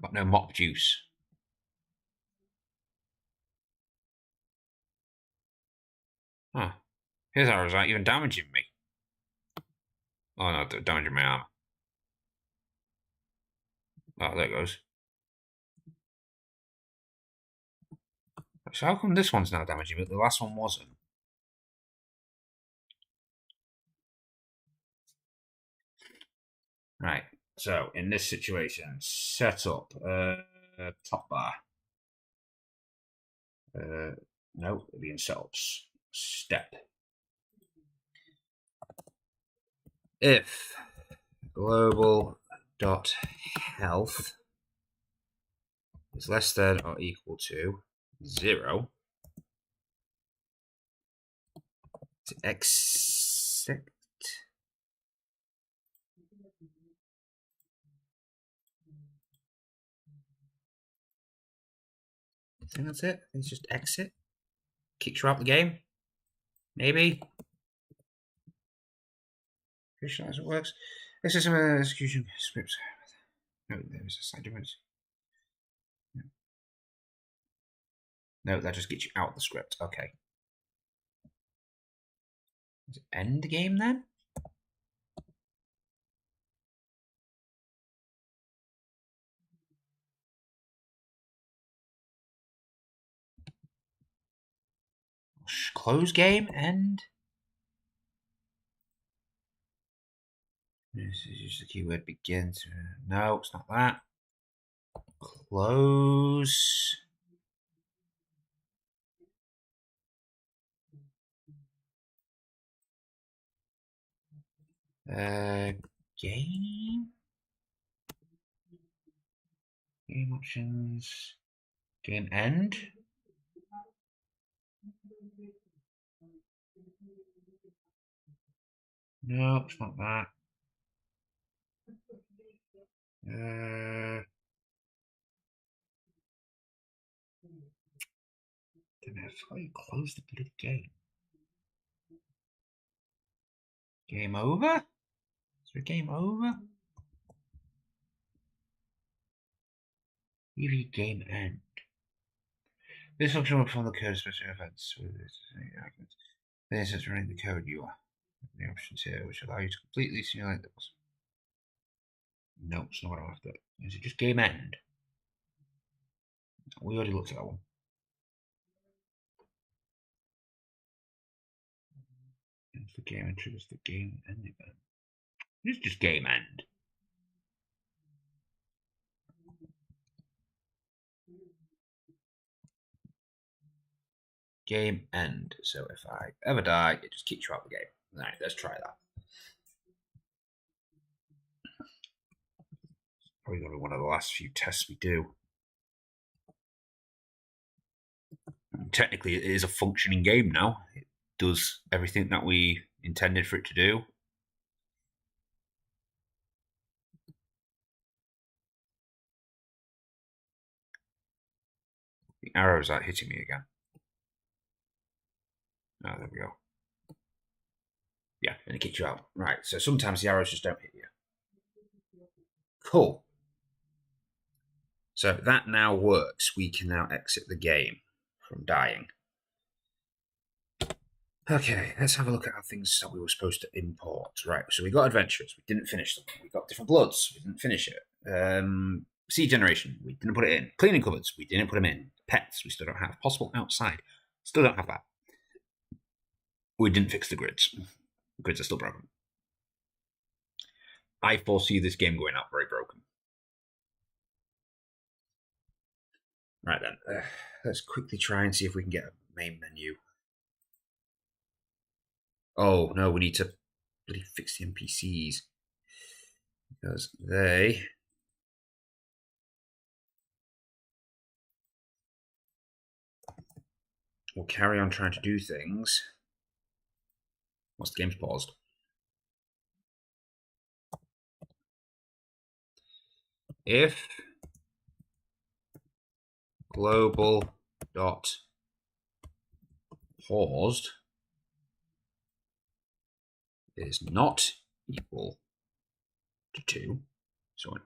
S1: Got no mop juice. Huh. His arrows aren't even damaging me. Oh no, they're damaging my arm. Oh, there it goes. So how come this one's now damaging me, but the last one wasn't? Right. So in this situation, set up top bar. No, it'll be in setups. Step. If global dot health is less than or equal to 0, to accept. I think that's it. It's just exit. Kicks you out the game. Maybe. Pretty sure that's what works. This is some execution scripts. No, there is a slight difference. No, that just gets you out of the script. Okay. Does it end the game then? Close game, end. This is just the keyword begins. No, it's not that. Close. Game? Game options. Game end? No, it's not that. Then how do you close the bloody game? Game over? Is there a game over? EV game end. This function will perform the code of special events. This is running the code you are. The options here which allow you to completely simulate those. No, it's not what I'm after. Is it just game end? We already looked at that one. It's the game and triggers the game end event. It's just game end. Game end. So if I ever die, it just kicks you out of the game. Alright, let's try that. Probably gonna be one of the last few tests we do. Technically, it is a functioning game now. It does everything that we intended for it to do. The arrows are hitting me again. Oh, there we go. Yeah, and it kicks you out. Right, so sometimes the arrows just don't hit you. Cool. So that now works. We can now exit the game from dying. Okay, let's have a look at our things that we were supposed to import. Right, so we got adventurers. We didn't finish them. We got different bloods. We didn't finish it. Seed generation. We didn't put it in. Cleaning cupboards. We didn't put them in. Pets. We still don't have. Possible outside. Still don't have that. We didn't fix the grids. The grids are still broken. I foresee this game going out very broken. Right then, let's quickly try and see if we can get a main menu. Oh no, we need to really fix the NPCs because they will carry on trying to do things once the game's paused. If global dot paused is not equal to 2, so in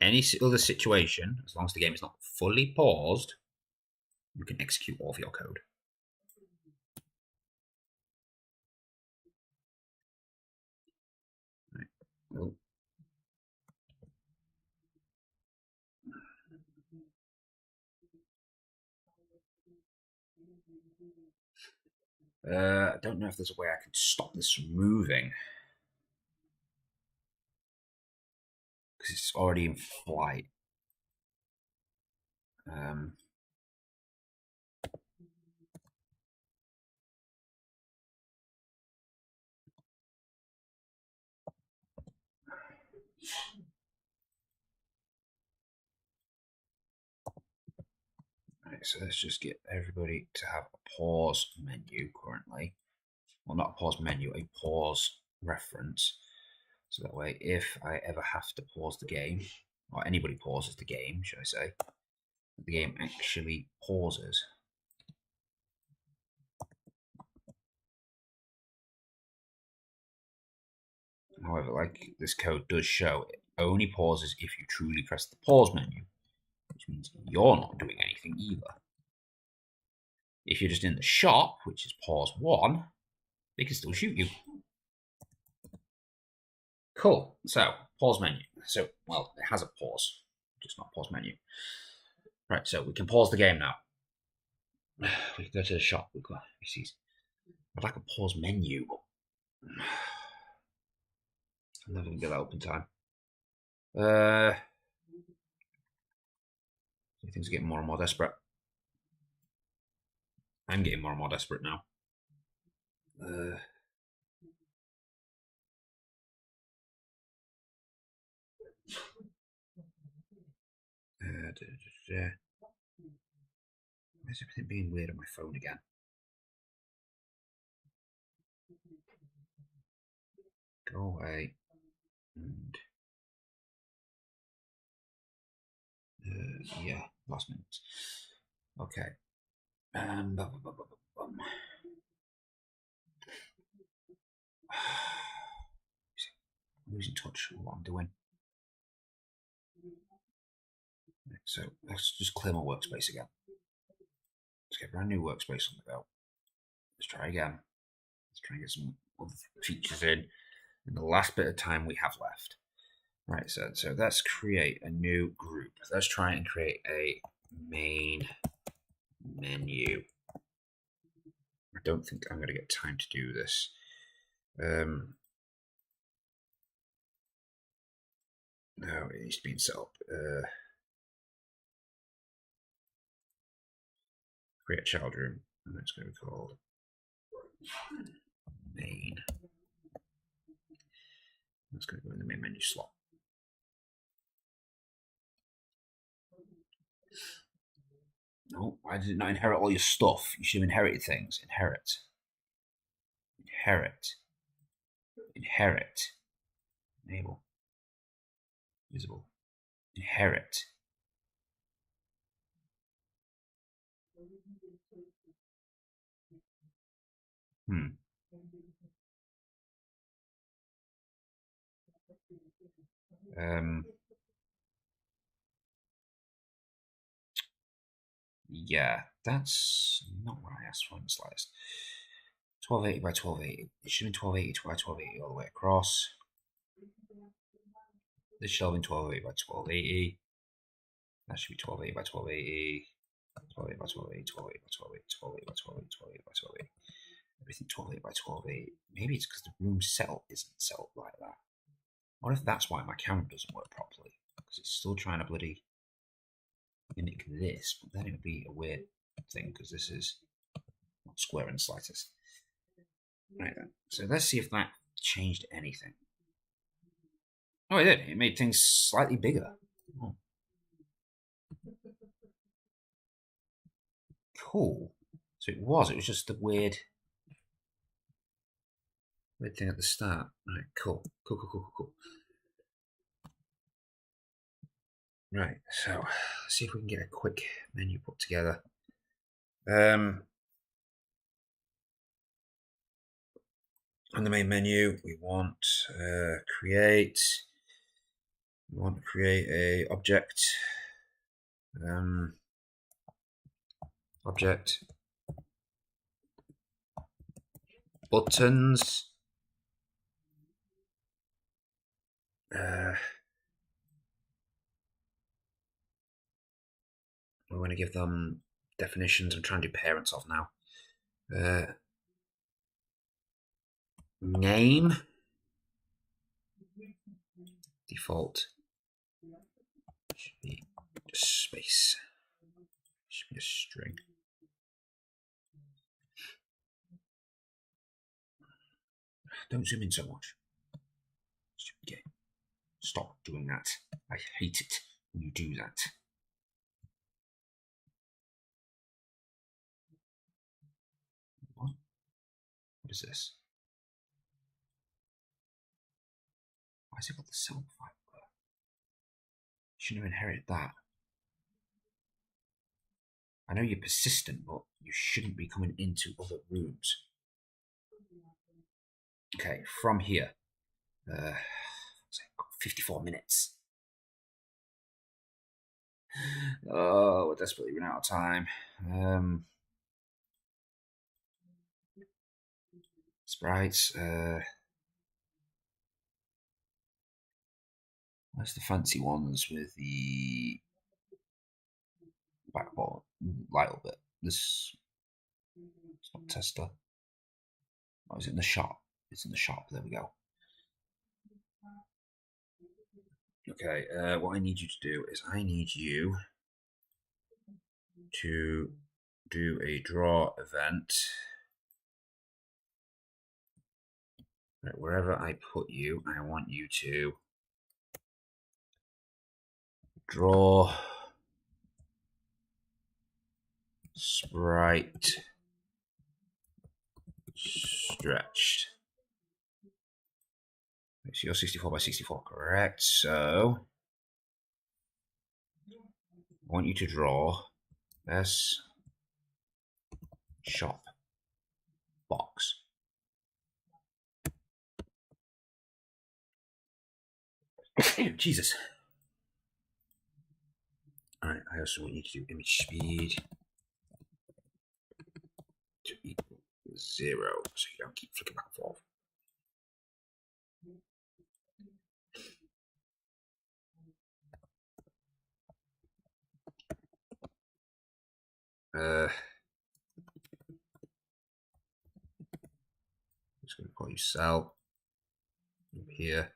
S1: any other situation, as long as the game is not fully paused, you can execute all of your code. Right. Well, I don't know if there's a way I can stop this from moving because it's already in flight. Right, so let's just get everybody to have a pause menu currently. Well, not a pause menu, a pause reference. So that way, if I ever have to pause the game, or anybody pauses the game, should I say, the game actually pauses. However, like this code does show, it only pauses if you truly press the pause menu, which means you're not doing anything either. If you're just in the shop, which is pause 1, they can still shoot you. Cool. So, pause menu. So, well, it has a pause, just not pause menu. Right, so we can pause the game now. We can go to the shop. We've got PCs. I'd like a pause menu. I'm never going to get that open time. Things are getting more and more desperate. I'm getting more and more desperate now. Why is everything being weird on my phone again? Go away. And yeah, last minute. Okay. Bum, bum, bum, bum, bum. I'm losing touch with what I'm doing. So let's just clear my workspace again. Let's get a brand new workspace on the go. Let's try again. Let's try and get some other features in the last bit of time we have left. Right, so let's create a new group. Let's try and create a main menu. I don't think I'm going to get time to do this. No, it needs to be set up. Create a child room, and it's going to be called main. That's going to go in the main menu slot. No, why did it not inherit all your stuff? You should have inherited things. Inherit. Inherit. Inherit. Enable. Visible. Inherit. Yeah, that's not what I asked for in the slightest. 1280 by 1280. It should have been 1280 by 1280 all the way across. This should have been 1280 by 1280. That should be 1280 by 1280. 1280 by 1280, 1280 by 1280, 1280 by 1280, 1280 by 1280. Everything 1280 by 1280. Maybe it's because the room setup isn't set up like that. What if that's why my camera doesn't work properly? Because it's still trying to bloody mimic this, but then it would be a weird thing because this is not square in the slightest. Right then. So let's see if that changed anything. Oh, it did. It made things slightly bigger. Oh. Cool. So it was just the weird thing at the start. Right, cool. Cool. Right, so let's see if we can get a quick menu put together. On the main menu, we want create. We want to create a object. Object. Buttons. We're going to give them definitions. I'm trying to do parents of now. Name. Default. Should be just space. Should be a string. Don't zoom in so much. Okay. Stop doing that. I hate it when you do that. What? What is this? Why has it got the sound file there? You shouldn't have inherited that. I know you're persistent, but you shouldn't be coming into other rooms. Okay, from here. 54 minutes. Oh, we're desperately running out of time. Sprites. Where's the fancy ones with the backboard light up bit? This. It's not tester. Oh, is it in the shop? It's in the shop. There we go. Okay, what I need you to do is I need you to do a draw event. Right, wherever I put you, I want you to draw sprite stretched. So you're 64 by 64, correct? So I want you to draw this shop box. Jesus. Alright, I also want you to do image speed to equal 0, so you don't keep flicking back and forth. I'm just going to call you cell here.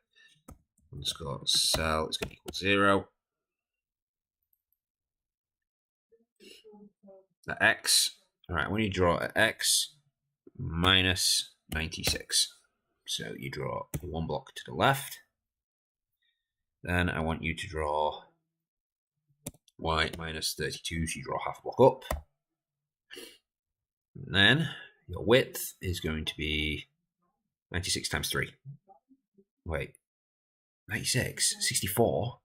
S1: Underscore cell is going to equal 0. The x. Alright, when you draw at x minus 96. So you draw one block to the left. Then I want you to draw y minus 32, so you draw half a block up. And then your width is going to be 96 times 3. Wait, 96? 64?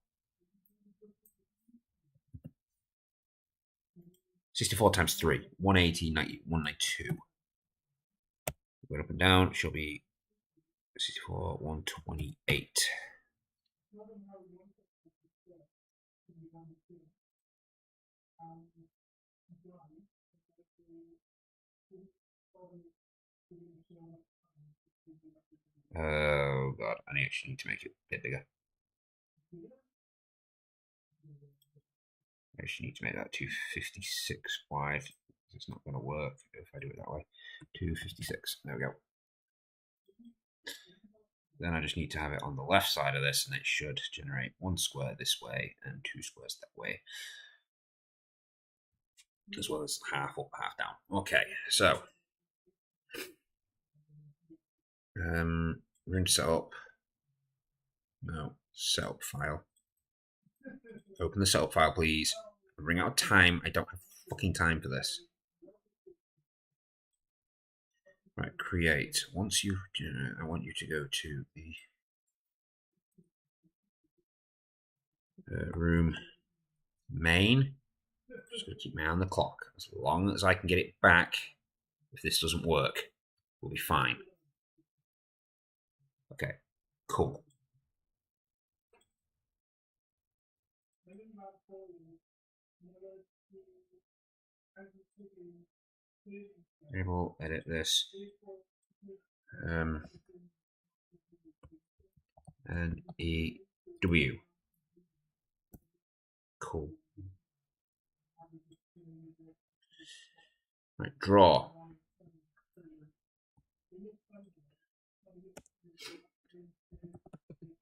S1: 64 times 3, 180, 90, 192. Going up and down, she'll be 64, 128. Oh god, I actually need to make it a bit bigger. I actually need to make that 256 wide. It's not going to work if I do it that way. 256, there we go. Then I just need to have it on the left side of this, and it should generate 1 square this way and 2 squares that way, as well as half up, half down. Okay, so we're going to set up. No, setup file. Open the setup file, please. I'm running out of time. I don't have fucking time for this. Right, create. Once you, I want you to go to the room main. I'm just going to keep my eye on the clock. As long as I can get it back, if this doesn't work, we'll be fine. Okay, cool. We'll edit this. And EW. Cool. Right, draw.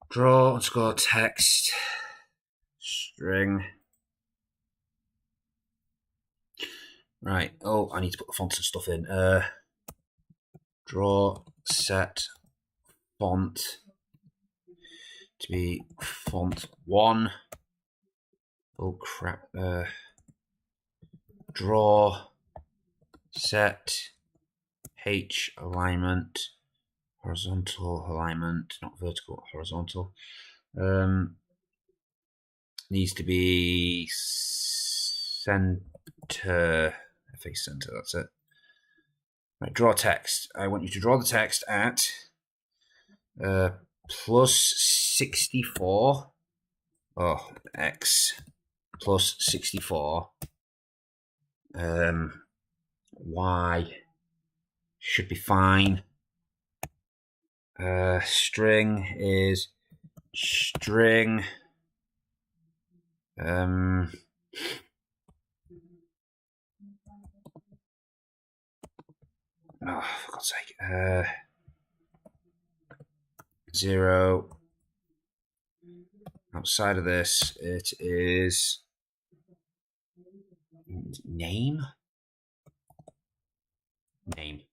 S1: Draw underscore text string. Right. Oh, I need to put the fonts and stuff in. Draw set font to be font 1. Oh crap. Draw set H alignment, horizontal alignment, not vertical, horizontal. Needs to be center, face center, that's it. Right, draw text. I want you to draw the text at plus 64. Oh, x plus 64. Y should be fine. String is string. Oh, for God's sake. 0. Outside of this, it is name. Name.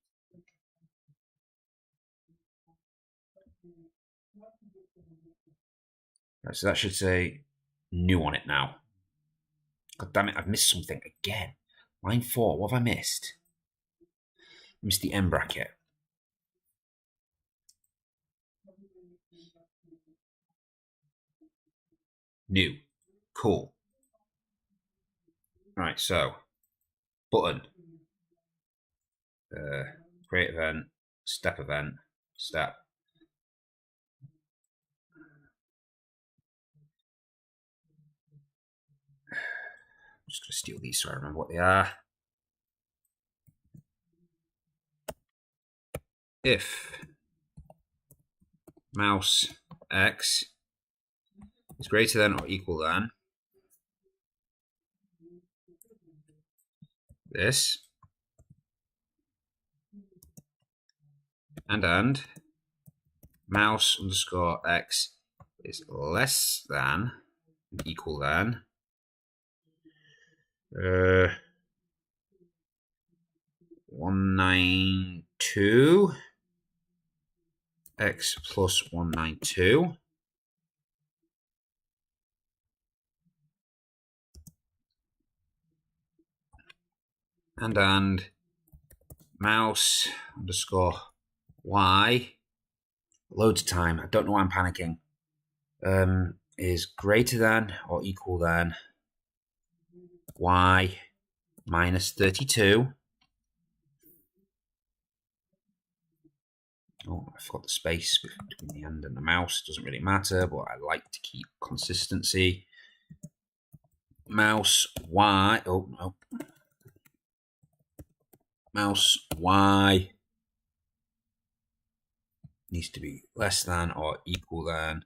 S1: Right, so that should say new on it now. God damn it, I've missed something again. Line 4, what have I missed? I missed the end bracket. New. Cool. Right, so button. Create event, step. I'm just going to steal these so I remember what they are. If mouse x is greater than or equal than this, and mouse underscore x is less than equal than 192 x plus 192 and mouse underscore y, loads of time, I don't know why I'm panicking, is greater than or equal than y minus 32. Oh, I forgot the space between the and the mouse. Doesn't really matter, but I like to keep consistency. Mouse y. Oh no. Mouse y needs to be less than or equal than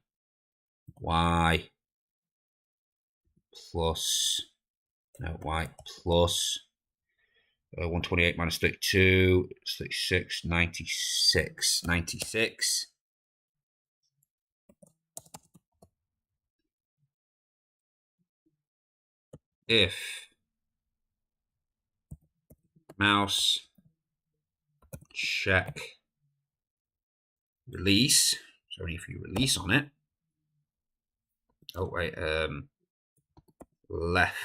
S1: y plus 128 minus 32 is 36, 96. 96. If mouse check release, so only if you release on it. Oh wait, left.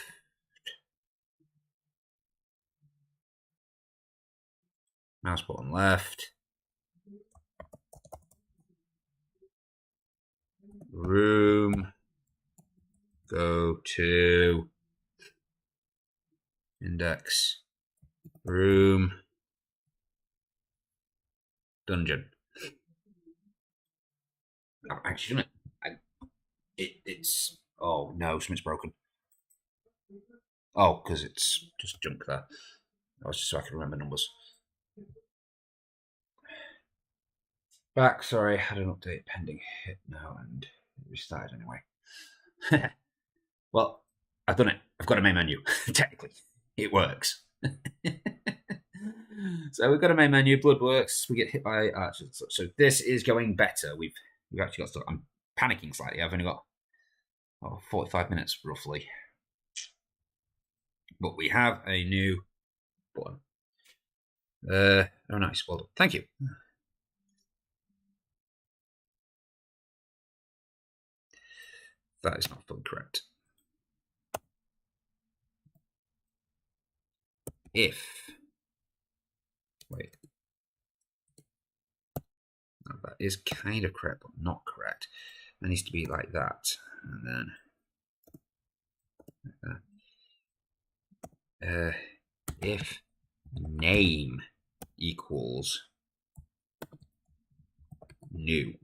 S1: Mouse button left. Room. Go to index. Room. Dungeon. Oh, actually, it's. Oh no, something's broken. Oh, because it's just junk there. That was just so I can remember numbers. Back, sorry, had an update pending hit now and it restarted anyway. Well, I've done it. I've got a main menu. Technically, it works. So we've got a main menu. Blood works. We get hit by archers. So this is going better. We've actually got stuff. I'm panicking slightly. I've only got 45 minutes roughly, but we have a new button. Oh, nice. Well done. Thank you. That is not fully correct. If wait, no, that is kind of correct, but not correct. It needs to be like that, and then if name equals new.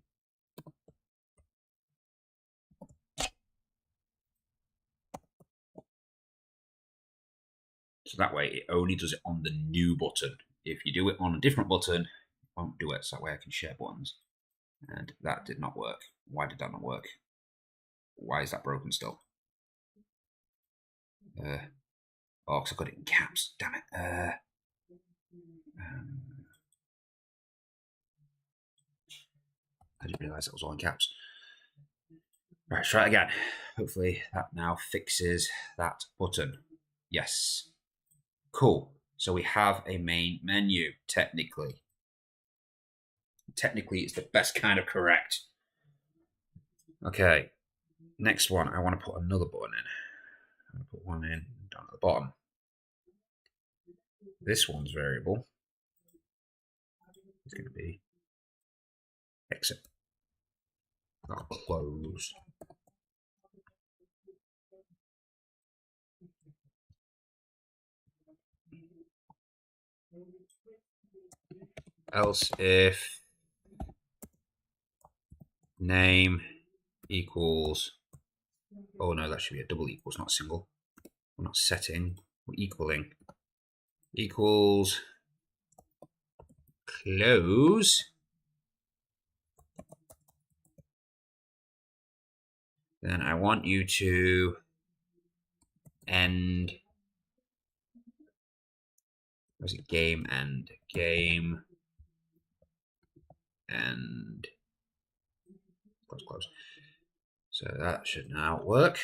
S1: So that way it only does it on the new button. If you do it on a different button, it won't do it. So that way I can share buttons. And that did not work. Why did that not work? Why is that broken still? Oh, because I got it in caps. Damn it. I didn't realize that was all in caps. Right, try it again. Hopefully that now fixes that button. Yes. Cool. So we have a main menu, technically. Technically, it's the best kind of correct. Okay. Next one, I want to put another button in. I'm going to put one in down at the bottom. this one's variable is going to be exit. I'll close. Else if name equals, oh no, that should be a double equals, not a single. We're not setting, we're equaling. Equals close. Then I want you to end, where's it, game end, game end, close. So that should now work.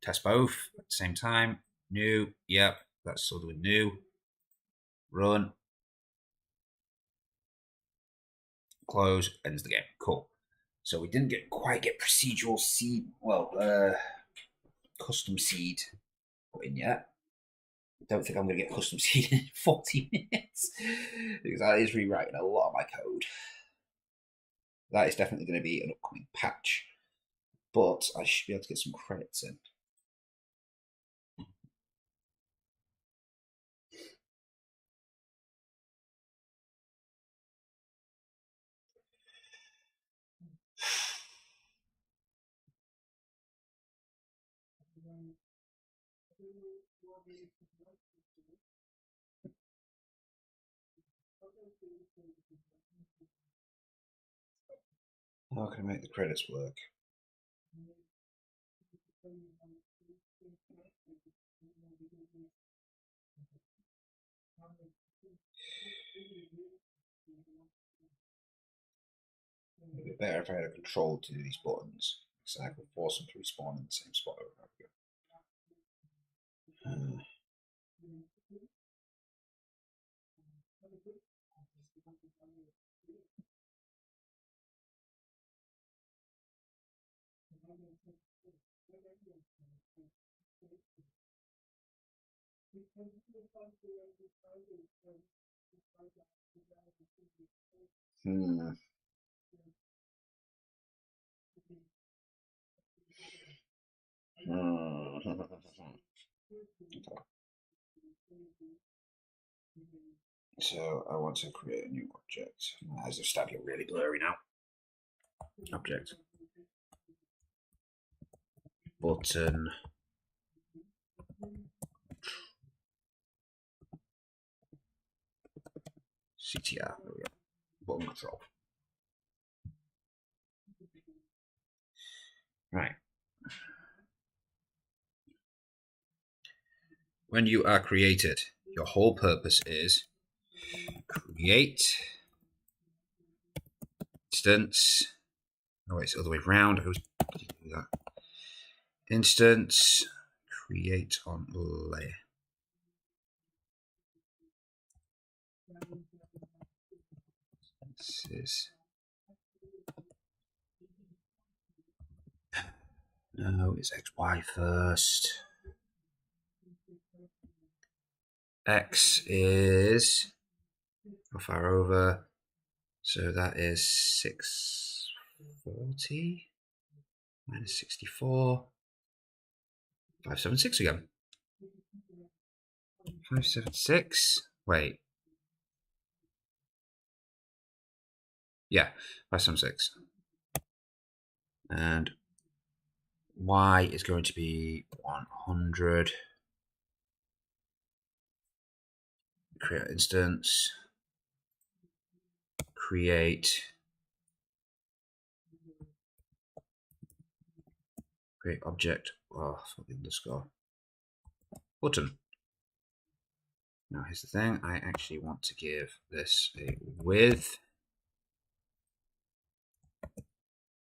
S1: Test both at the same time. New, yep, that's still doing new. Run. Close, ends the game. Cool. So we didn't quite get procedural seed, custom seed put in yet. I don't think I'm going to get custom seed in 40 minutes because that is rewriting a lot of my code. That is definitely going to be an upcoming patch, but I should be able to get some credits in. How can I make the credits work? It'd be better if I had a control to do these buttons, so I could force them to respawn in the same spot over and over again. So I want to create a new object. My eyes are starting to get really blurry now. Object. Button. CTR. There we go. Button control. Right. When you are created, your whole purpose is create instance. Oh, it's the other way around. I always do that. Instance create on layer. This is no, it's XY first. X is how far over? So that is 640 minus 64. 576 again. 576. Wait. Yeah, 576. And Y is going to be 100. Create instance. Create object. Oh, fuck the underscore. Button. Now here's the thing. I actually want to give this a width.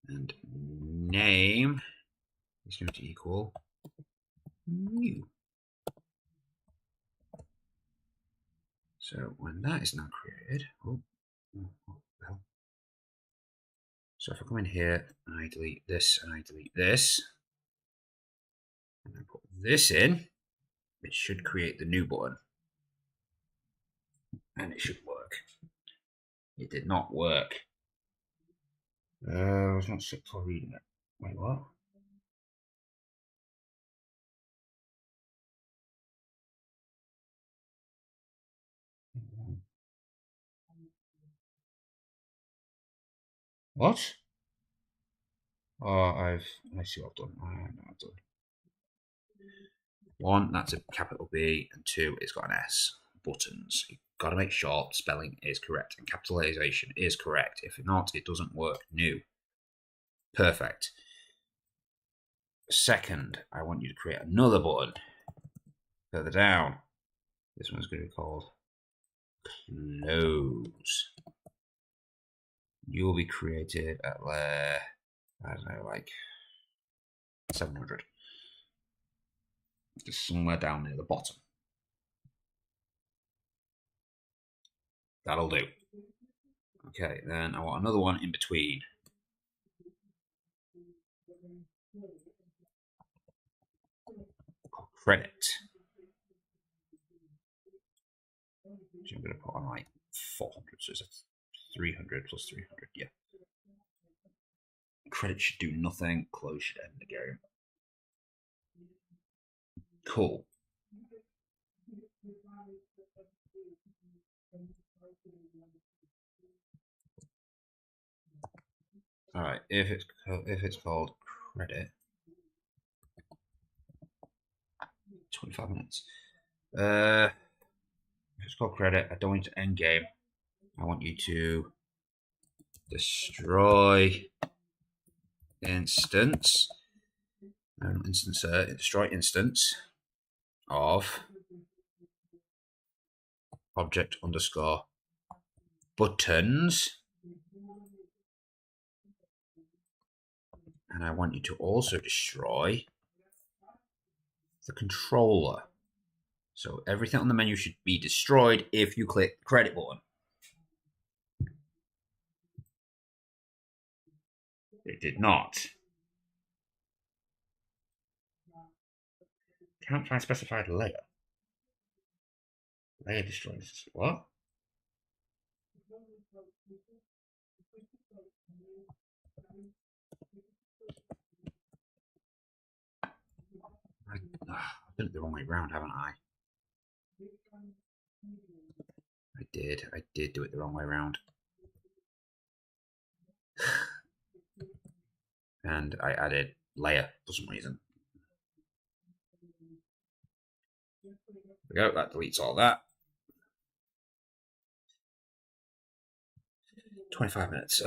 S1: And name is going to equal new. So when that is now created, so if I come in here and I delete this and I delete this, and I put this in, it should create the new button. and it should work. It did not work. I was not sick for reading it. Wait, what? What? Oh, let's see what I've done. I know I've done. 1, that's a capital B, and 2, it's got an S. Buttons. You've got to make sure spelling is correct and capitalization is correct. If not, it doesn't work. New. Perfect. Second, I want you to create another button further down. This one's going to be called Close. You will be created at, I don't know, like 700. Just somewhere down near the bottom. That'll do. Okay, then I want another one in between. Credit. Which I'm going to put on like 400, so it's 300 plus 300, yeah. Credit should do nothing. Close should end the game. Cool. All right, if it's called credit, 25 minutes. If it's called credit, I don't want it to end game. I want you to destroy instance. No, not instance. Destroy instance of object underscore buttons. And I want you to also destroy the controller. So everything on the menu should be destroyed if you click the credit button. It did not. Can't find specified layer. Layer destroys. What? I've done it the wrong way around, haven't I? I did do it the wrong way around. And I added layer for some reason. There we go, that deletes all that. 25 minutes.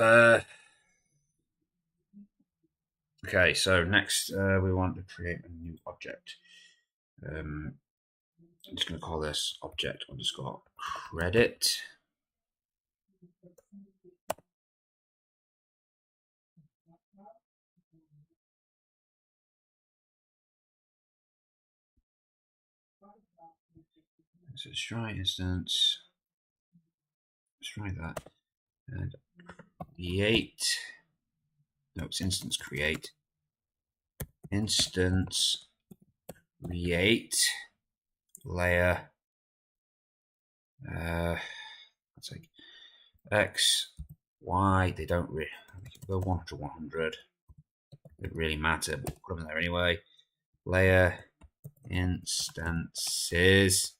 S1: Okay, so next we want to create a new object. I'm just going to call this object underscore credit. So destroy instance. Destroy that. And create. No, it's instance create. Instance create layer. Let's take X, Y. They don't really go 100 to 100. It really matter, but we'll put them in there anyway. Layer instances.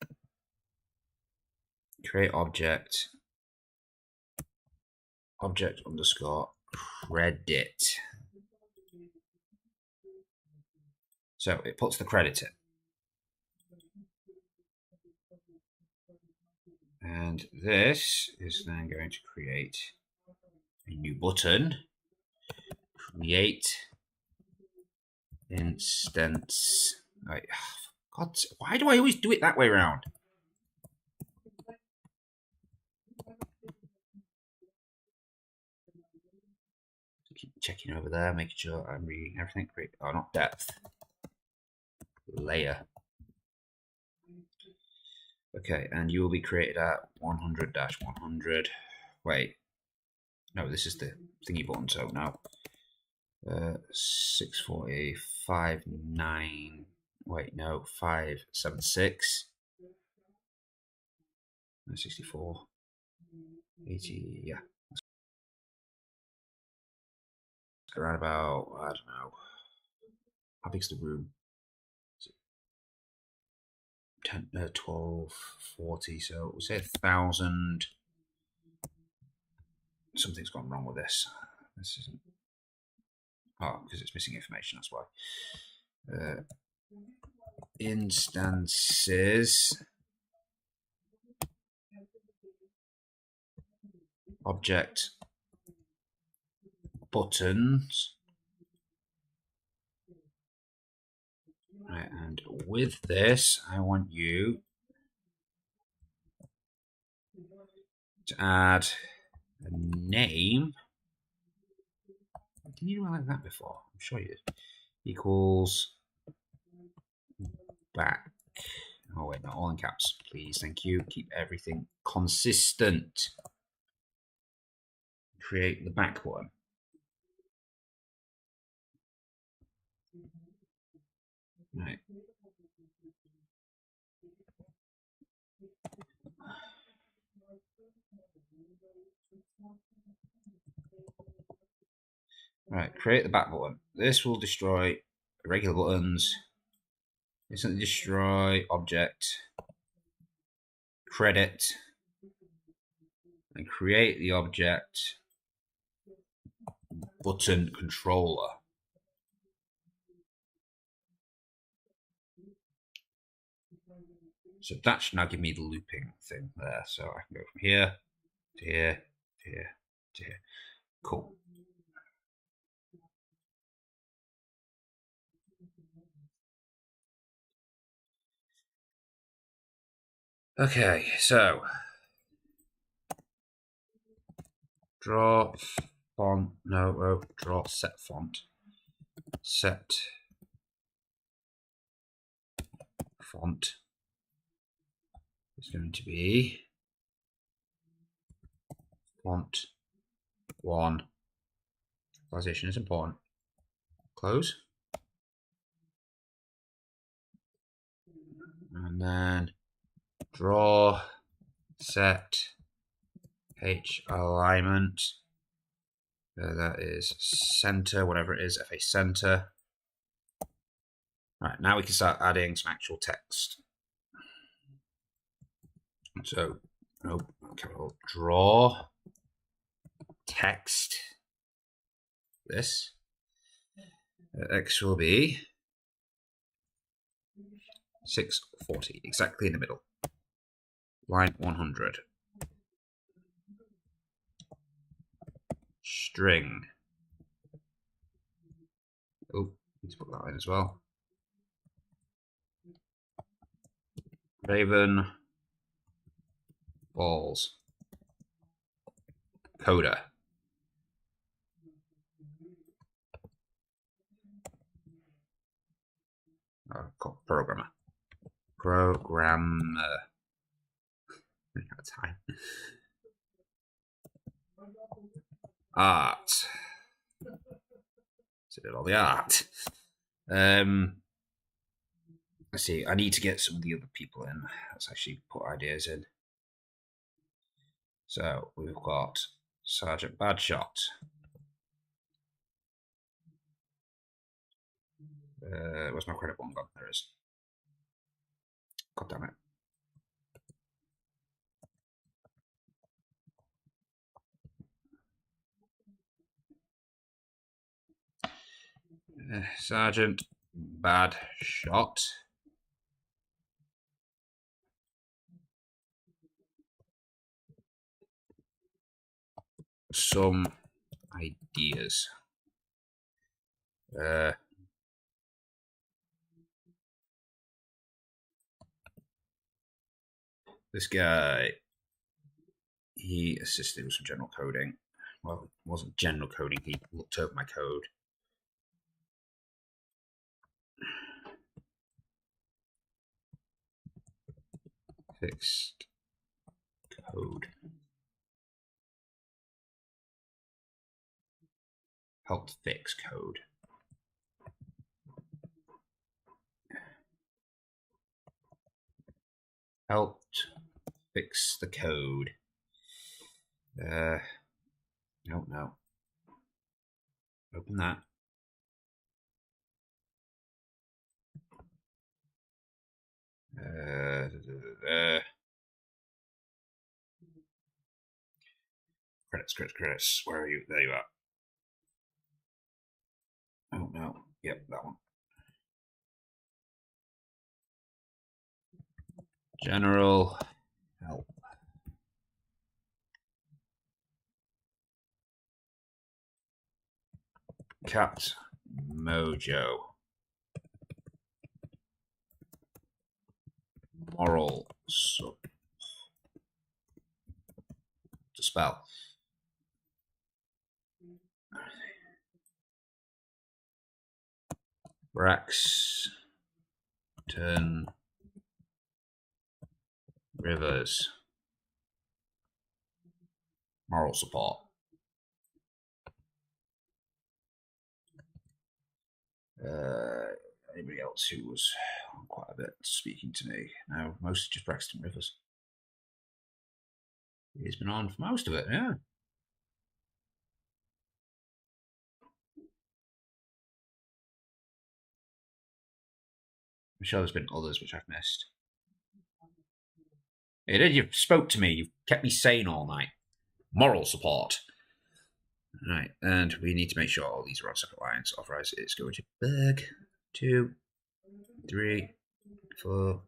S1: Create object. Object underscore credit. So it puts the credit in. And this is then going to create a new button. Create instance. Right. God, why do I always do it that way around? Keep checking over there, making sure I'm reading everything. Great. Oh, not depth. Layer. Okay, and you will be created at 100-100. Wait. No, this is the thingy button, so no. 640, 59. Wait, no, 576. 64, 80, yeah. Around about, I don't know, how big's the room? 10, 12, 40, so we'll say 1,000. Something's gone wrong with this. This isn't. Oh, because it's missing information, that's why. Instances. Object. Buttons. Right, and with this, I want you to add a name. Did you do like that before? I'm sure you did. Equals back. Oh wait, not all in caps, please. Thank you. Keep everything consistent. Create the back one. Right. Right, create the back button. This will destroy regular buttons. Instantly destroy object, credit, and create the object button controller. So that should now give me the looping thing there. So I can go from here to here to here to here. Cool. Okay, so draw font, no, draw set font. Set font is going to be font 1. Localization is important. Close. And then draw set H alignment. That is center, whatever it is, FA center. Right, now we can start adding some actual text. So, capital draw text. This X will be 640, exactly in the middle. Line 100. String. Oh, need to put that in as well. Raven. Balls. Coda. Programmer. Programmer. Out of time. Art. So did all the art. Let's see. I need to get some of the other people in. Let's actually put ideas in. So we've got Sergeant Badshot. Where's my credit one gone? There it is. God damn it. Sergeant Badshot. Some ideas. This guy, he assisted with some general coding. Well, it wasn't general coding, he looked over my code. Fixed code. Helped fix code. Helped fix the code. No. Open that. Credits. Where are you? There you are. Oh no. Yep, that one. General help. Cat Mojo. Moral sub. To spell. Braxton Rivers. Moral support. Anybody else who was quite a bit speaking to me? No, mostly just Braxton Rivers. He's been on for most of it, yeah. I'm sure there's been others which I've missed. You did. You spoke to me. You kept me sane all night. Moral support. Right, and we need to make sure all these are on separate lines. Authorize it's going to Berg. 2, 3, 4,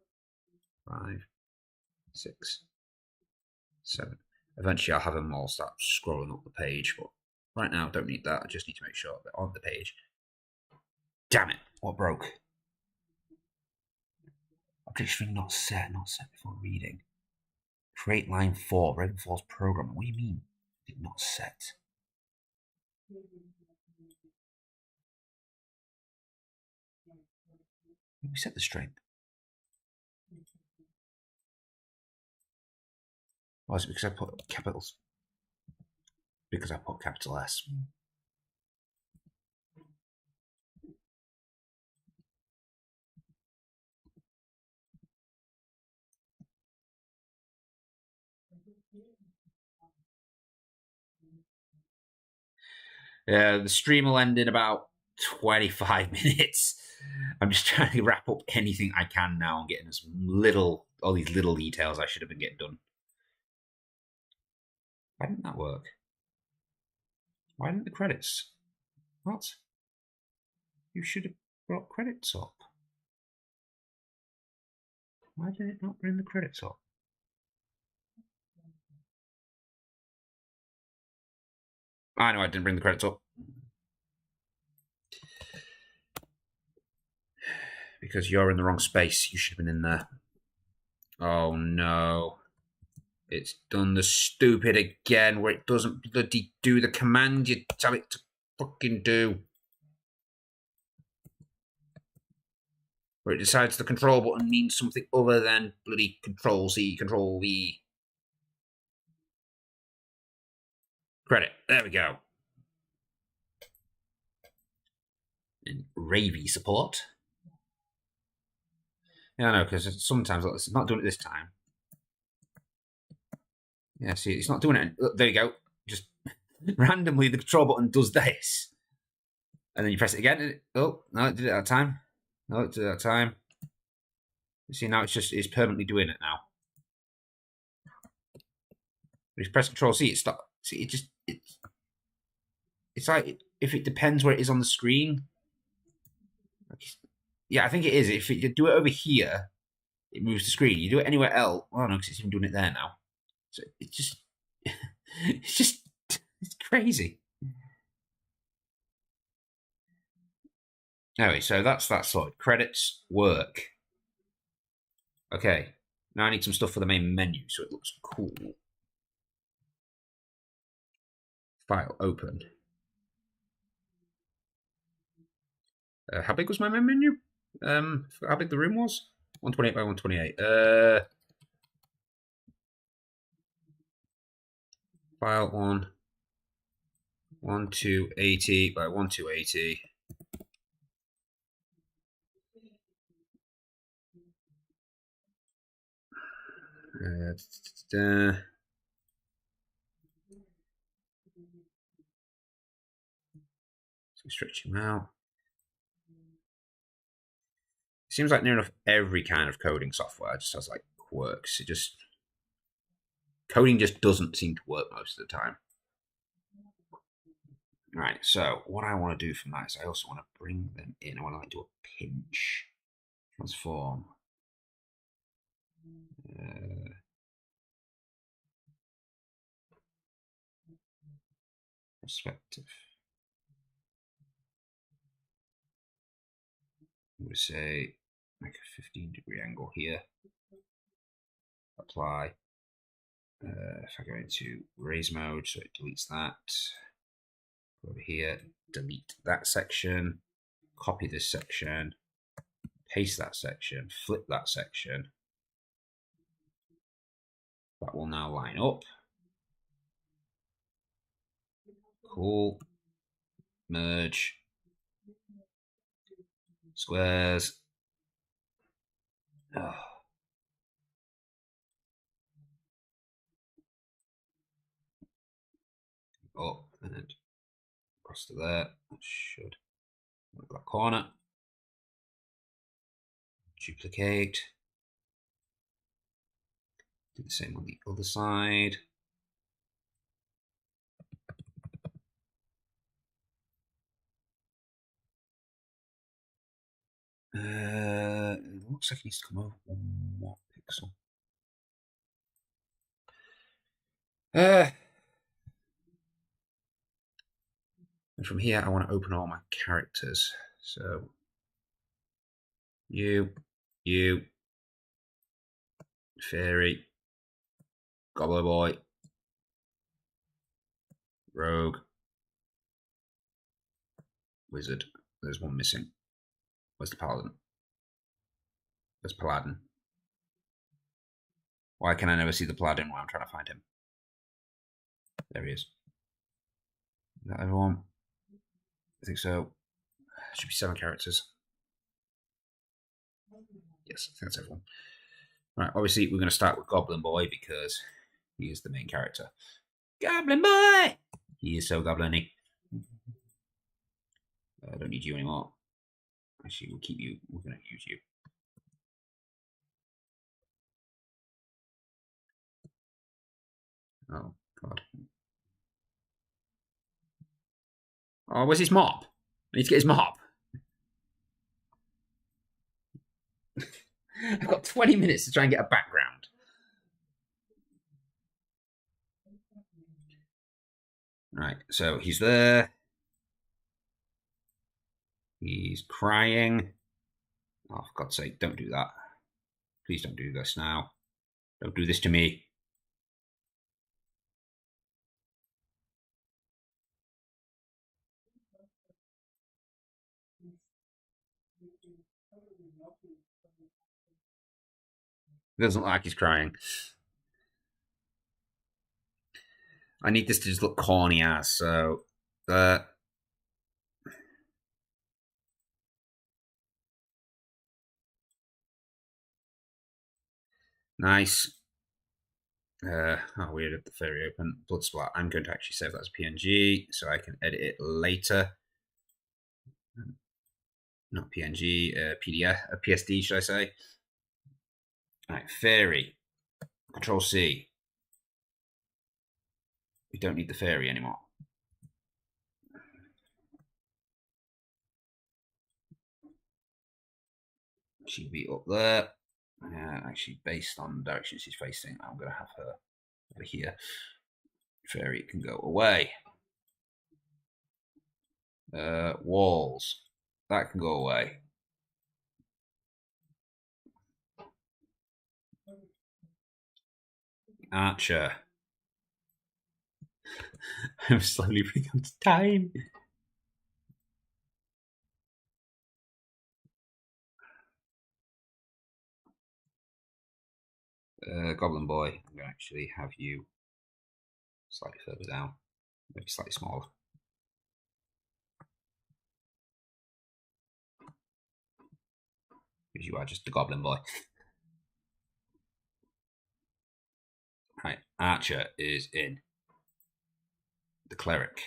S1: 5, 6, 7. Eventually, I'll have them all start scrolling up the page, but right now, I don't need that. I just need to make sure they're on the page. Damn it! What broke? Object string not set before reading. Create line 4, Ravenfall's program. What do you mean? Did not set. We set the string. Why is it because I put capitals? Because I put capital S. The stream will end in about 25 minutes. I'm just trying to wrap up anything I can now and getting all these little details I should have been getting done. Why didn't that work? Why didn't the credits? What? You should have brought credits up. Why did it not bring the credits up? I know I didn't bring the credits up. Because you're in the wrong space. You should have been in there. Oh no. It's done the stupid again where it doesn't bloody do the command you tell it to fucking do. Where it decides the control button means something other than bloody Control C, Control V. Credit. There we go. And Ravy support. Yeah, I know, because sometimes it's not doing it this time. Yeah, see, it's not doing it. There you go. Just randomly, the control button does this. And then you press it again. Oh, no, it did it that time. No, it did it that time. You see, now it's permanently doing it now. But if you press Control C, it stops. See, it's like if it depends where it is on the screen. Yeah, I think it is. If you do it over here, it moves the screen. You do it anywhere else. Oh no, because it's even doing it there now. So it's just, it's crazy. Anyway, so that's that sorted. Credits work. Okay, now I need some stuff for the main menu so it looks cool. File open. How big was my main menu? How big the room was? 128 by 128. File 1280 by 1280. So stretch him out. It seems like near enough every kind of coding software just has like quirks. Coding just doesn't seem to work most of the time. Right, so what I want to do from that is I also want to bring them in. I want to like do a pinch, transform. Perspective. I'm going to say make a 15-degree angle here. Apply. If I go into raise mode, so it deletes that. Go over here, delete that section, copy this section, paste that section, flip that section. That will now line up. Cool. Merge. Squares. Oh. Up and across to there. That should work that corner. Duplicate. Do the same on the other side. It looks like it needs to come over one more pixel. And from here, I want to open all my characters. So you, fairy, gobbler boy, rogue, wizard. There's one missing. Where's the paladin? Where's paladin? Why can I never see the paladin while I'm trying to find him? There he is. Is that everyone? I think so. Should be 7 characters. Yes, I think that's everyone. Right, obviously we're going to start with Goblin Boy because he is the main character. Goblin Boy! He is so goblin-y. I don't need you anymore. Actually, we'll keep you. We're going to use you. Oh, God. Oh, where's his mop? I need to get his mop. I've got 20 minutes to try and get a background. Right, so he's there. He's crying. Oh, for God's sake, don't do that. Please don't do this now. Don't do this to me. It doesn't look like he's crying. I need this to just look corny as, so... Nice. Oh, weird, the fairy open. Blood splat. I'm going to actually save that as PNG so I can edit it later. Not PNG, PDF, PSD, should I say? Right, fairy. Control C. We don't need the fairy anymore. She'll be up there. Actually, based on the direction she's facing, I'm going to have her over here. Fairy can go away. Walls. That can go away. Archer. I'm slowly running out of time. Goblin Boy, I'm going to actually have you slightly further down, maybe slightly smaller. Because you are just the Goblin Boy. Right, Archer is in. The Cleric.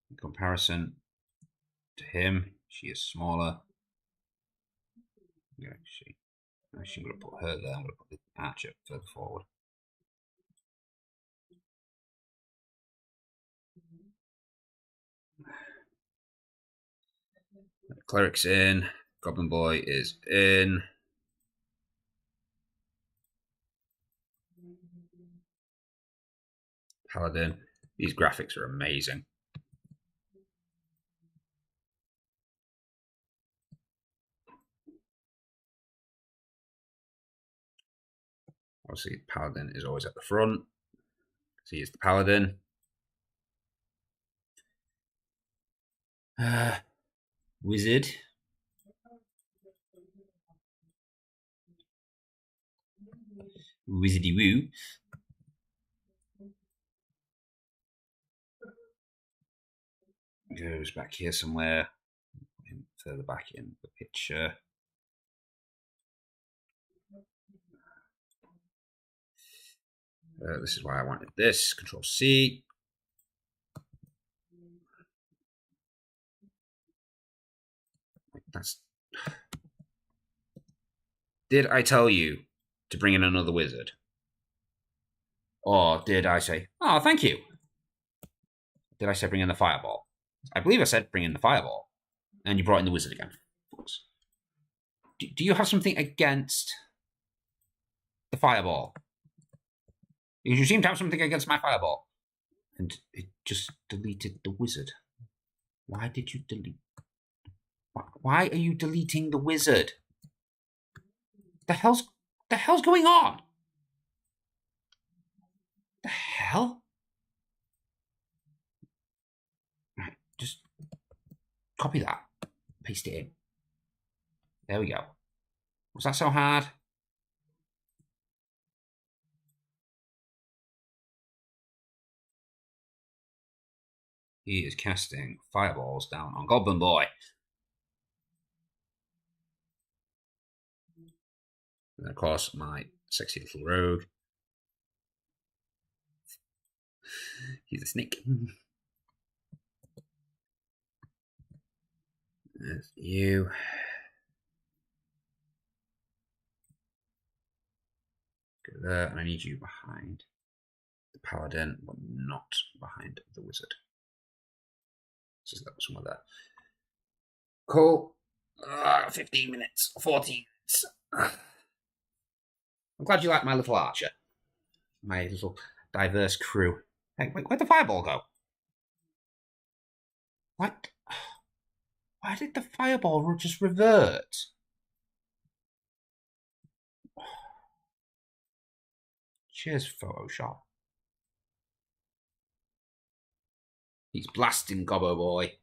S1: In comparison to him, she is smaller. Yeah, I'm going to put her there. I'm going to put the Archer further forward. Cleric's in. Goblin Boy is in. Paladin. These graphics are amazing. Obviously, Paladin is always at the front. So he is the Paladin. Wizard. Wizardy woo. Goes back here somewhere. Further back in the picture. This is why I wanted this. Control C. That's. Did I tell you to bring in another wizard? Or did I say, oh, thank you? Did I say bring in the fireball? I believe I said bring in the fireball. And you brought in the wizard again. Do you have something against the fireball? You seem to have something against my fireball. And it just deleted the wizard. Why did you delete? Why are you deleting the wizard? The hell's going on? The hell? Right, just copy that. Paste it in. There we go. Was that so hard? He is casting fireballs down on Goblin Boy. And of course, my sexy little rogue. He's a snake. There's you. Go there, and I need you behind the Paladin, but not behind the Wizard. So that was somewhere there. Cool. 15 minutes, 14 minutes. I'm glad you like my little archer. My little diverse crew. Hey, wait, where'd the fireball go? What? Why did the fireball just revert? Cheers, Photoshop. He's blasting Gobbo Boy.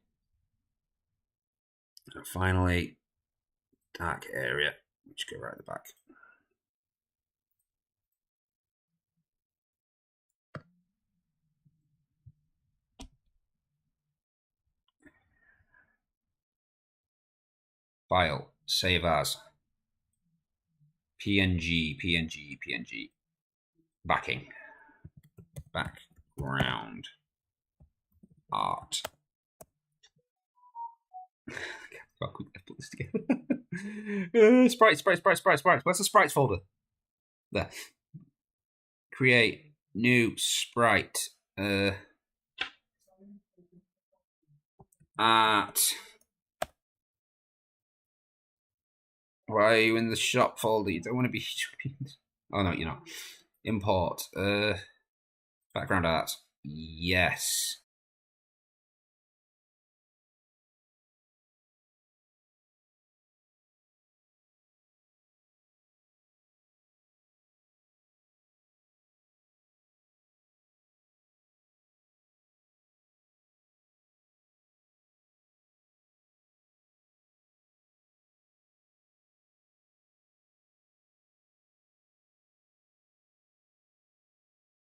S1: And finally, dark area, which go right at the back. File, save as. PNG. Backing. Background. Art. How quick I put this together. Sprites. Where's the sprites folder? There. Create new sprite. Art. Why are you in the shop folder? You don't want to be. Oh no, you're not. Import. Background art. Yes.